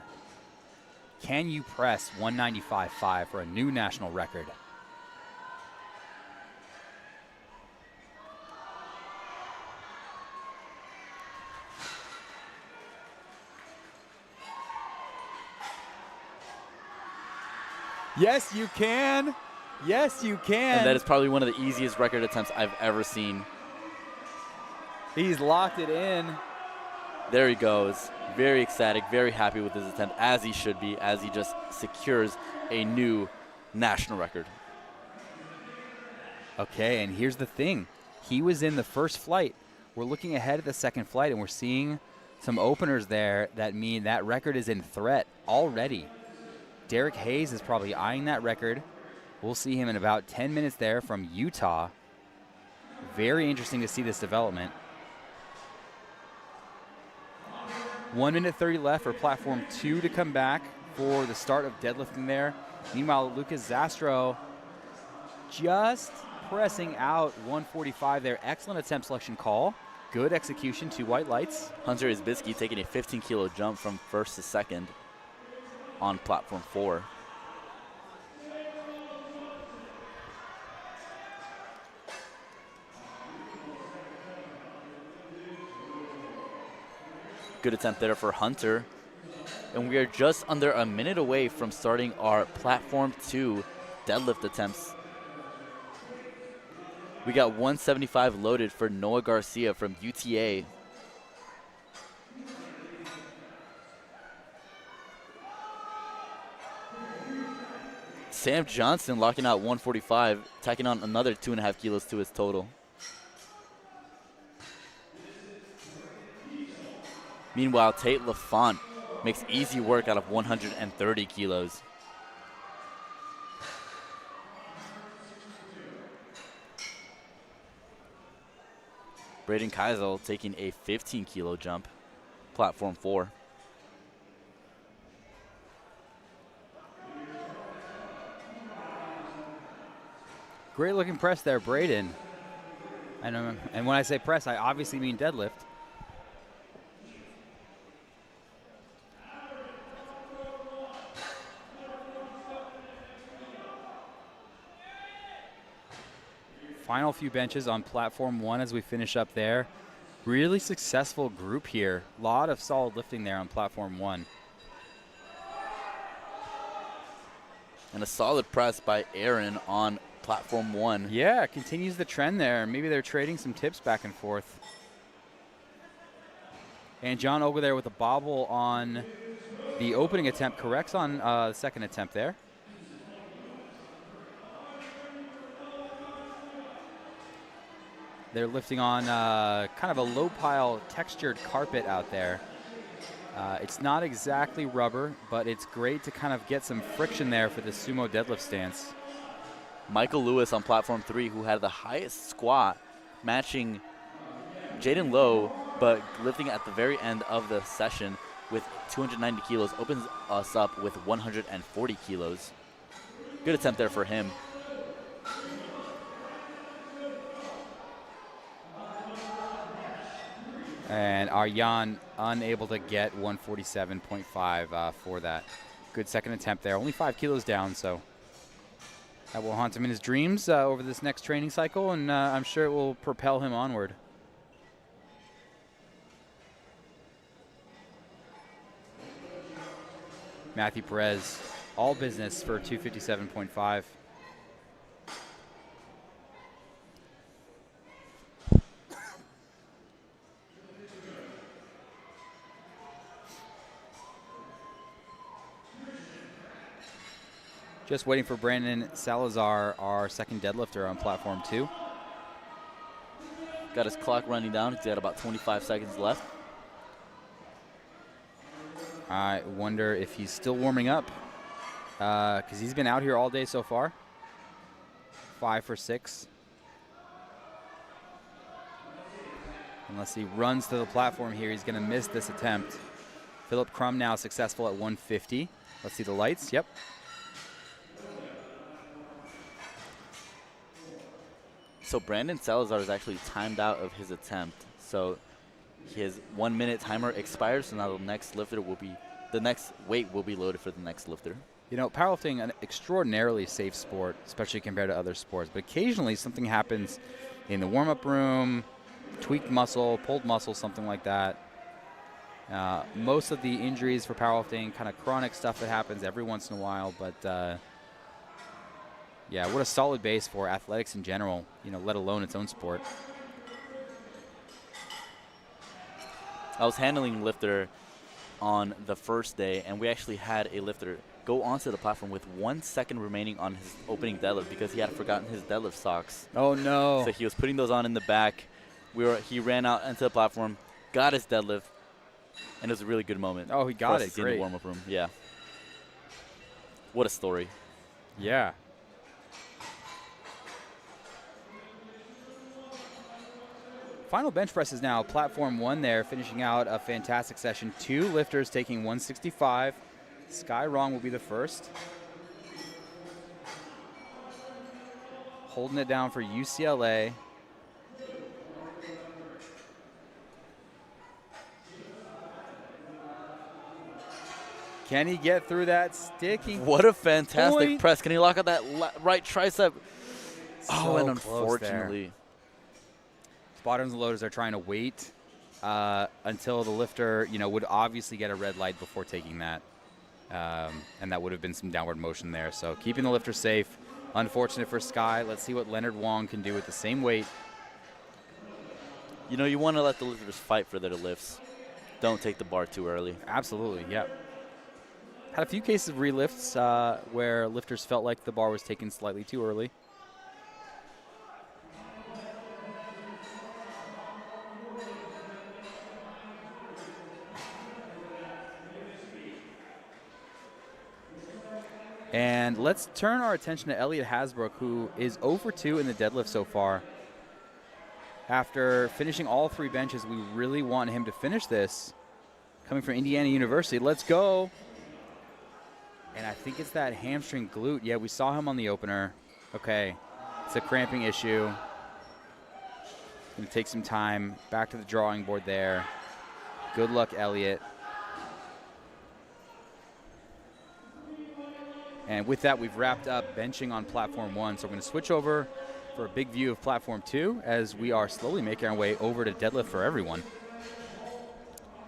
Can you press 195.5 for a new national record? Yes, you can. Yes, you can. And that is probably one of the easiest record attempts I've ever seen. He's locked it in. There he goes. Very ecstatic, very happy with his attempt, as he should be, as he just secures a new national record. Okay, and here's the thing. He was in the first flight. We're looking ahead at the second flight, and we're seeing some openers there that mean that record is in threat already. Derek Hayes is probably eyeing that record. We'll see him in about 10 minutes there from Utah. Very interesting to see this development. 1 minute 30 left for platform 2 to come back for the start of deadlifting there. Meanwhile, Lucas Zastro just pressing out 145 there. Excellent attempt selection call. Good execution, 2 white lights. Hunter Isbisky taking a 15-kilo jump from first to second on platform 4. Good attempt there for Hunter. And we are just under a minute away from starting our platform 2 deadlift attempts. We got 175 loaded for Noah Garcia from UTA. Sam Johnson locking out 145, tacking on another 2.5 kilos to his total. Meanwhile, Tate LaFont makes easy work out of 130 kilos. Braden Keisel taking a 15-kilo jump, platform 4. Great looking press there, Braden. And when I say press, I obviously mean deadlift. Final few benches on platform 1 as we finish up there. Really successful group here. A lot of solid lifting there on platform 1. And a solid press by Aaron on platform 1. Yeah, continues the trend there. Maybe they're trading some tips back and forth. And John Ogle there with a bobble on the opening attempt, corrects on the second attempt there. They're lifting on kind of a low pile textured carpet out there. It's not exactly rubber, but it's great to kind of get some friction there for the sumo deadlift stance. Michael Lewis on platform 3, who had the highest squat, matching Jaden Lowe, but lifting at the very end of the session with 290 kilos, opens us up with 140 kilos. Good attempt there for him. And Arjan unable to get 147.5 for that. Good second attempt there. Only 5 kilos down, so that will haunt him in his dreams over this next training cycle, and I'm sure it will propel him onward. Matthew Perez, all business for 257.5. Just waiting for Brandon Salazar, our second deadlifter on platform 2. Got his clock running down. He's got about 25 seconds left. I wonder if he's still warming up because he's been out here all day so far. 5 for 6. Unless he runs to the platform here, he's going to miss this attempt. Philip Crum now successful at 150. Let's see the lights. Yep. So Brandon Salazar is actually timed out of his attempt. So his 1 minute timer expires, so now the next weight will be loaded for the next lifter. You know, powerlifting, an extraordinarily safe sport, especially compared to other sports. But occasionally something happens in the warm-up room, tweaked muscle, pulled muscle, something like that. Most of the injuries for powerlifting, kind of chronic stuff that happens every once in a while, but yeah, what a solid base for athletics in general, you know, let alone its own sport. I was handling lifter on the first day, and we actually had a lifter go onto the platform with 1 second remaining on his opening deadlift because he had forgotten his deadlift socks. Oh, no. So he was putting those on in the back. He ran out into the platform, got his deadlift, and it was a really good moment. Oh, he got it. Great. In the warm-up room. Yeah. What a story. Yeah. Final bench press is now platform 1 there, finishing out a fantastic session. 2 lifters taking 165. Sky Rong will be the first. Holding it down for UCLA. Can he get through that sticky? What a fantastic point? press. Can he lock out that right tricep? So and close unfortunately. there. Spotters and loaders are trying to wait until the lifter, you know, would obviously get a red light before taking that. And that would have been some downward motion there. So keeping the lifter safe. Unfortunate for Sky. Let's see what Leonard Wong can do with the same weight. You know, you want to let the lifters fight for their lifts. Don't take the bar too early. Absolutely, yep. Had a few cases of relifts where lifters felt like the bar was taken slightly too early. And let's turn our attention to Elliot Hasbrook, who is 0 for 2 in the deadlift so far. After finishing all 3 benches, we really want him to finish this. Coming from Indiana University, let's go. And I think it's that hamstring glute. Yeah, we saw him on the opener. Okay, it's a cramping issue. Gonna take some time. Back to the drawing board there. Good luck, Elliot. And with that, we've wrapped up benching on platform 1. So we're going to switch over for a big view of platform 2 as we are slowly making our way over to deadlift for everyone.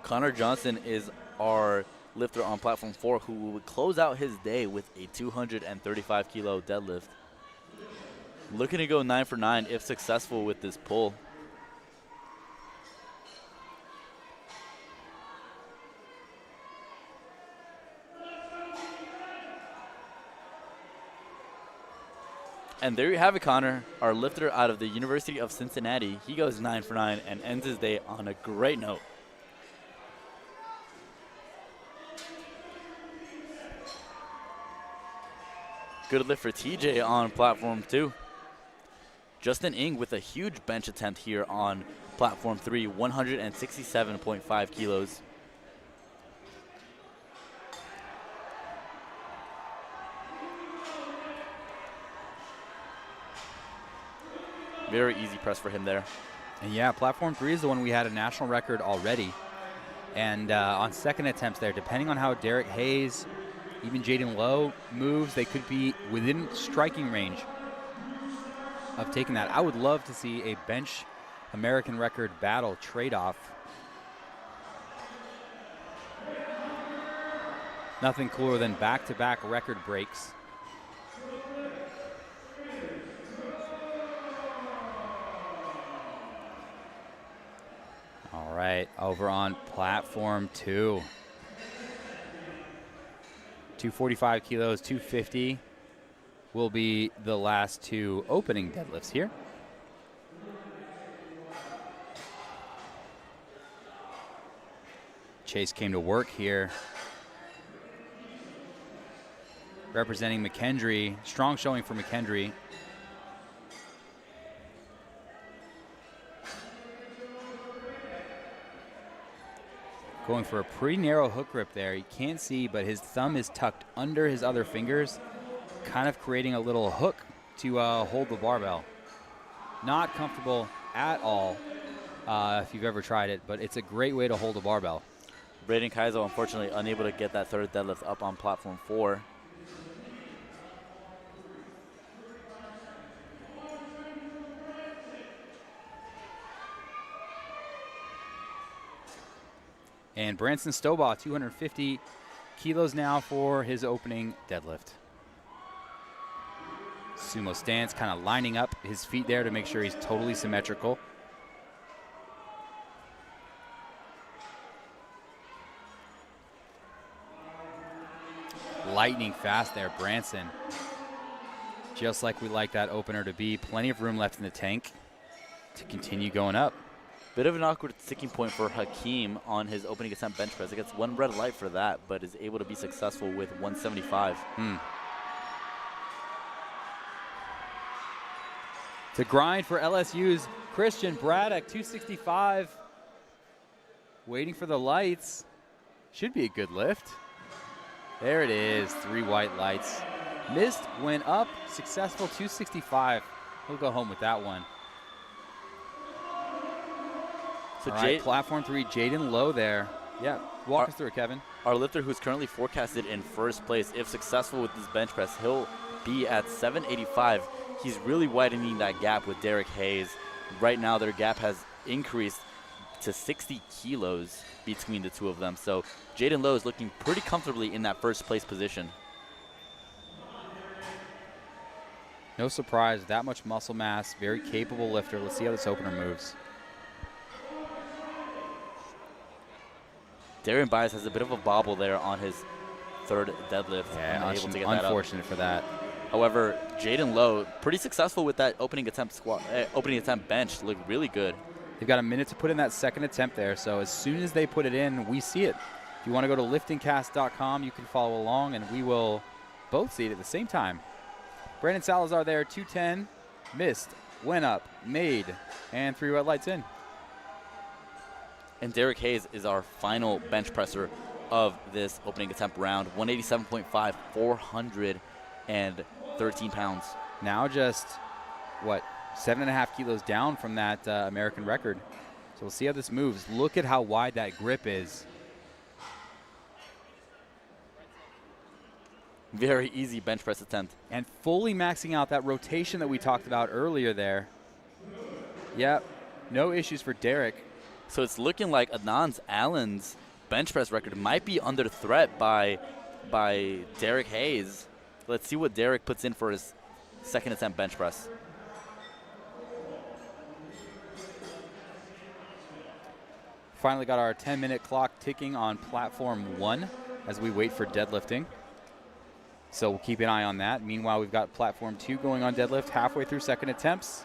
Connor Johnson is our lifter on platform 4 who will close out his day with a 235 kilo deadlift. Looking to go 9 for 9 if successful with this pull. And there you have it, Connor, our lifter out of the University of Cincinnati. He goes 9 for 9 and ends his day on a great note. Good lift for TJ on platform 2. Justin Ng with a huge bench attempt here on platform 3, 167.5 kilos. Very easy press for him there. And yeah, platform 3 is the one we had a national record already. And on second attempts there, depending on how Derek Hayes, even Jaden Lowe moves, they could be within striking range of taking that. I would love to see a bench American record battle trade-off. Nothing cooler than back-to-back record breaks. All right, over on platform 2. 245 kilos, 250 will be the last 2 opening deadlifts here. Chase came to work here. Representing McKendree, strong showing for McKendree. Going for a pretty narrow hook grip there. You can't see, but his thumb is tucked under his other fingers, kind of creating a little hook to hold the barbell. Not comfortable at all if you've ever tried it, but it's a great way to hold a barbell. Braden Kaizo, unfortunately, unable to get that third deadlift up on platform 4. And Branson Stobaugh, 250 kilos now for his opening deadlift. Sumo stance, kind of lining up his feet there to make sure he's totally symmetrical. Lightning fast there, Branson. Just like we like that opener to be. Plenty of room left in the tank to continue going up. Bit of an awkward sticking point for Hakeem on his opening attempt bench press. He gets 1 red light for that, but is able to be successful with 175. To grind for LSU's Christian Braddock, 265. Waiting for the lights. Should be a good lift. There it is, 3 white lights. Missed, went up, successful, 265. He'll go home with that one. So all right, platform 3, Jaden Lowe there. Yeah, walk us through it, Kevin. Our lifter, who's currently forecasted in first place, if successful with this bench press, he'll be at 785. He's really widening that gap with Derek Hayes. Right now, their gap has increased to 60 kilos between the two of them. So Jaden Lowe is looking pretty comfortably in that first place position. No surprise, that much muscle mass, very capable lifter. Let's see how this opener moves. Darian Bias has a bit of a bobble there on his third deadlift. Yeah, able to get that unfortunate for that. However, Jaden Lowe, pretty successful with that opening attempt bench. Looked really good. They've got a minute to put in that second attempt there, so as soon as they put it in, we see it. If you want to go to LiftingCast.com, you can follow along, and we will both see it at the same time. Brandon Salazar there, 210, missed, went up, made, and 3 red lights in. And Derek Hayes is our final bench presser of this opening attempt round. 187.5, 413 pounds. Now just, 7.5 kilos down from that American record. So we'll see how this moves. Look at how wide that grip is. Very easy bench press attempt. And fully maxing out that rotation that we talked about earlier there. Yep, no issues for Derek. So it's looking like Adnan Allen's bench press record might be under threat by Derek Hayes. Let's see what Derek puts in for his second attempt bench press. Finally got our 10-minute clock ticking on platform 1 as we wait for deadlifting. So we'll keep an eye on that. Meanwhile, we've got platform 2 going on deadlift halfway through second attempts.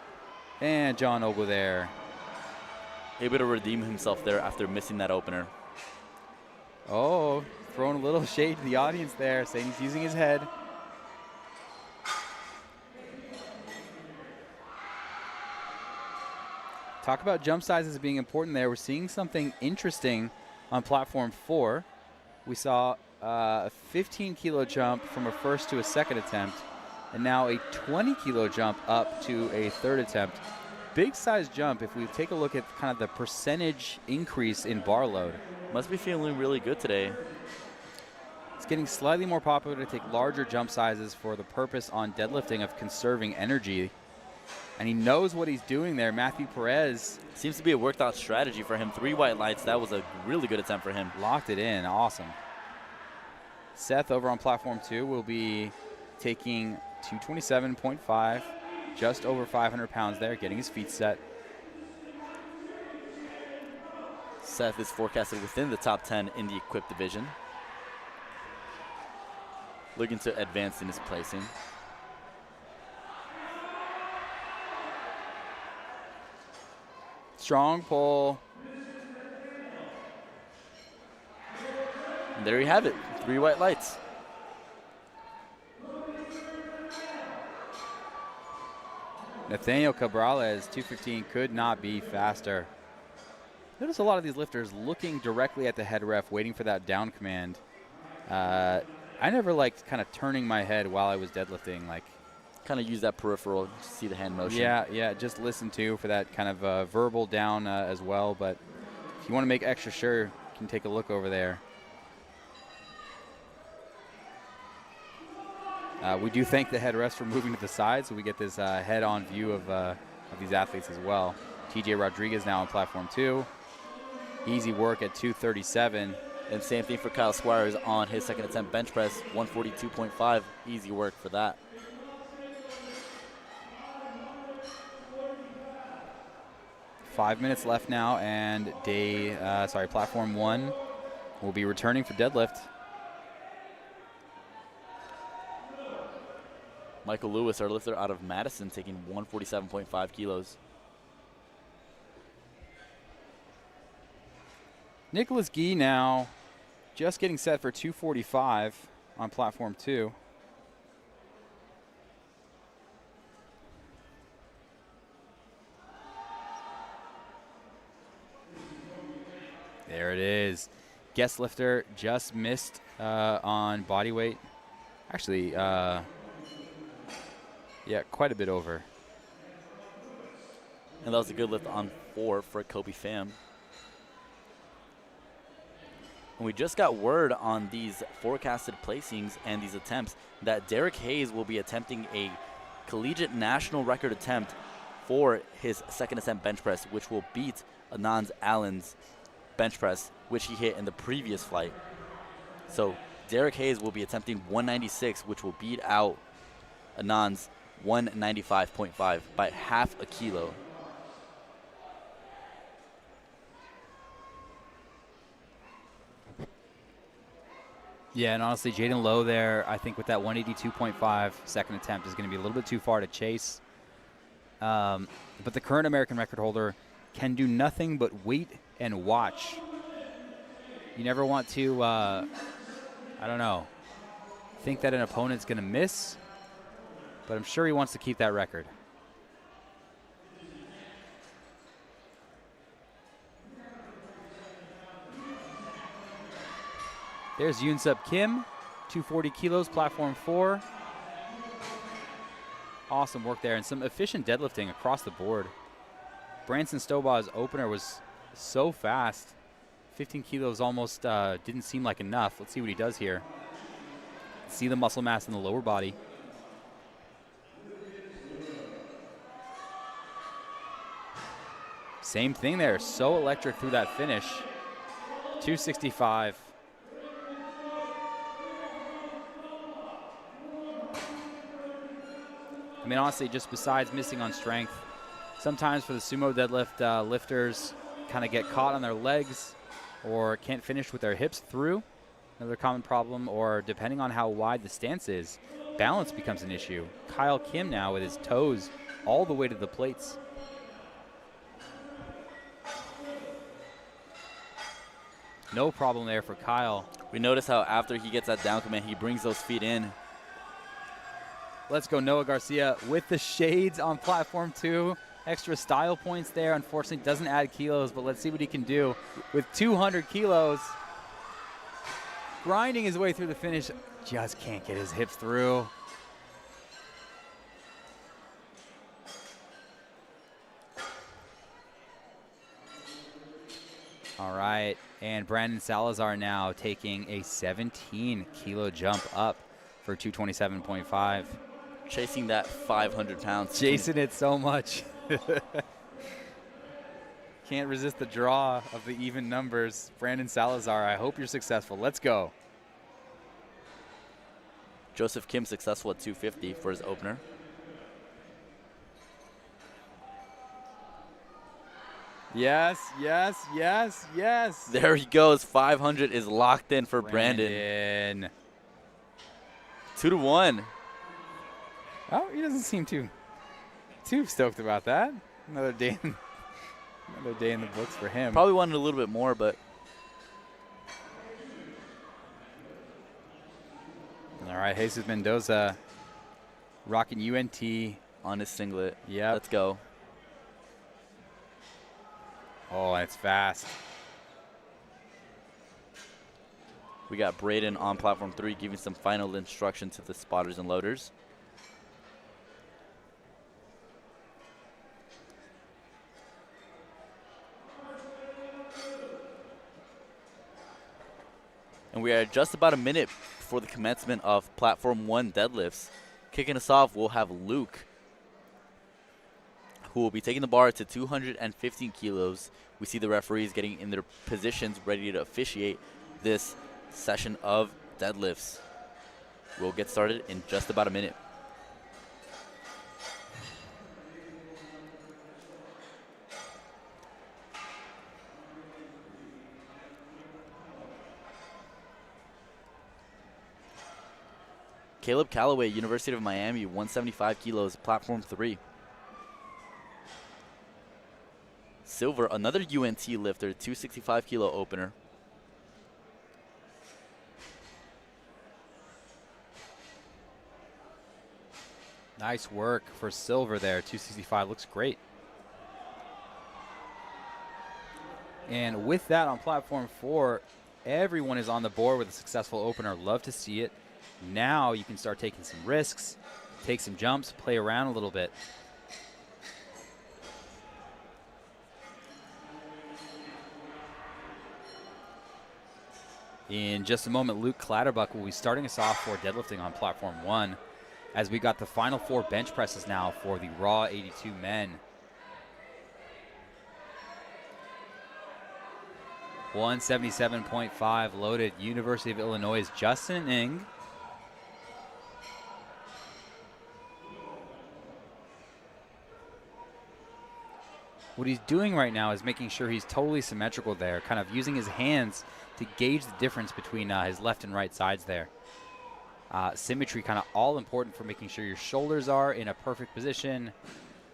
And John Ogle there. Able to redeem himself there after missing that opener. Oh, throwing a little shade to the audience there, saying he's using his head. Talk about jump sizes being important there. We're seeing something interesting on platform 4. We saw a 15-kilo jump from a first to a second attempt, and now a 20-kilo jump up to a third attempt. Big size jump if we take a look at kind of the percentage increase in bar load. Must be feeling really good today. It's getting slightly more popular to take larger jump sizes for the purpose on deadlifting of conserving energy. And he knows what he's doing there. Matthew Perez. Seems to be a worked out strategy for him. 3 white lights. That was a really good attempt for him. Locked it in. Awesome. Seth over on platform 2 will be taking 227.5, just over 500 pounds there, getting his feet set. Seth is forecasted within the top 10 in the equipped division. Looking to advance in his placing. Strong pull. And there you have it, 3 white lights. Nathaniel Cabrales, 215, could not be faster. Notice a lot of these lifters looking directly at the head ref, waiting for that down command. I never liked kind of turning my head while I was deadlifting, like. Kind of use that peripheral to see the hand motion. Yeah, just listen to for that kind of verbal down as well. But if you want to make extra sure, you can take a look over there. We do thank the head refs for moving to the side so we get this head-on view of these athletes as well. TJ Rodriguez now on platform 2. Easy work at 237. And same thing for Kyle Squires on his second attempt bench press, 142.5. Easy work for that. Five minutes left now, and platform 1 will be returning for deadlift. Michael Lewis, our lifter out of Madison, taking 147.5 kilos. Nicholas Gee now just getting set for 245 on platform 2. There it is. Guest lifter just missed on body weight. Actually, yeah, quite a bit over. And that was a good lift on 4 for Kobe Pham. And we just got word on these forecasted placings and these attempts that Derek Hayes will be attempting a collegiate national record attempt for his second attempt bench press, which will beat Adnan Allen's bench press, which he hit in the previous flight. So Derek Hayes will be attempting 196, which will beat out Adnan's 195.5 by half a kilo. Yeah, and honestly, Jaden Lowe there, I think with that 182.5 second attempt is going to be a little bit too far to chase. But the current American record holder can do nothing but wait and watch. You never want to, I don't know, think that an opponent's going to miss, but I'm sure he wants to keep that record. There's Yoonsup Kim, 240 kilos, platform 4. Awesome work there, and some efficient deadlifting across the board. Branson Stobaugh's opener was so fast. 15 kilos almost didn't seem like enough. Let's see what he does here. See the muscle mass in the lower body. Same thing there. So electric through that finish. 265. I mean, honestly, just besides missing on strength, sometimes for the sumo deadlift lifters kind of get caught on their legs or can't finish with their hips through. Another common problem, or depending on how wide the stance is, balance becomes an issue. Kyle Kim now with his toes all the way to the plates. No problem there for Kyle. We notice how after he gets that down command, he brings those feet in. Let's go Noah Garcia with the shades on platform 2. Extra style points there. Unfortunately, doesn't add kilos, but let's see what he can do with 200 kilos. Grinding his way through the finish. Just can't get his hips through. All right, and Brandon Salazar now taking a 17-kilo jump up for 227.5. Chasing that 500 pounds. Chasing it so much. Can't resist the draw of the even numbers. Brandon Salazar, I hope you're successful. Let's go. Joseph Kim successful at 250 for his opener. Yes, yes, yes, yes. There he goes. 500 is locked in for Brandon. 2-1. Oh, he doesn't seem too stoked about that. Another day in the books for him. Probably wanted a little bit more, but. All right, Jesus Mendoza rocking UNT on his singlet. Yeah. Let's go. Oh, it's fast. We got Braden on platform 3 giving some final instruction to the spotters and loaders. And we are just about a minute before the commencement of platform 1 deadlifts. Kicking us off, we'll have Luke, who will be taking the bar to 215 kilos. We see the referees getting in their positions ready to officiate this session of deadlifts. We'll get started in just about a minute. Caleb Calloway, University of Miami, 175 kilos, platform 3. Silver, another UNT lifter, 265 kilo opener. Nice work for Silver there. 265 looks great. And with that on platform 4, everyone is on the board with a successful opener. Love to see it. Now you can start taking some risks, take some jumps, play around a little bit. In just a moment, Luke Clatterbuck will be starting us off for deadlifting on platform 1, as we got the final 4 bench presses now for the raw 82 men. 177.5 loaded. University of Illinois' Justin Ng. What he's doing right now is making sure he's totally symmetrical there, kind of using his hands to gauge the difference between his left and right sides there. Symmetry kind of all important for making sure your shoulders are in a perfect position.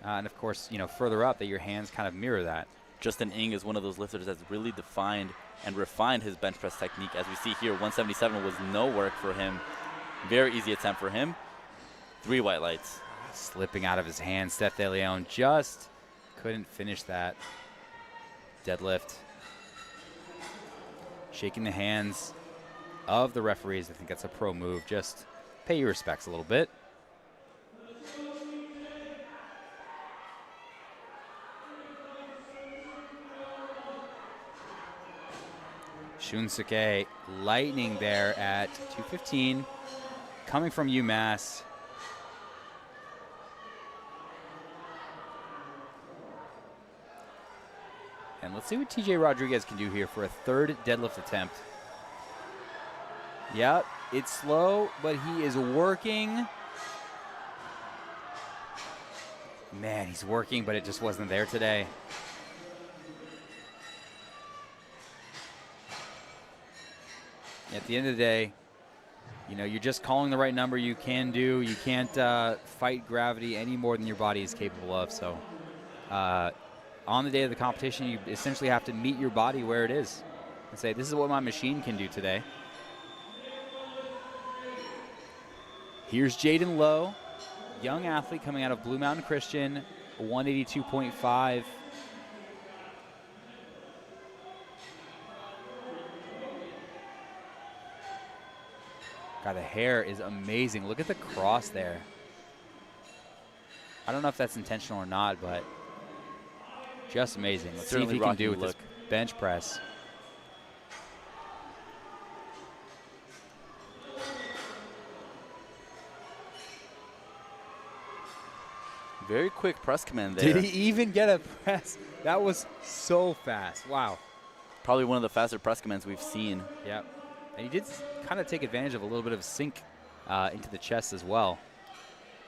And of course, you know, further up that your hands kind of mirror that. Justin Ng is one of those lifters that's really defined and refined his bench press technique. As we see here, 177 was no work for him. Very easy attempt for him. 3 white lights. Slipping out of his hand. Steph De Leon just couldn't finish that deadlift. Shaking the hands of the referees. I think that's a pro move. Just pay your respects a little bit. Shunsuke lightning there at 215. coming from UMass. And let's see what TJ Rodriguez can do here for a third deadlift attempt. Yep, it's slow, but he is working. Man, he's working, but it just wasn't there today. At the end of the day, you know, you're just calling the right number you can do. You can't fight gravity any more than your body is capable of. So on the day of the competition, you essentially have to meet your body where it is and say, this is what my machine can do today. Here's Jaden Lowe, young athlete coming out of Blue Mountain Christian, 182.5. God, the hair is amazing. Look at the cross there. I don't know if that's intentional or not, but just amazing. Let's see if he can do with this bench press. Very quick press command there. Did he even get a press? That was so fast. Wow. Probably one of the faster press commands we've seen. Yep. And he did kind of take advantage of a little bit of sink into the chest as well.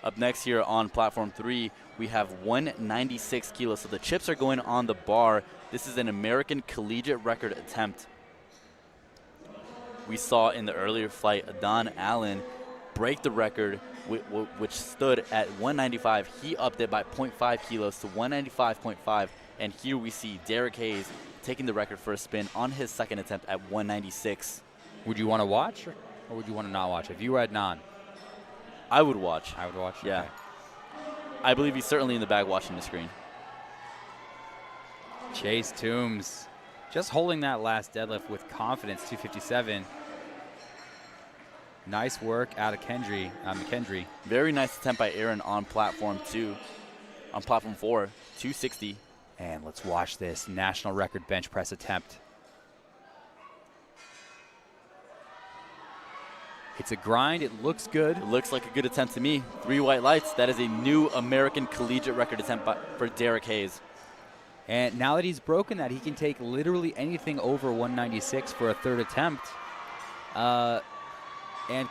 Up next here on platform 3, we have 196 kilos. So the chips are going on the bar. This is an American collegiate record attempt. We saw in the earlier flight Don Allen break the record, which stood at 195. He upped it by 0.5 kilos to 195.5. And here we see Derek Hayes taking the record for a spin on his second attempt at 196. Would you want to watch or would you want to not watch? If you were Adnan. I would watch. I would watch? Yeah. Okay. I believe he's certainly in the bag watching the screen. Chase Toombs just holding that last deadlift with confidence, 257. Nice work out of McKendry. Very nice attempt by Aaron on platform 2. On platform 4, 260. And let's watch this national record bench press attempt. It's a grind. It looks good. It looks like a good attempt to me. 3 white lights. That is a new American collegiate record attempt for Derek Hayes. And now that he's broken that, he can take literally anything over 196 for a third attempt and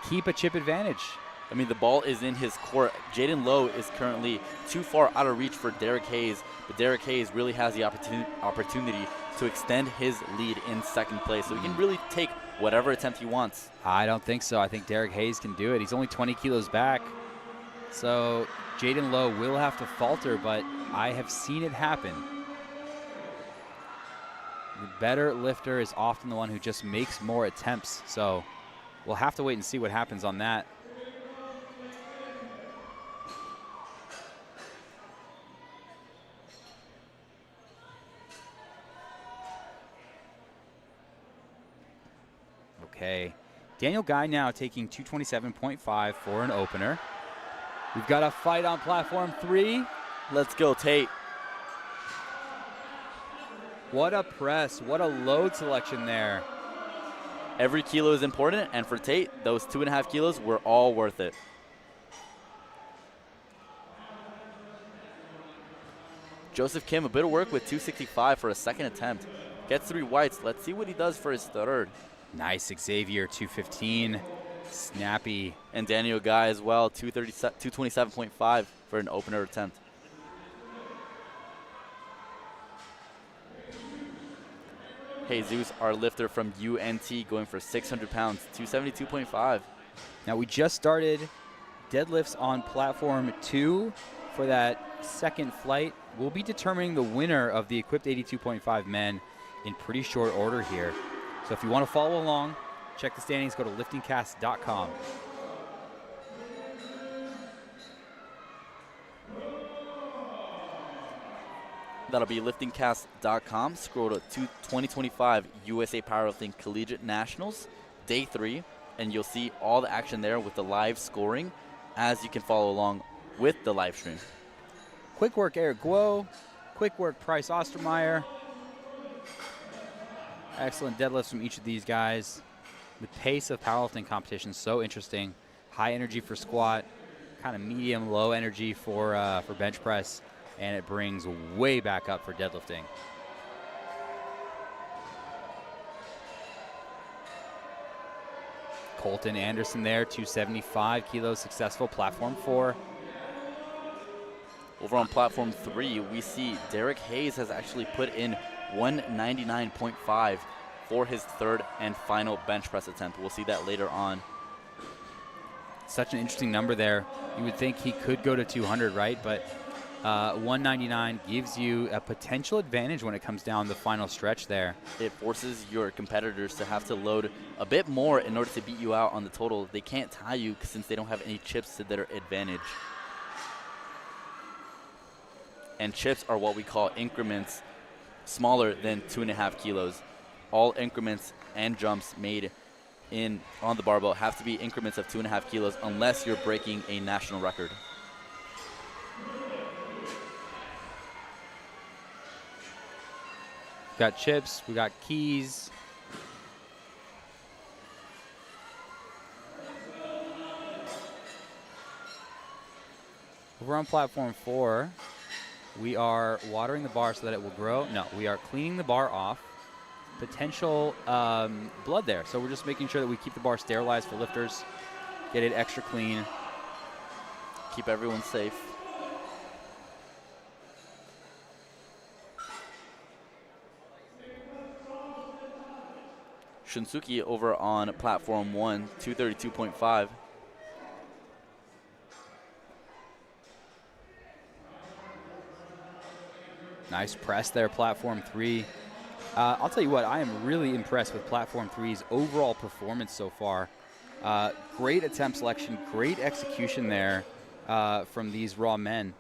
keep a chip advantage. I mean, the ball is in his court. Jaden Lowe is currently too far out of reach for Derek Hayes, but Derek Hayes really has the opportunity to extend his lead in second place. So he can really take whatever attempt he wants. I don't think so. I think Derek Hayes can do it. He's only 20 kilos back. So Jaden Lowe will have to falter, but I have seen it happen. The better lifter is often the one who just makes more attempts. So we'll have to wait and see what happens on that. Okay, Daniel Guy now taking 227.5 for an opener. We've got a fight on platform 3. Let's go, Tate. What a press, what a load selection there. Every kilo is important, and for Tate, those 2.5 kilos were all worth it. Joseph Kim, a bit of work with 265 for a second attempt. Gets 3 whites. Let's see what he does for his third. Nice, Xavier, 215. Snappy. And Daniel Guy as well, 227.5 for an opener attempt. Jesus, our lifter from UNT, going for 600 pounds, 272.5. Now we just started deadlifts on platform 2 for that second flight. We'll be determining the winner of the equipped 82.5 men in pretty short order here. So if you want to follow along, check the standings, go to LiftingCast.com. That'll be LiftingCast.com. Scroll to 2025 USA Powerlifting Collegiate Nationals, Day 3, and you'll see all the action there with the live scoring as you can follow along with the live stream. Quick work, Eric Guo. Quick work, Price Ostermeyer. Excellent deadlifts from each of these guys. The pace of powerlifting competition is so interesting. high energy for squat, kind of medium, low energy for bench press, and it brings way back up for deadlifting. Colton Anderson there, 275 kilos, successful, platform 4. Over on platform 3, we see Derek Hayes has actually put in 199.5 for his third and final bench press attempt. We'll see that later on. Such an interesting number there. You would think he could go to 200, right? But 199 gives you a potential advantage when it comes down the final stretch there. It forces your competitors to have to load a bit more in order to beat you out on the total. They can't tie you since they don't have any chips to their advantage. And chips are what we call increments smaller than 2.5 kilos. All increments and jumps made on the barbell have to be increments of 2.5 kilos unless you're breaking a national record. We got chips, we got keys. Over on platform 4, we are watering the bar so that it will grow. No, we are cleaning the bar off. Potential blood there. So we're just making sure that we keep the bar sterilized for lifters, get it extra clean. Keep everyone safe. Shunsuke over on platform 1, 232.5. Nice press there, platform 3. I'll tell you what, I am really impressed with platform 3's overall performance so far. Great attempt selection, great execution there from these raw men.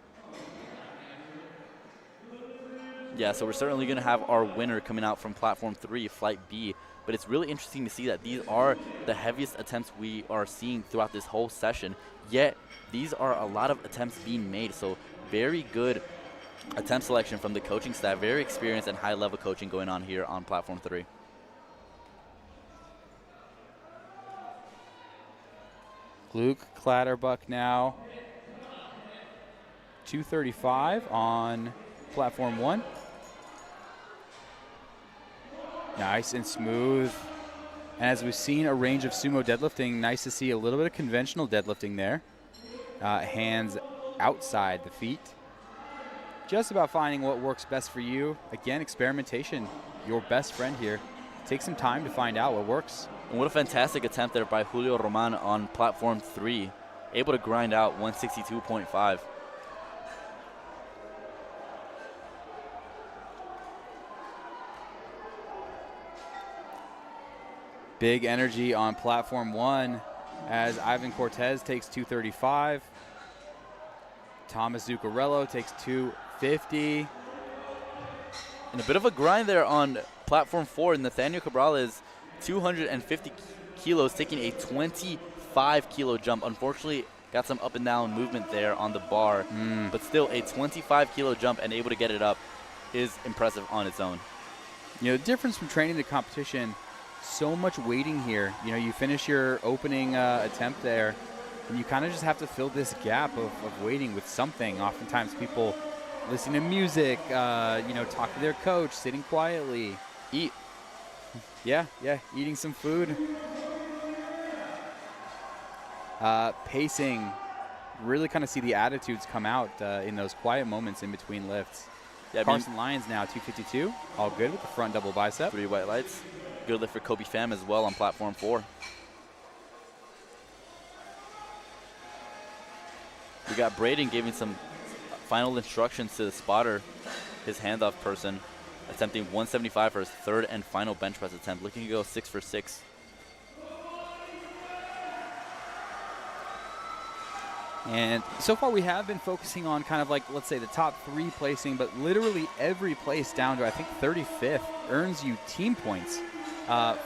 Yeah, so we're certainly going to have our winner coming out from platform 3, flight B. But it's really interesting to see that these are the heaviest attempts we are seeing throughout this whole session. Yet, these are a lot of attempts being made. So very good attempt selection from the coaching staff. Very experienced and high-level coaching going on here on platform 3. Luke Clatterbuck now. 235 on platform 1. Nice and smooth. And as we've seen a range of sumo deadlifting, nice to see a little bit of conventional deadlifting there. Hands outside the feet. Just about finding what works best for you. Again, experimentation, your best friend here. Take some time to find out what works. And what a fantastic attempt there by Julio Roman on platform 3. Able to grind out 162.5. Big energy on platform 1 as Ivan Cortez takes 235. Thomas Zuccarello takes 250. And a bit of a grind there on platform 4. Nathaniel Cabral is 250 kilos, taking a 25-kilo jump. Unfortunately, got some up and down movement there on the bar. But still, a 25-kilo jump and able to get it up is impressive on its own. You know, the difference from training to competition, so much waiting here. You know, you finish your opening attempt there, and you kind of just have to fill this gap of waiting with something. Oftentimes people listen to music, you know, talk to their coach, sitting quietly. Eat. Yeah, eating some food. Pacing. Really kind of see the attitudes come out in those quiet moments in between lifts. Yeah, Carson Lyons now 252. All good with the front double bicep. 3 white lights. Good lift for Kobe Pham as well on platform 4. We got Braden giving some final instructions to the spotter, his handoff person, attempting 175 for his third and final bench press attempt, looking to go 6 for 6. And so far we have been focusing on kind of like, let's say, the top 3 placing, but literally every place down to, I think, 35th earns you team points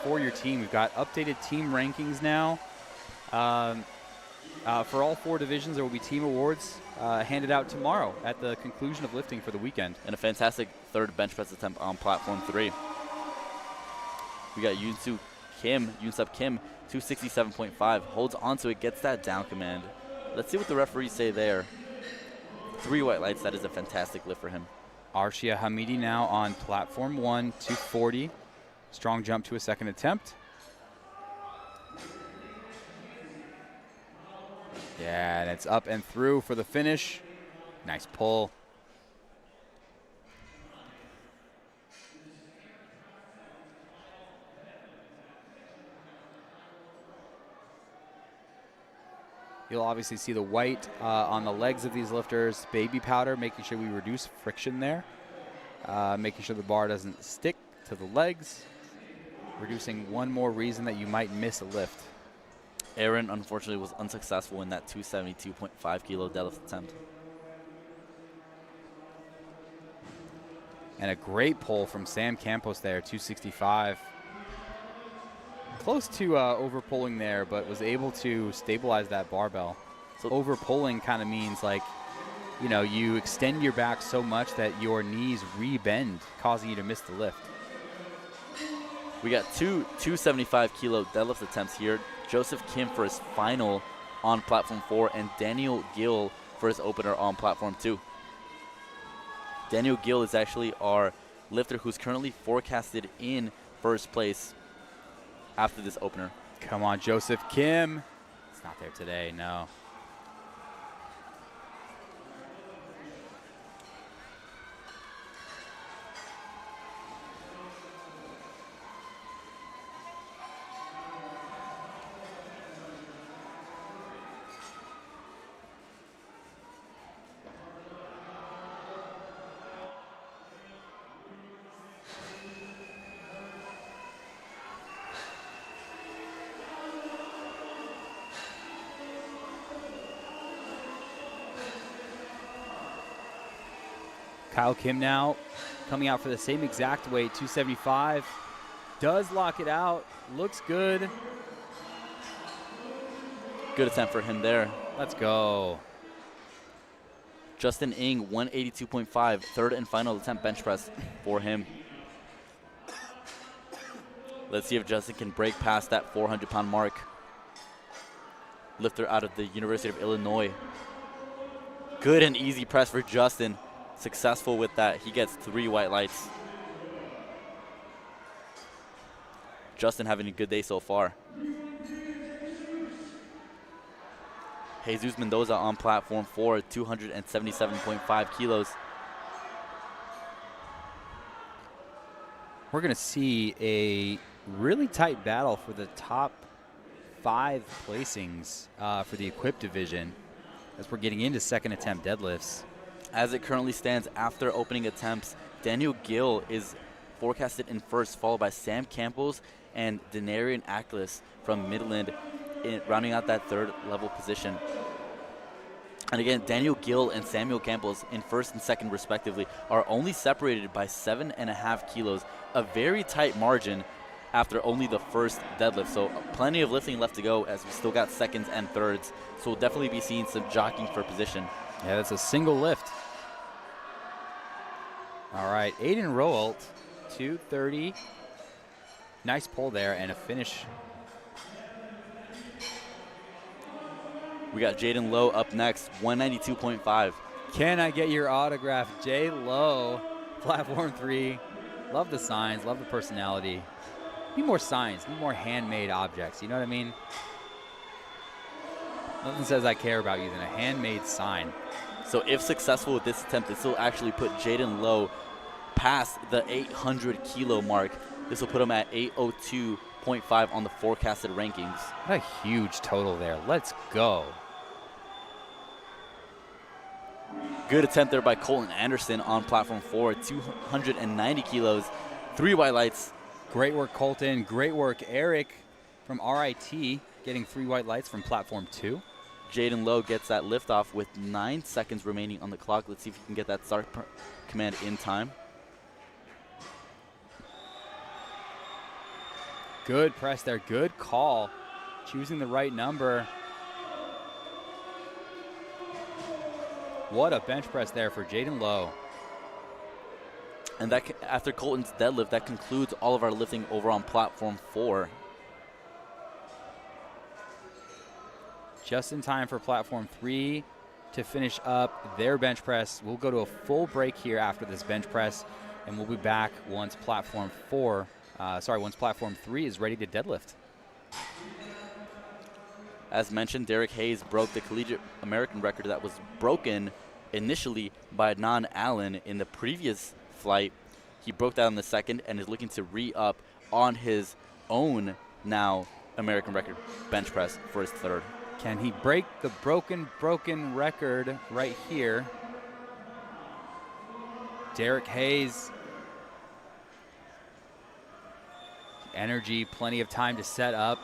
for your team. We've got updated team rankings now. For all 4 divisions, there will be team awards handed out tomorrow at the conclusion of lifting for the weekend. And a fantastic third bench press attempt on platform 3. We got Yoonsup Kim, 267.5. Holds onto it, gets that down command. Let's see what the referees say there. 3 white lights. That is a fantastic lift for him. Arshia Hamidi now on platform 1, 240. Strong jump to a second attempt. Yeah, and it's up and through for the finish. Nice pull. You'll obviously see the white on the legs of these lifters, baby powder, making sure we reduce friction there, making sure the bar doesn't stick to the legs, reducing one more reason that you might miss a lift. Aaron, unfortunately, was unsuccessful in that 272.5 kilo deadlift attempt. And a great pull from Sam Campos there, 265. Close to over-pulling there, but was able to stabilize that barbell. So over-pulling kind of means, like, you know, you extend your back so much that your knees re-bend, causing you to miss the lift. We got 275 kilo deadlift attempts here. Joseph Kim for his final on platform 4, and Daniel Gill for his opener on platform 2. Daniel Gill is actually our lifter who's currently forecasted in first place after this opener. Come on, Joseph Kim. It's not there today, no. Kyle Kim now coming out for the same exact weight, 275. Does lock it out. Looks good. Good attempt for him there. Let's go. Justin Ng, 182.5. Third and final attempt bench press for him. Let's see if Justin can break past that 400-pound mark. Lifter out of the University of Illinois. Good and easy press for Justin. Successful with that. He gets 3 white lights. Justin having a good day so far. Jesus Mendoza on platform 4, 277.5 kilos. We're going to see a really tight battle for the top 5 placings for the equipped division as we're getting into second attempt deadlifts. As it currently stands after opening attempts, Daniel Gill is forecasted in first, followed by Sam Campos and Denarian Ackles from Midland, rounding out that third level position. And again, Daniel Gill and Samuel Campos in first and second respectively are only separated by 7.5 kilos, a very tight margin after only the first deadlift. So plenty of lifting left to go as we still got seconds and thirds. So we'll definitely be seeing some jockeying for position. Yeah, that's a single lift. All right, Aiden Roelt, 230. Nice pull there and a finish. We got Jaden Lowe up next, 192.5. Can I get your autograph, Jay Lowe, platform 3. Love the signs, love the personality. Need more signs, need more handmade objects, you know what I mean? Nothing says I care about you than a handmade sign. So if successful with this attempt, this will actually put Jaden Lowe past the 800 kilo mark. This will put him at 802.5 on the forecasted rankings. What a huge total there. Let's go. Good attempt there by Colton Anderson on platform 4, 290 kilos, 3 white lights. Great work, Colton. Great work, Eric from RIT, getting 3 white lights from platform 2. Jaden Lowe gets that liftoff with 9 seconds remaining on the clock. Let's see if he can get that start command in time. Good press there. Good call. Choosing the right number. What a bench press there for Jaden Lowe. And that after Colton's deadlift, that concludes all of our lifting over on platform 4. just in time for platform 3 to finish up their bench press. We'll go to a full break here after this bench press, and we'll be back once platform 3 is ready to deadlift. As mentioned, Derek Hayes broke the collegiate American record that was broken initially by Adnan Allen in the previous flight. He broke that on the second and is looking to re-up on his own now American record bench press for his third. Can he break the broken record right here? Derek Hayes. Energy, plenty of time to set up.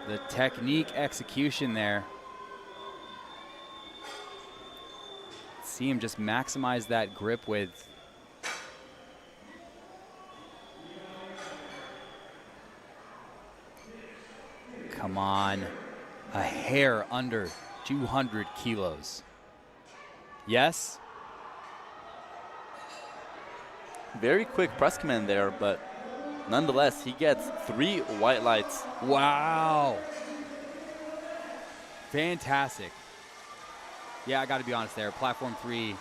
The technique execution there. See him just maximize that grip width. Come on. A hair under 200 kilos. Yes? Very quick press command there, but nonetheless, he gets 3 white lights. Wow. Fantastic. Yeah, I got to be honest there. Platform 3,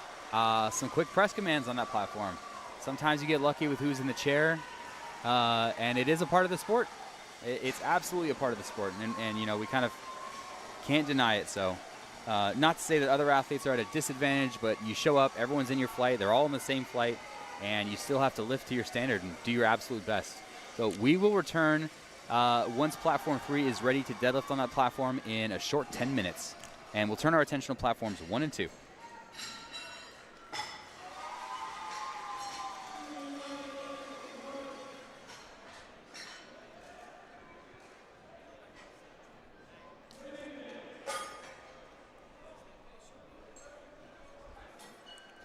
some quick press commands on that platform. Sometimes you get lucky with who's in the chair, and it is a part of the sport. It's absolutely a part of the sport, and you know, we kind of can't deny it. So not to say that other athletes are at a disadvantage, but you show up, everyone's in your flight, they're all in the same flight, and you still have to lift to your standard and do your absolute best. So we will return once platform 3 is ready to deadlift on that platform in a short 10 minutes. And we'll turn our attention to platforms 1 and 2.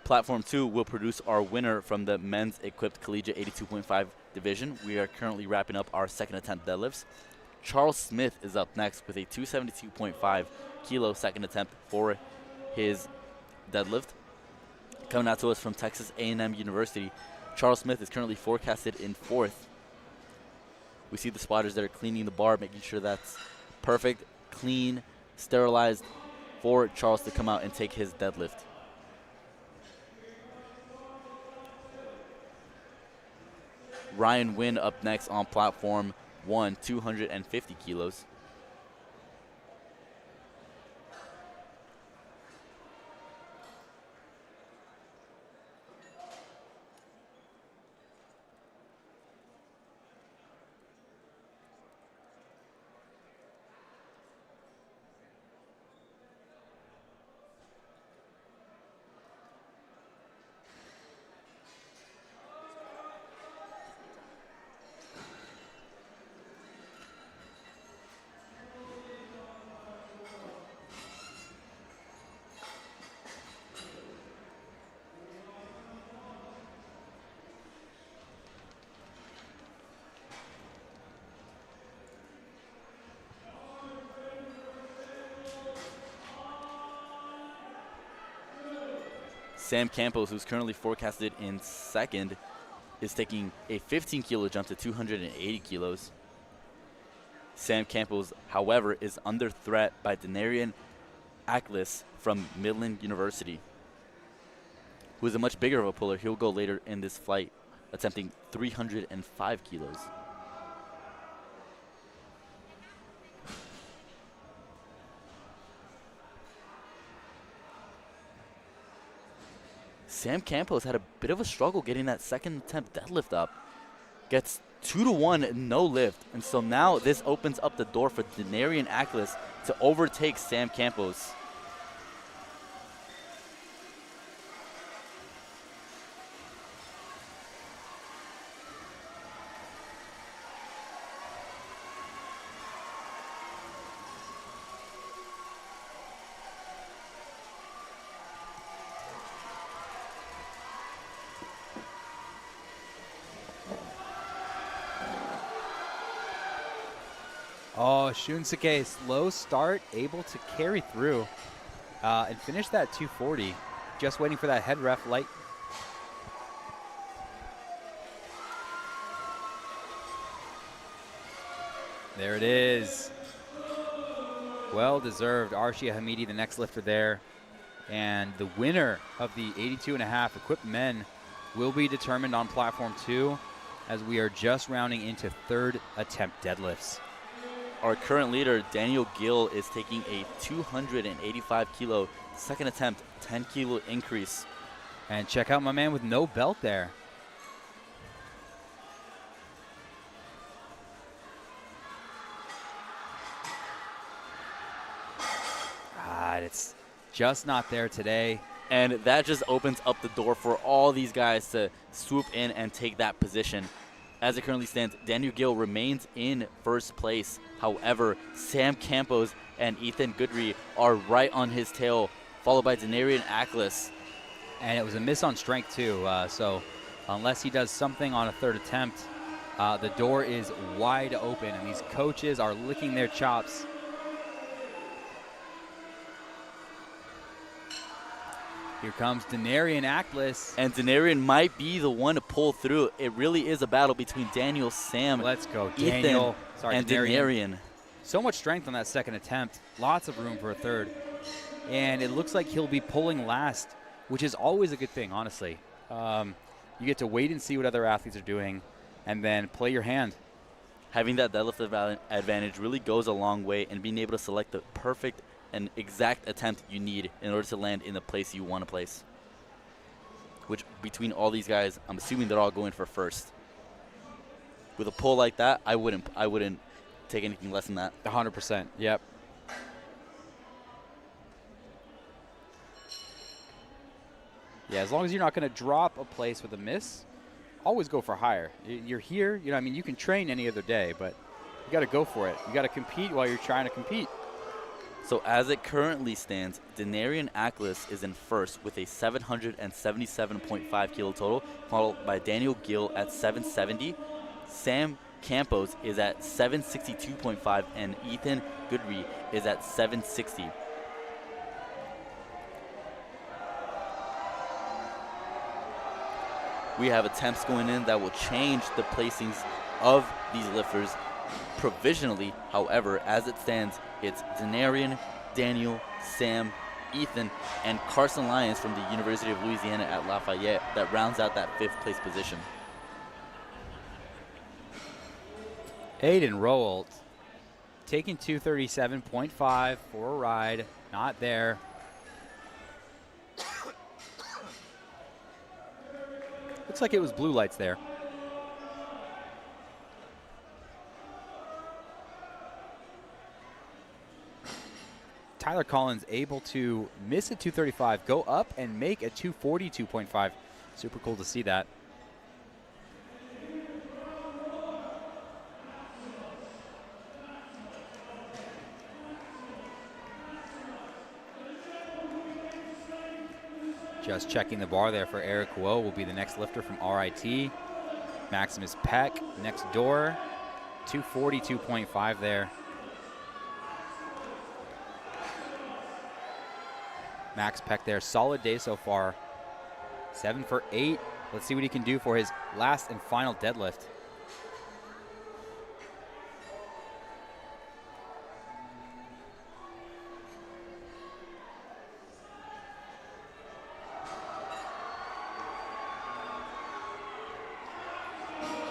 Platform 2 will produce our winner from the men's equipped collegiate 82.5 division. We are currently wrapping up our second attempt deadlifts. Charles Smith is up next with a 272.5 kilo second attempt for his deadlift. Coming out to us from Texas A&M University, Charles Smith is currently forecasted in 4th. We see the spotters that are cleaning the bar, making sure that's perfect, clean, sterilized for Charles to come out and take his deadlift. Ryan Wynn up next on platform 1, 250 kilos. Sam Campos, who's currently forecasted in 2nd, is taking a 15 kilo jump to 280 kilos. Sam Campos, however, is under threat by Denarian Aklis from Midland University, who is a much bigger of a puller. He'll go later in this flight, attempting 305 kilos. Sam Campos had a bit of a struggle getting that second attempt deadlift up. Gets 2-1, no lift. And so now this opens up the door for Denarian Aklis to overtake Sam Campos. Oh, Shunsuke, slow start, able to carry through and finish that 240. Just waiting for that head ref light. There it is. Well deserved. Arshia Hamidi, the next lifter there. And the winner of the 82.5 equipped men will be determined on platform 2 as we are just rounding into third attempt deadlifts. Our current leader, Daniel Gill, is taking a 285 kilo second attempt, 10 kilo increase. And check out my man with no belt there. It's just not there today. And that just opens up the door for all these guys to swoop in and take that position. As it currently stands, Daniel Gill remains in first place. However, Sam Campos and Ethan Goodry are right on his tail, followed by Denarian Ackles. And it was a miss on strength too, so unless he does something on a third attempt, the door is wide open, and these coaches are licking their chops. Here comes Denarian Ackles. And Denarian might be the one to pull through. It really is a battle between Daniel, Sam, Let's go, Ethan, Daniel. Sorry, and Denarian. So much strength on that second attempt. Lots of room for a third. And it looks like he'll be pulling last, which is always a good thing, honestly. You get to wait and see what other athletes are doing and then play your hand. Having that deadlift advantage really goes a long way, and being able to select the perfect and exact attempt you need in order to land in the place you want to place. Which, between all these guys, I'm assuming they're all going for first. With a pull like that, I wouldn't take anything less than that. 100%, yep. Yeah, as long as you're not going to drop a place with a miss, always go for higher. You're here, you know, I mean, you can train any other day, but you got to go for it. You got to compete while you're trying to compete. So as it currently stands, Denarian Ackles is in first with a 777.5 kilo total, followed by Daniel Gill at 770. Sam Campos is at 762.5, and Ethan Goodry is at 760. We have attempts going in that will change the placings of these lifters provisionally. However, as it stands, it's Denarian, Daniel, Sam, Ethan, and Carson Lyons from the University of Louisiana at Lafayette that rounds out that fifth place position. Aiden Roelt taking 237.5 for a ride. Not there. Looks like it was blue lights there. Tyler Collins able to miss a 235, go up and make a 242.5. Super cool to see that. Just checking the bar there for Eric Woe will be the next lifter from RIT. Maximus Peck next door, 242.5 there. Max Peck there, solid day so far. 7 for 8. Let's see what he can do for his last and final deadlift.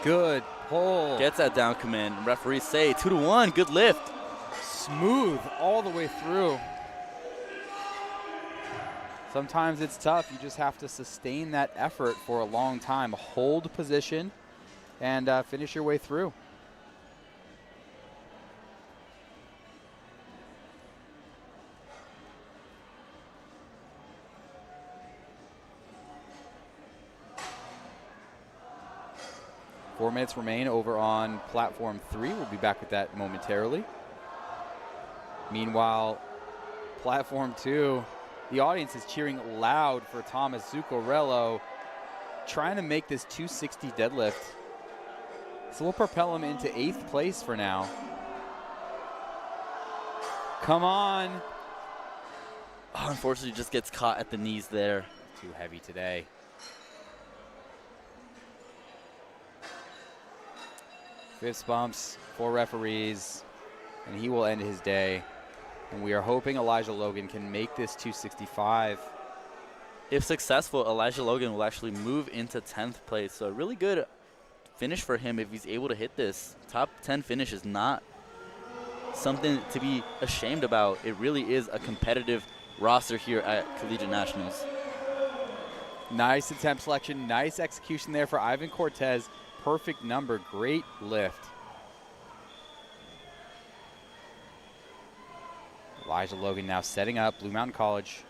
Good pull. Gets that down command. Referees say 2-1. Good lift. Smooth all the way through. Sometimes it's tough. You just have to sustain that effort for a long time. Hold position and finish your way through. Four minutes remain over on platform 3. We'll be back with that momentarily. Meanwhile, platform 2, the audience is cheering loud for Thomas Zuccarello, trying to make this 260 deadlift. So we'll propel him into 8th place for now. Come on. Oh, unfortunately, just gets caught at the knees there. Too heavy today. Fist bumps, 4 referees, and he will end his day. And we are hoping Elijah Logan can make this 265. If successful, Elijah Logan will actually move into 10th place. So a really good finish for him if he's able to hit this. Top 10 finish is not something to be ashamed about. It really is a competitive roster here at Collegiate Nationals. Nice attempt selection, nice execution there for Ivan Cortez. Perfect number, great lift. Elijah Logan now setting up Blue Mountain College.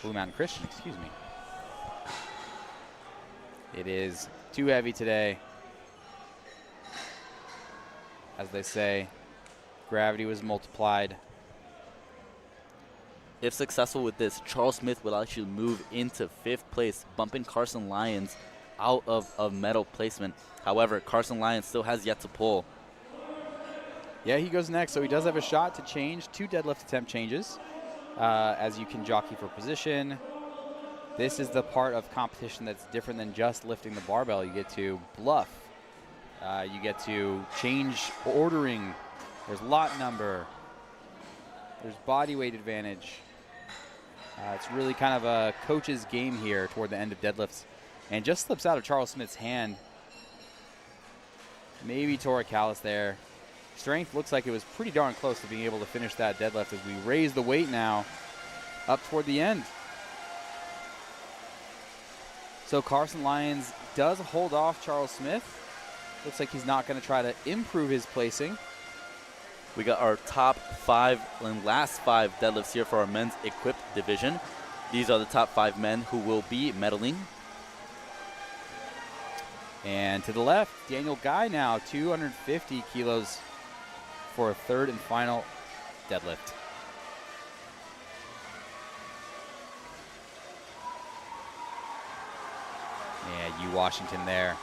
Blue Mountain Christian, excuse me. It is too heavy today. As they say, gravity was multiplied. If successful with this, Charles Smith will actually move into 5th place, bumping Carson Lyons out of medal placement. However, Carson Lyons still has yet to pull. Yeah, he goes next, so he does have a shot to change 2 deadlift attempt changes, as you can jockey for position. This is the part of competition that's different than just lifting the barbell. You get to bluff. You get to change ordering. There's lot number. There's body weight advantage. It's really kind of a coach's game here toward the end of deadlifts. And just slips out of Charles Smith's hand. Maybe tore a callus there. Strength looks like it was pretty darn close to being able to finish that deadlift as we raise the weight now up toward the end. So Carson Lyons does hold off Charles Smith. Looks like he's not going to try to improve his placing. We got our top 5 and last 5 deadlifts here for our men's equipped division. These are the top 5 men who will be medaling. And to the left, Daniel Guy now, 250 kilos for a 3rd and final deadlift. Yeah, Washington there.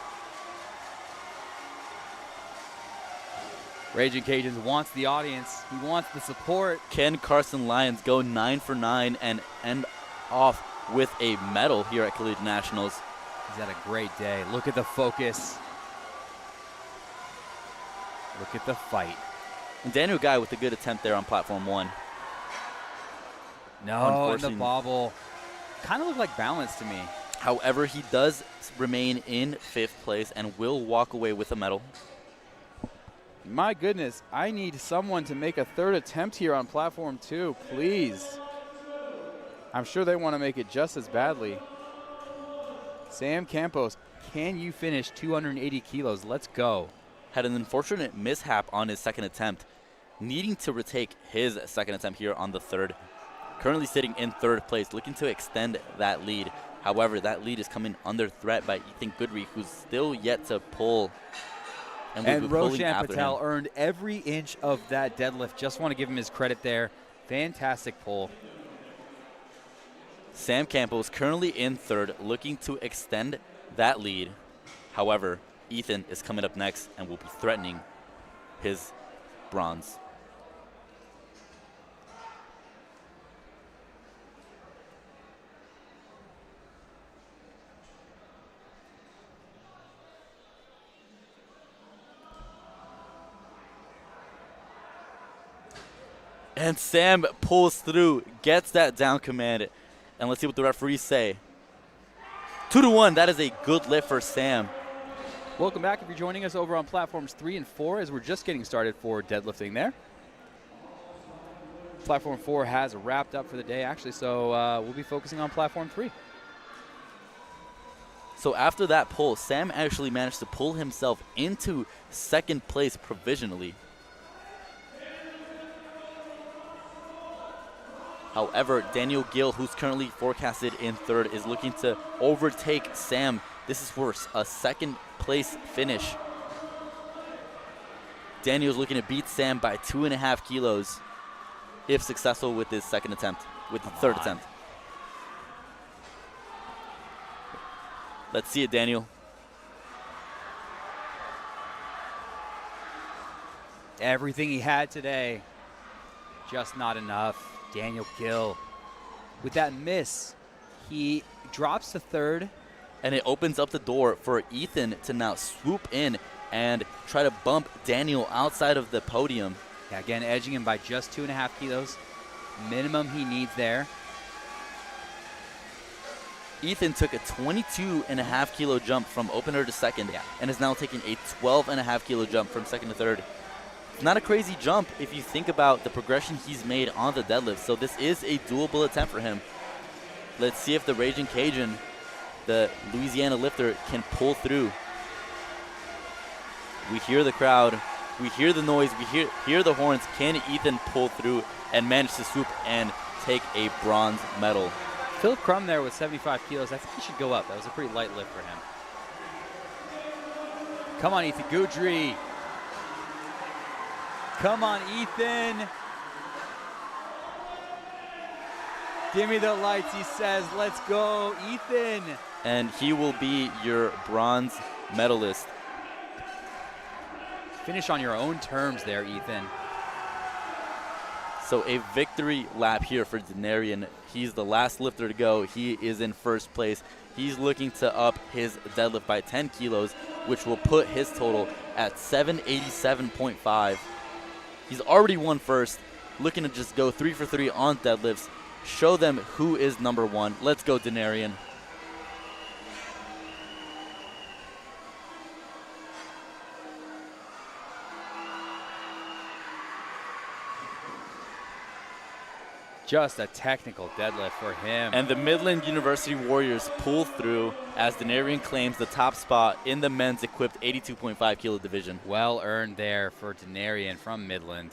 Raging Cajuns wants the audience. He wants the support. Can Carson Lyons go 9 for 9 and end off with a medal here at Collegiate Nationals? He's had a great day. Look at the focus. Look at the fight. And Daniel Guy with a good attempt there on platform 1. No, and the bobble. Kind of looked like balance to me. However, he does remain in 5th place and will walk away with a medal. My goodness, I need someone to make a 3rd attempt here on platform 2, please. I'm sure they want to make it just as badly. Sam Campos, can you finish 280 kilos? Let's go. Had an unfortunate mishap on his 2nd attempt, needing to retake his 2nd attempt here on the 3rd. Currently sitting in 3rd place, looking to extend that lead. However, that lead is coming under threat by Ethan Goodry, who's still yet to pull. And Roshan Patel earned every inch of that deadlift. Just want to give him his credit there. Fantastic pull. Sam Campos currently in 3rd, looking to extend that lead. However, Ethan is coming up next and will be threatening his bronze. And Sam pulls through, gets that down command. And let's see what the referees say. 2-1, that is a good lift for Sam. Welcome back if you're joining us over on platforms 3 and 4 as we're just getting started for deadlifting there. Platform 4 has wrapped up for the day actually, so we'll be focusing on platform 3. So after that pull, Sam actually managed to pull himself into 2nd place provisionally. However, Daniel Gill, who's currently forecasted in 3rd, is looking to overtake Sam. This is worse, a 2nd place finish. Daniel's looking to beat Sam by 2.5 kilos if successful with his 2nd attempt, with the 3rd attempt. Let's see it, Daniel. Everything he had today, just not enough. Daniel Gill, with that miss, he drops to 3rd. And it opens up the door for Ethan to now swoop in and try to bump Daniel outside of the podium. Yeah, again, edging him by just 2.5 kilos. Minimum he needs there. Ethan took a 22.5 kilo jump from opener to second, and is now taking a 12.5 kilo jump from second to third. It's not a crazy jump if you think about the progression he's made on the deadlift, so this is a doable attempt for him. Let's see if the Raging Cajun, the Louisiana lifter, can pull through. We hear the crowd, we hear the noise, we hear the horns. Can Ethan pull through and manage to swoop and take a bronze medal? Philip Crum there with 75 kilos. I think he should go up. That was a pretty light lift for him. Come on, Ethan Goudry. Come on, Ethan. Give me the lights, he says. Let's go, Ethan. And he will be your bronze medalist. Finish on your own terms there, Ethan. So a victory lap here for Denarian. He's the last lifter to go. He is in first place. He's looking to up his deadlift by 10 kilos, which will put his total at 787.5. He's already won first, looking to just go 3 for 3 on deadlifts. Show them who is number one. Let's go, Denarian. Just a technical deadlift for him. And the Midland University Warriors pull through as Denarian claims the top spot in the men's equipped 82.5 kilo division. Well earned there for Denarian from Midland.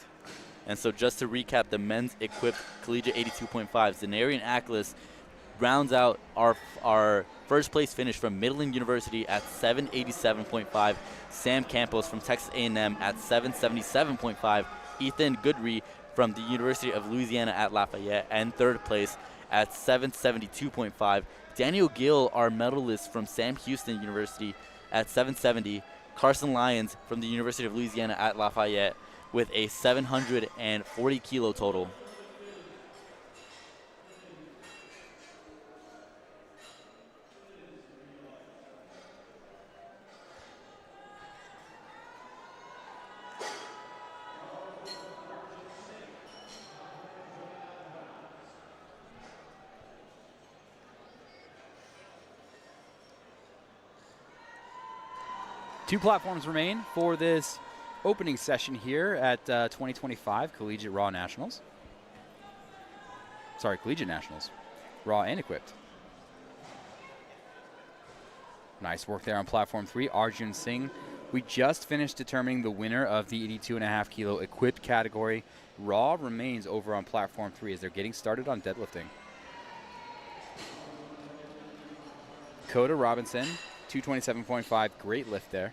And so just to recap the men's equipped collegiate 82.5, Denarian Ackles rounds out our first place finish from Midland University at 787.5. Sam Campos from Texas A&M at 777.5. Ethan Goudry from the University of Louisiana at Lafayette, and third place at 772.5. Daniel Gill, our medalist from Sam Houston University at 770. Carson Lyons from the University of Louisiana at Lafayette with a 740 kilo total. Two platforms remain for this opening session here at 2025 Collegiate Raw Nationals. Sorry, Collegiate Nationals. Raw and equipped. Nice work there on platform 3. Arjun Singh. We just finished determining the winner of the 82.5 kilo equipped category. Raw remains over on platform 3 as they're getting started on deadlifting. Coda Robinson, 227.5. Great lift there.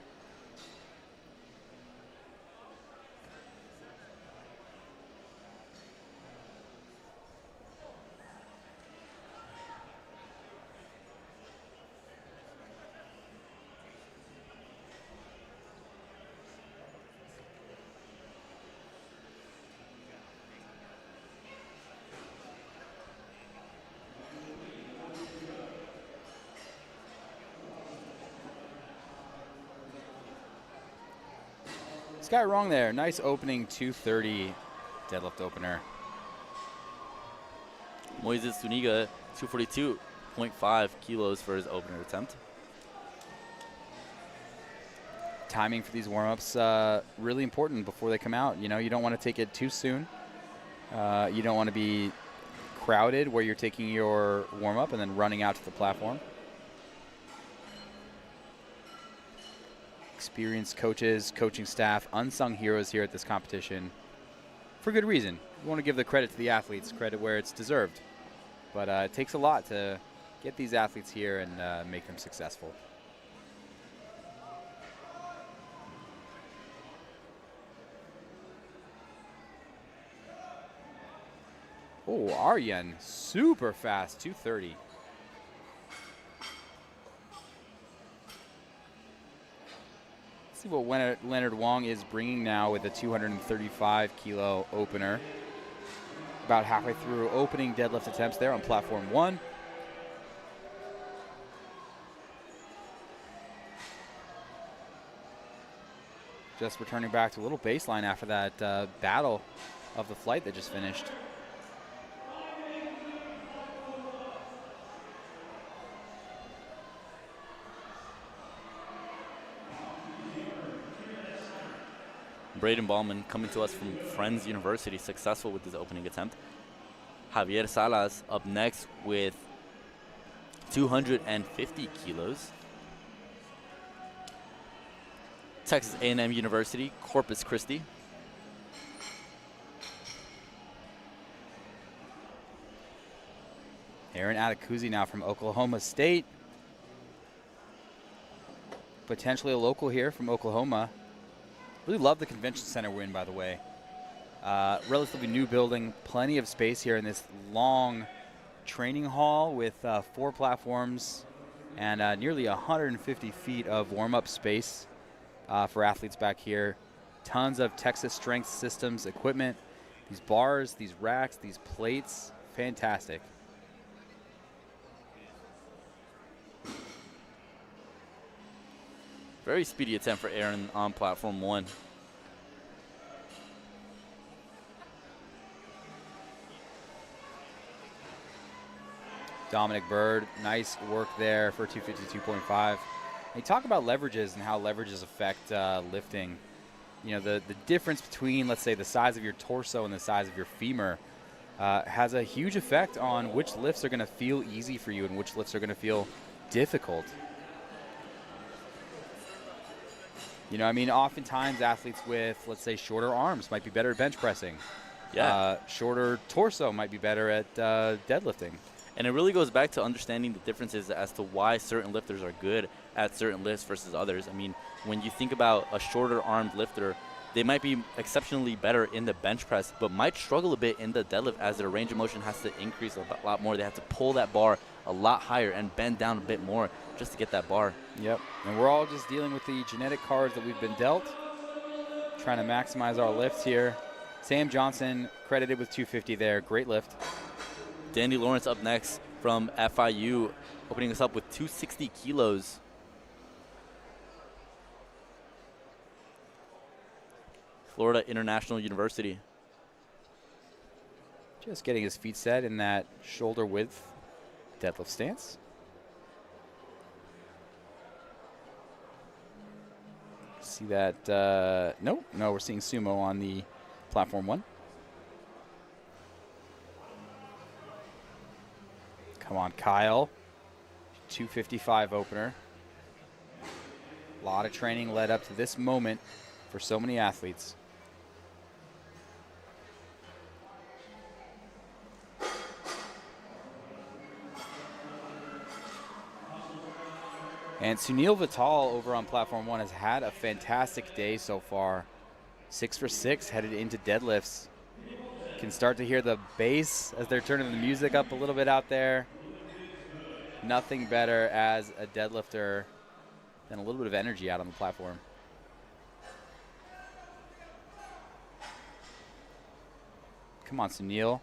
Got it wrong there. Nice opening 230 deadlift opener. Moises Zuniga, 242.5 kilos for his opener attempt. Timing for these warm-ups really important before they come out. You know, you don't want to take it too soon. You don't want to be crowded where you're taking your warm-up and then running out to the platform. Experienced coaches, coaching staff, unsung heroes here at this competition for good reason. We want to give the credit to the athletes, credit where it's deserved. But it takes a lot to get these athletes here and make them successful. Oh, Aryan, super fast, 230. See what Leonard Wong is bringing now with a 235 kilo opener. About halfway through opening deadlift attempts there on platform 1. just returning back to a little baseline after that battle of the flight that just finished. Braden Ballman coming to us from Friends University, successful with his opening attempt. Javier Salas up next with 250 kilos. Texas A&M University, Corpus Christi. Aaron Adecuzi now from Oklahoma State. Potentially a local here from Oklahoma. Really love the convention center we're in, by the way. Relatively new building, plenty of space here in this long training hall with 4 platforms and nearly 150 feet of warm-up space for athletes back here. Tons of Texas Strength Systems equipment. These bars, these racks, these plates, fantastic. Very speedy attempt for Aaron on platform 1. Dominic Bird, nice work there for 252.5. You talk about leverages and how leverages affect lifting. You know, the difference between, let's say, the size of your torso and the size of your femur has a huge effect on which lifts are going to feel easy for you and which lifts are going to feel difficult. You know, I mean, oftentimes athletes with, let's say, shorter arms might be better at bench pressing. Yeah. Shorter torso might be better at deadlifting. And it really goes back to understanding the differences as to why certain lifters are good at certain lifts versus others. I mean, when you think about a shorter armed lifter, they might be exceptionally better in the bench press, but might struggle a bit in the deadlift as their range of motion has to increase a lot more. They have to pull that bar a lot higher and bend down a bit more just to get that bar. Yep, and we're all just dealing with the genetic cards that we've been dealt, trying to maximize our lifts here. Sam Johnson credited with 250 there, great lift. Danny Lawrence up next from FIU, opening us up with 260 kilos. Florida International University. Just getting his feet set in that shoulder width deadlift stance. See that, no, we're seeing sumo on the platform 1. Come on, Kyle. 255 opener. A lot of training led up to this moment for so many athletes. And Sunil Vital over on platform 1 has had a fantastic day so far. 6 for 6 headed into deadlifts. Can start to hear the bass as they're turning the music up a little bit out there. Nothing better as a deadlifter than a little bit of energy out on the platform. Come on, Sunil.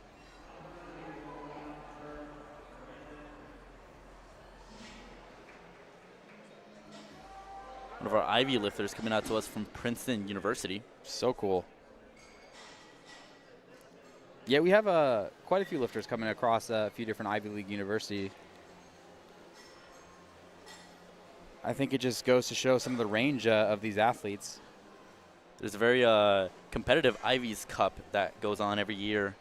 One of our Ivy lifters coming out to us from Princeton University. So cool. Yeah, we have quite a few lifters coming across a few different Ivy League universities. I think it just goes to show some of the range of these athletes. There's a very competitive Ivies Cup that goes on every year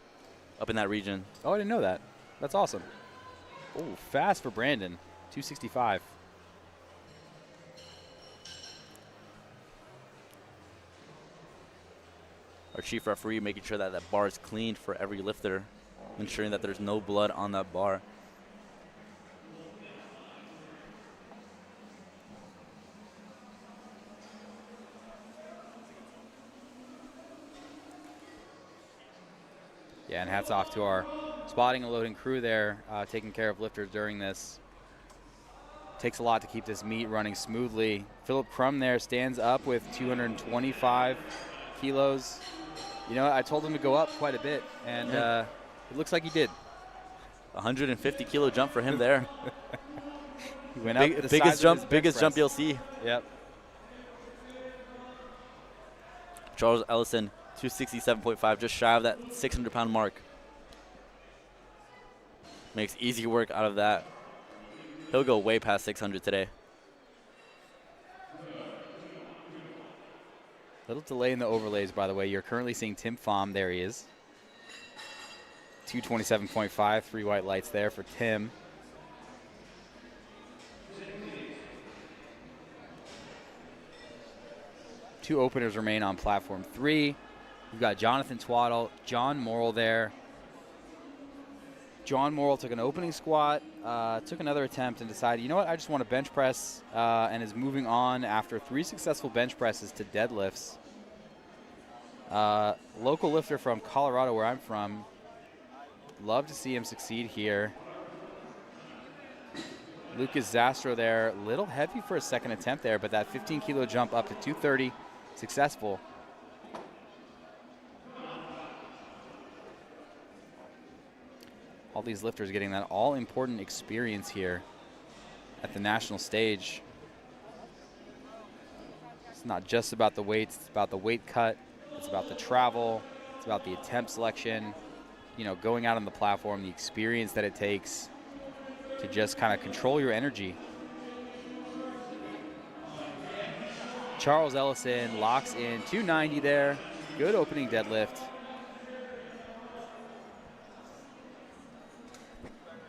up in that region. Oh, I didn't know that. That's awesome. Oh, fast for Brandon. 265. Our chief referee making sure that that bar is cleaned for every lifter, ensuring that there's no blood on that bar. Yeah, and hats off to our spotting and loading crew there, taking care of lifters during this. Takes a lot to keep this meet running smoothly. Philip Crum there stands up with 225 kilos. You know, I told him to go up quite a bit, and it looks like he did. 150 kilo jump for him there. He went up the biggest size of his biggest bench jump press. you'll see. Yep. Charles Ellison, 267.5, just shy of that 600-pound mark. Makes easy work out of that. He'll go way past 600 today. Little delay in the overlays, by the way. You're currently seeing Tim Pham. There he is. 227.5, 3 white lights there for Tim. Two openers remain on platform 3. We've got Jonathan Twaddle, John Morrill there. John Morrill took an opening squat, took another attempt and decided, you know what, I just want to bench press, and is moving on after 3 successful bench presses to deadlifts. Local lifter from Colorado, where I'm from. Love to see him succeed here. Lucas Zastro there, a little heavy for a second attempt there, but that 15-kilo jump up to 230, successful. All these lifters getting that all-important experience here at the national stage. It's not just about the weights, it's about the weight cut, it's about the travel, it's about the attempt selection, you know, going out on the platform, the experience that it takes to just kind of control your energy. Charles Ellison locks in 290 there. Good opening deadlift.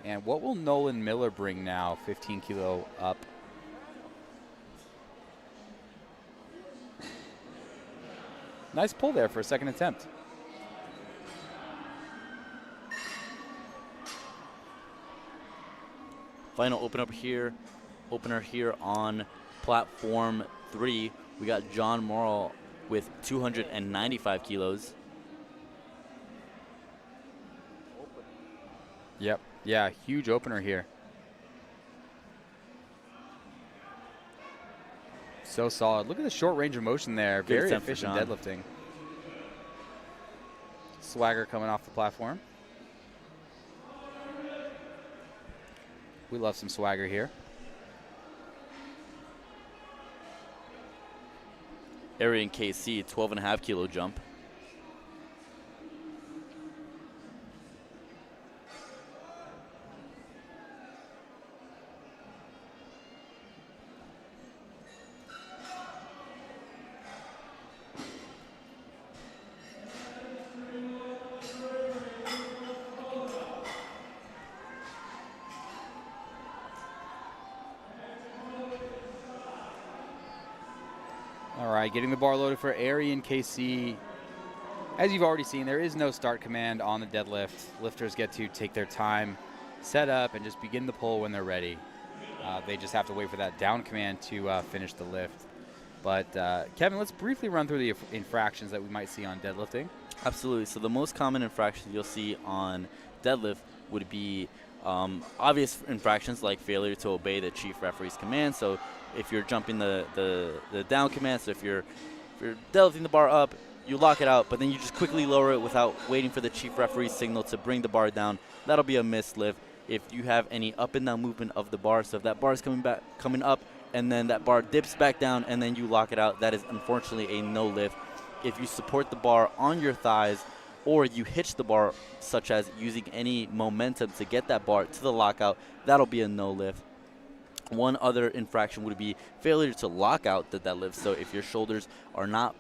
And what will Nolan Miller bring now? 15 kilo up. Nice pull there for a second attempt. Final opener here on platform 3. We got John Morrill with 295 kilos. Yep. Yeah, huge opener here. So solid. Look at the short range of motion there. Very efficient deadlifting. Swagger coming off the platform. We love some swagger here. Arian KC, 12.5 kilo jump. All right, getting the bar loaded for Arian KC. As you've already seen, there is no start command on the deadlift. Lifters get to take their time, set up, and just begin the pull when they're ready. They just have to wait for that down command to finish the lift. But Kevin, let's briefly run through the infractions that we might see on deadlifting. Absolutely. So the most common infractions you'll see on deadlift would be obvious infractions like failure to obey the chief referee's command. So if you're jumping the down command, so if you're deadlifting the bar up, you lock it out, but then you just quickly lower it without waiting for the chief referee's signal to bring the bar down, that'll be a missed lift. If you have any up and down movement of the bar, so if that bar is coming up, and then that bar dips back down, and then you lock it out, that is unfortunately a no lift. If you support the bar on your thighs, or you hitch the bar, such as using any momentum to get that bar to the lockout, that'll be a no lift. One other infraction would be failure to lock out the deadlift. So if your shoulders are not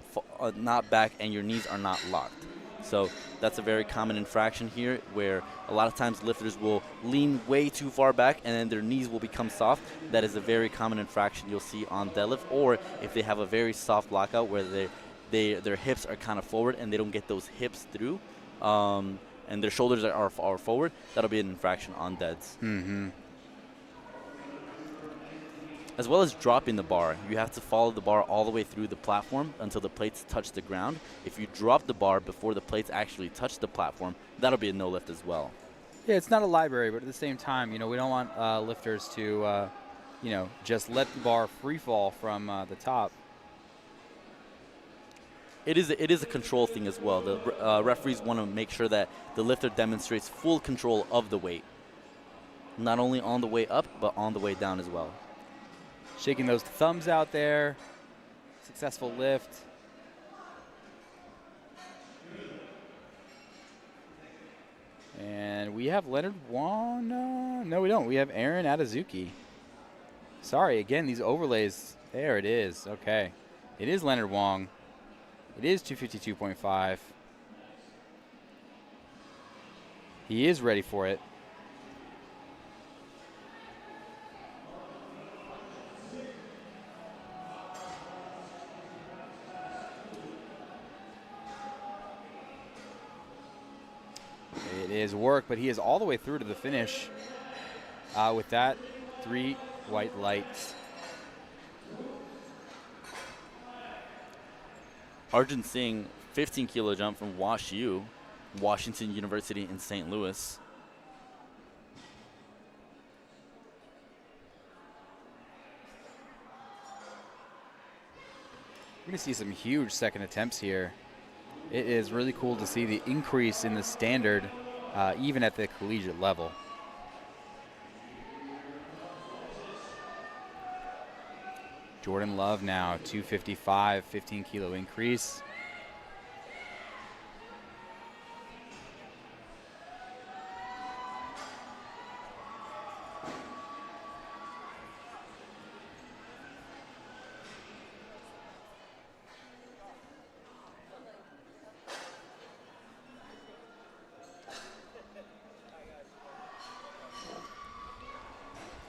back and your knees are not locked. So that's a very common infraction here, where a lot of times lifters will lean way too far back and then their knees will become soft. That is a very common infraction you'll see on deadlift. Or if they have a very soft lockout where their hips are kind of forward and they don't get those hips through, and their shoulders are forward, that'll be an infraction on deads. Mm-hmm. As well as dropping the bar. You have to follow the bar all the way through the platform until the plates touch the ground. If you drop the bar before the plates actually touch the platform, that'll be a no lift as well. Yeah, it's not a library, but at the same time, you know, we don't want lifters to, you know, just let the bar free fall from the top. It is a control thing as well. The referees want to make sure that the lifter demonstrates full control of the weight, not only on the way up, but on the way down as well. Shaking those thumbs out there. Successful lift. we have Leonard Wong? No, we don't. We have Aaron Atazuki. Sorry, again, these overlays. There it is. Okay. It is Leonard Wong. It is 252.5. He is ready for it. It is work, but he is all the way through to the finish with that 3 white lights. Arjun Singh, 15-kilo jump from WashU, Washington University in St. Louis. We're going to see some huge second attempts here. It is really cool to see the increase in the standard, even at the collegiate level. Jordan Love now, 255, 15-kilo increase.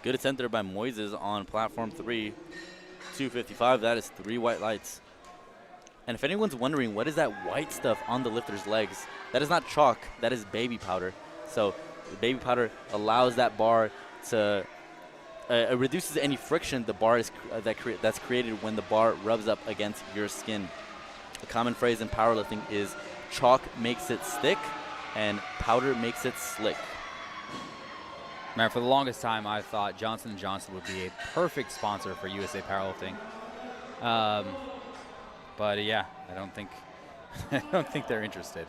Good attempt there by Moises on platform 3. 255, that is 3 white lights. And if anyone's wondering what is that white stuff on the lifter's legs, that is not chalk, that is baby powder. So the baby powder allows that bar to, it reduces any friction the bar is that's created when the bar rubs up against your skin. A common phrase in powerlifting is chalk makes it stick and powder makes it slick. Man, for the longest time, I thought Johnson & Johnson would be a perfect sponsor for USA Powerlifting. But yeah, I don't think they're interested.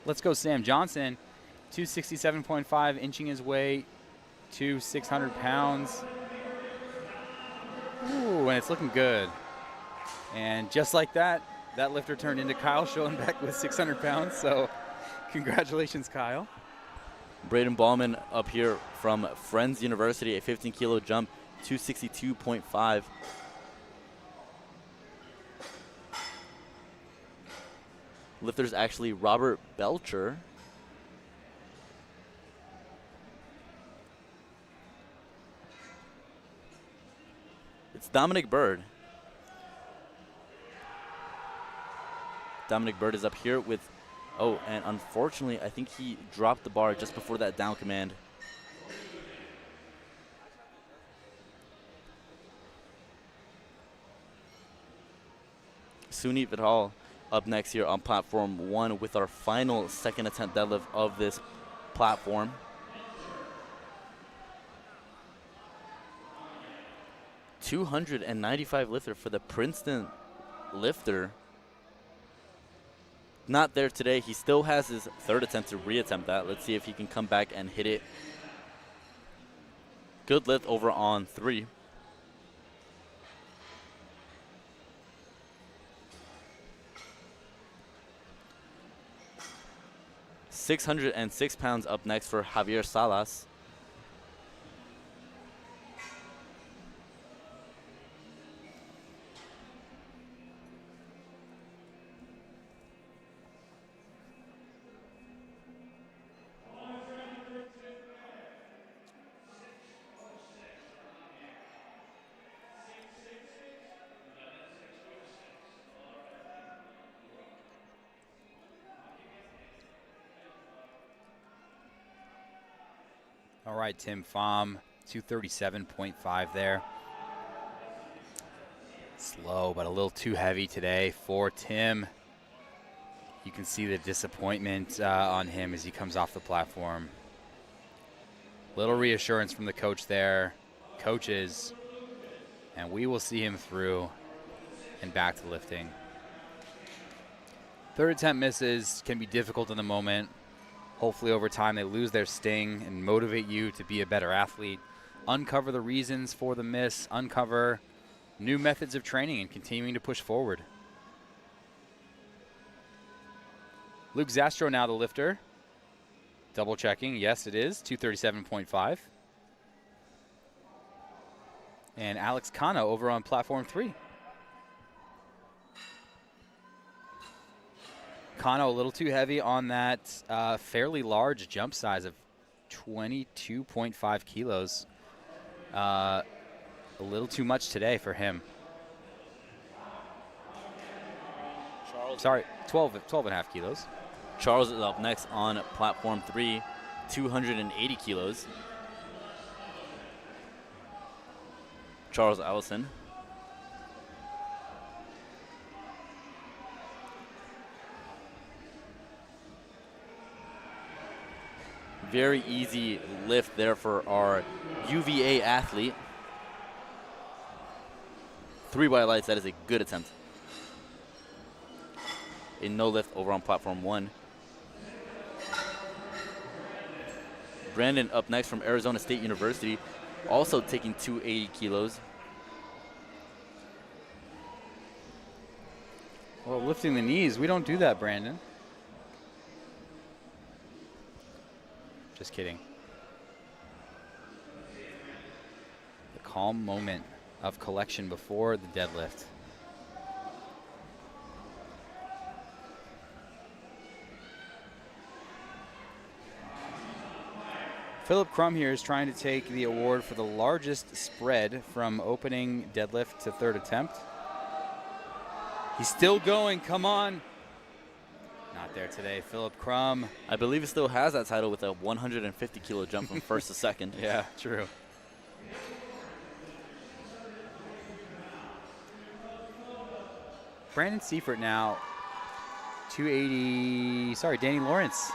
Let's go Sam Johnson, 267.5, inching his way to 600 pounds. Ooh, and it's looking good. And just like that, that lifter turned into Kyle Schoenbeck with 600 pounds. So congratulations, Kyle. Braden Ballman up here from Friends University, a 15-kilo jump, 262.5. Lifter's actually Robert Belcher. It's Dominic Bird. Dominic Bird is up here with, oh, and unfortunately, I think he dropped the bar just before that down command. Sunit Vidal up next here on platform 1 with our final second attempt deadlift of this platform. $295 lifter for the Princeton lifter. Not there today. He still has his third attempt to reattempt that. Let's see if he can come back and hit it. Good lift over on 3. £606 up next for Javier Salas. All right, Tim Pham, 237.5 there. Slow, but a little too heavy today for Tim. You can see the disappointment on him as he comes off the platform. Little reassurance from the coach there, coaches, and we will see him through and back to lifting. Third attempt misses can be difficult in the moment. Hopefully over time they lose their sting and motivate you to be a better athlete. Uncover the reasons for the miss, uncover new methods of training and continuing to push forward. Luke Zastro now the lifter. Double checking, yes it is, 237.5. And Alex Kano over on platform 3. Kano a little too heavy on that fairly large jump size of 22.5 kilos. A little too much today for him. Sorry, 12 and a half kilos. Charles is up next on platform 3, 280 kilos. Charles Allison. Very easy lift there for our UVA athlete. 3 white lights, that is a good attempt. A no lift over on platform 1. Brandon up next from Arizona State University, also taking 280 kilos. Well, lifting the knees, we don't do that, Brandon. Just kidding. The calm moment of collection before the deadlift. Philip Crum here is trying to take the award for the largest spread from opening deadlift to third attempt. He's still going, come on. Not there today, Philip Crum. I believe he still has that title with a 150 kilo jump from first to second. Yeah, true. Brandon Seifert now, 280, sorry, Danny Lawrence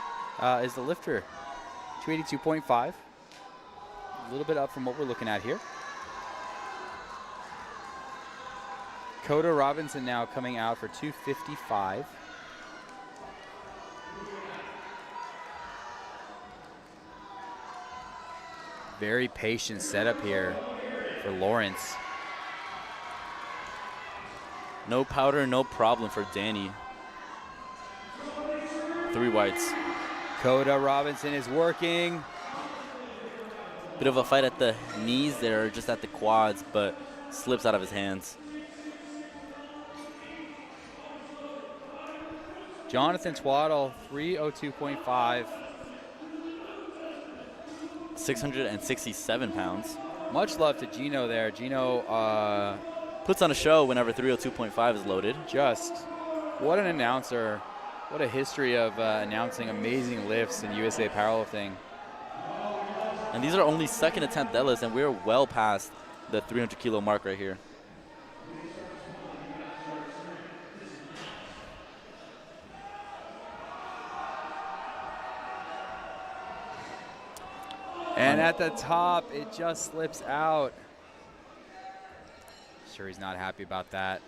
is the lifter. 282.5, a little bit up from what we're looking at here. Coda Robinson now coming out for 255. Very patient setup here for Lawrence. No powder, no problem for Danny. 3 whites. Coda Robinson is working. Bit of a fight at the knees there, just at the quads, but slips out of his hands. Jonathan Twaddle, 302.5. 667 pounds. Much love to Gino there. Gino puts on a show whenever 302.5 is loaded. Just what an announcer. What a history of announcing amazing lifts in USA Powerlifting. And these are only second attempt deadlifts, and we're well past the 300 kilo mark right here. And at the top, it just slips out. Sure, he's not happy about that.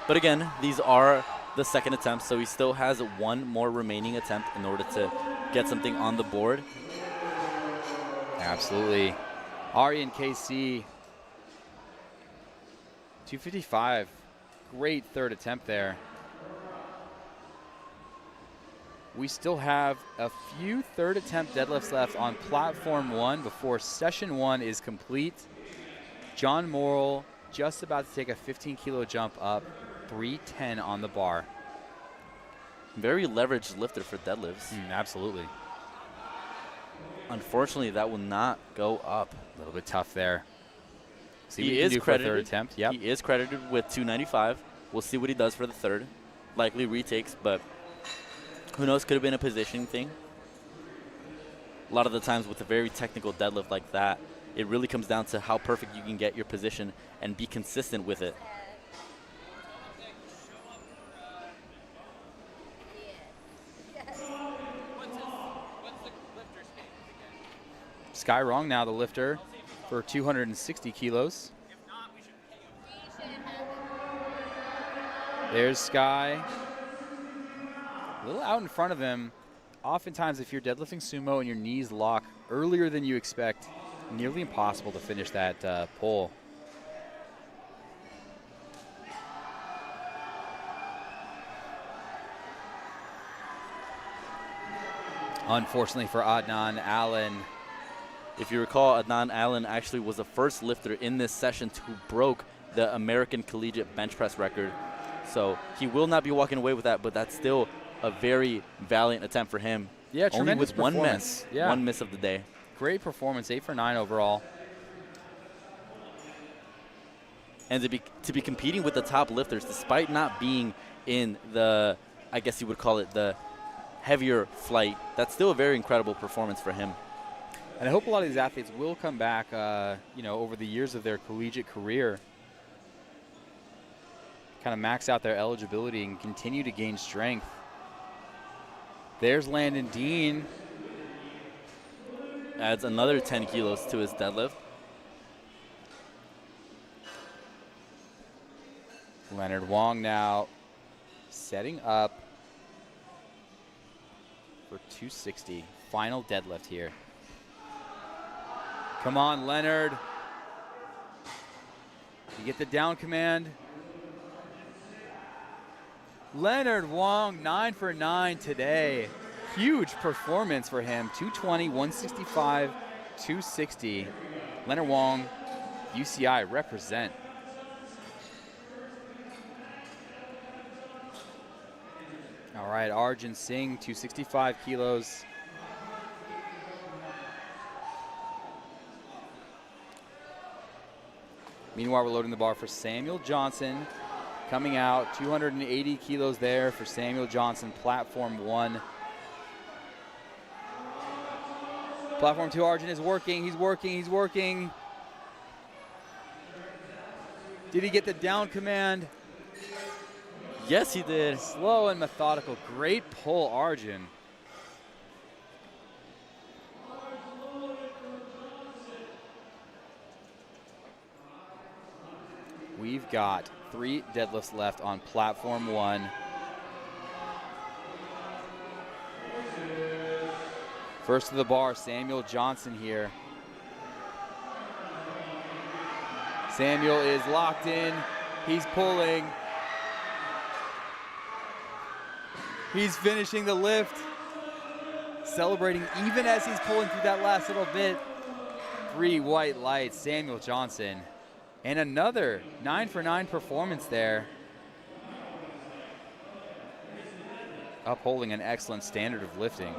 But again, these are the second attempt, so he still has 1 more remaining attempt in order to get something on the board. Absolutely. Aryan KC, 255. Great third attempt there. We still have a few third attempt deadlifts left on platform 1 before session 1 is complete. John Morrill just about to take a 15 kilo jump up, 310 on the bar. Very leveraged lifter for deadlifts. Absolutely. Unfortunately, that will not go up. A little bit tough there. See He what he is can do for a credited. third attempt. Yep. He is credited with 295. We'll see what he does for the third. Likely retakes, but who knows? Could have been a positioning thing. A lot of the times with a very technical deadlift like that, it really comes down to how perfect you can get your position and be consistent with it. Sky Wrong now the lifter for 260 kilos. There's Sky. A little out in front of him. Oftentimes, if you're deadlifting sumo and your knees lock earlier than you expect, nearly impossible to finish that pull. Unfortunately for Adnan Allen. If you recall, Adnan Allen actually was the first lifter in this session who broke the American Collegiate bench press record. So he will not be walking away with that, but that's still a very valiant attempt for him. Yeah, only tremendous with one performance. miss, one miss of the day. Great performance, 8 for 9 overall. And to be competing with the top lifters, despite not being in the, I guess you would call it the heavier flight, that's still a very incredible performance for him. And I hope a lot of these athletes will come back, over the years of their collegiate career, kind of max out their eligibility and continue to gain strength. There's Landon Dean. Adds another 10 kilos to his deadlift. Leonard Wong now setting up for 260. Final deadlift here. Come on, Leonard. You get the down command. Leonard Wong, 9 for 9 today. Huge performance for him. 220, 165, 260. Leonard Wong, UCI represent. All right, Arjun Singh, 265 kilos. Meanwhile, we're loading the bar for Samuel Johnson. Coming out, 280 kilos there for Samuel Johnson, platform 1. Platform 2, Arjun is working, he's working. Did he get the down command? Yes, he did. Slow and methodical, great pull, Arjun. We've got 3 deadlifts left on platform 1. First to the bar, Samuel Johnson here. Samuel is locked in. He's pulling. He's finishing the lift. Celebrating even as he's pulling through that last little bit. 3 white lights, Samuel Johnson. And another 9 for 9 performance there. Upholding an excellent standard of lifting.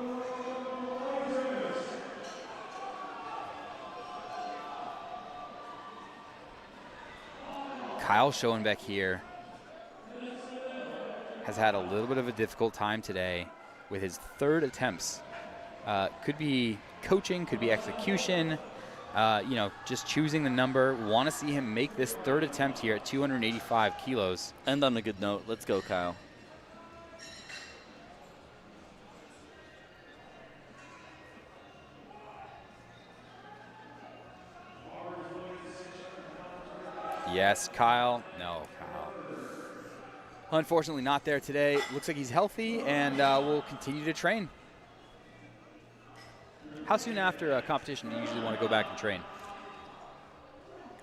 Kyle Schoenbeck here has had a little bit of a difficult time today with his 3rd attempts. Could be coaching, could be execution, just choosing the number. Want to see him make this 3rd attempt here at 285 kilos. End on a good note. Let's go, Kyle. Yes, Kyle. No, Kyle. Unfortunately not there today. Looks like he's healthy and will continue to train. How soon after a competition do you usually want to go back and train?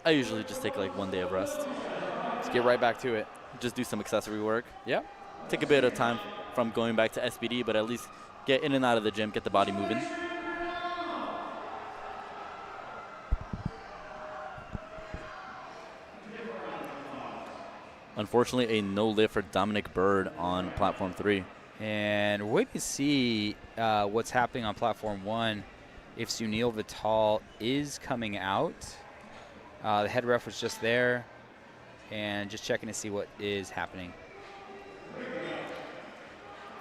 I usually just take like 1 day of rest. Let's get right back to it. Just do some accessory work. Yep. Take a bit of time from going back to SBD, but at least get in and out of the gym, get the body moving. Unfortunately, a no lift for Dominic Bird on platform 3. And wait to see what's happening on platform 1. If Sunil Vital is coming out. The head ref was just there and just checking to see what is happening.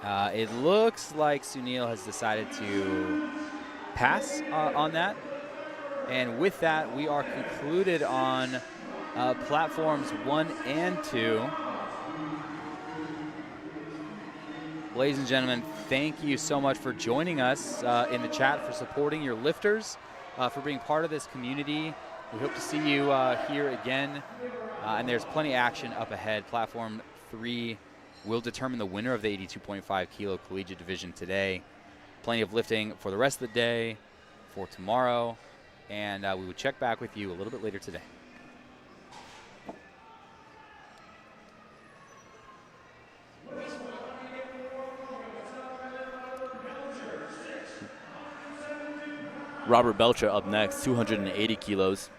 It looks like Sunil has decided to pass on that. And with that, we are concluded on platforms 1 and 2. Ladies and gentlemen, thank you so much for joining us in the chat, for supporting your lifters, for being part of this community. We hope to see you here again. And there's plenty of action up ahead. Platform 3 We'll determine the winner of the 82.5 kilo collegiate division today. Plenty of lifting for the rest of the day, for tomorrow, and we will check back with you a little bit later today. Robert Belcher up next, 280 kilos.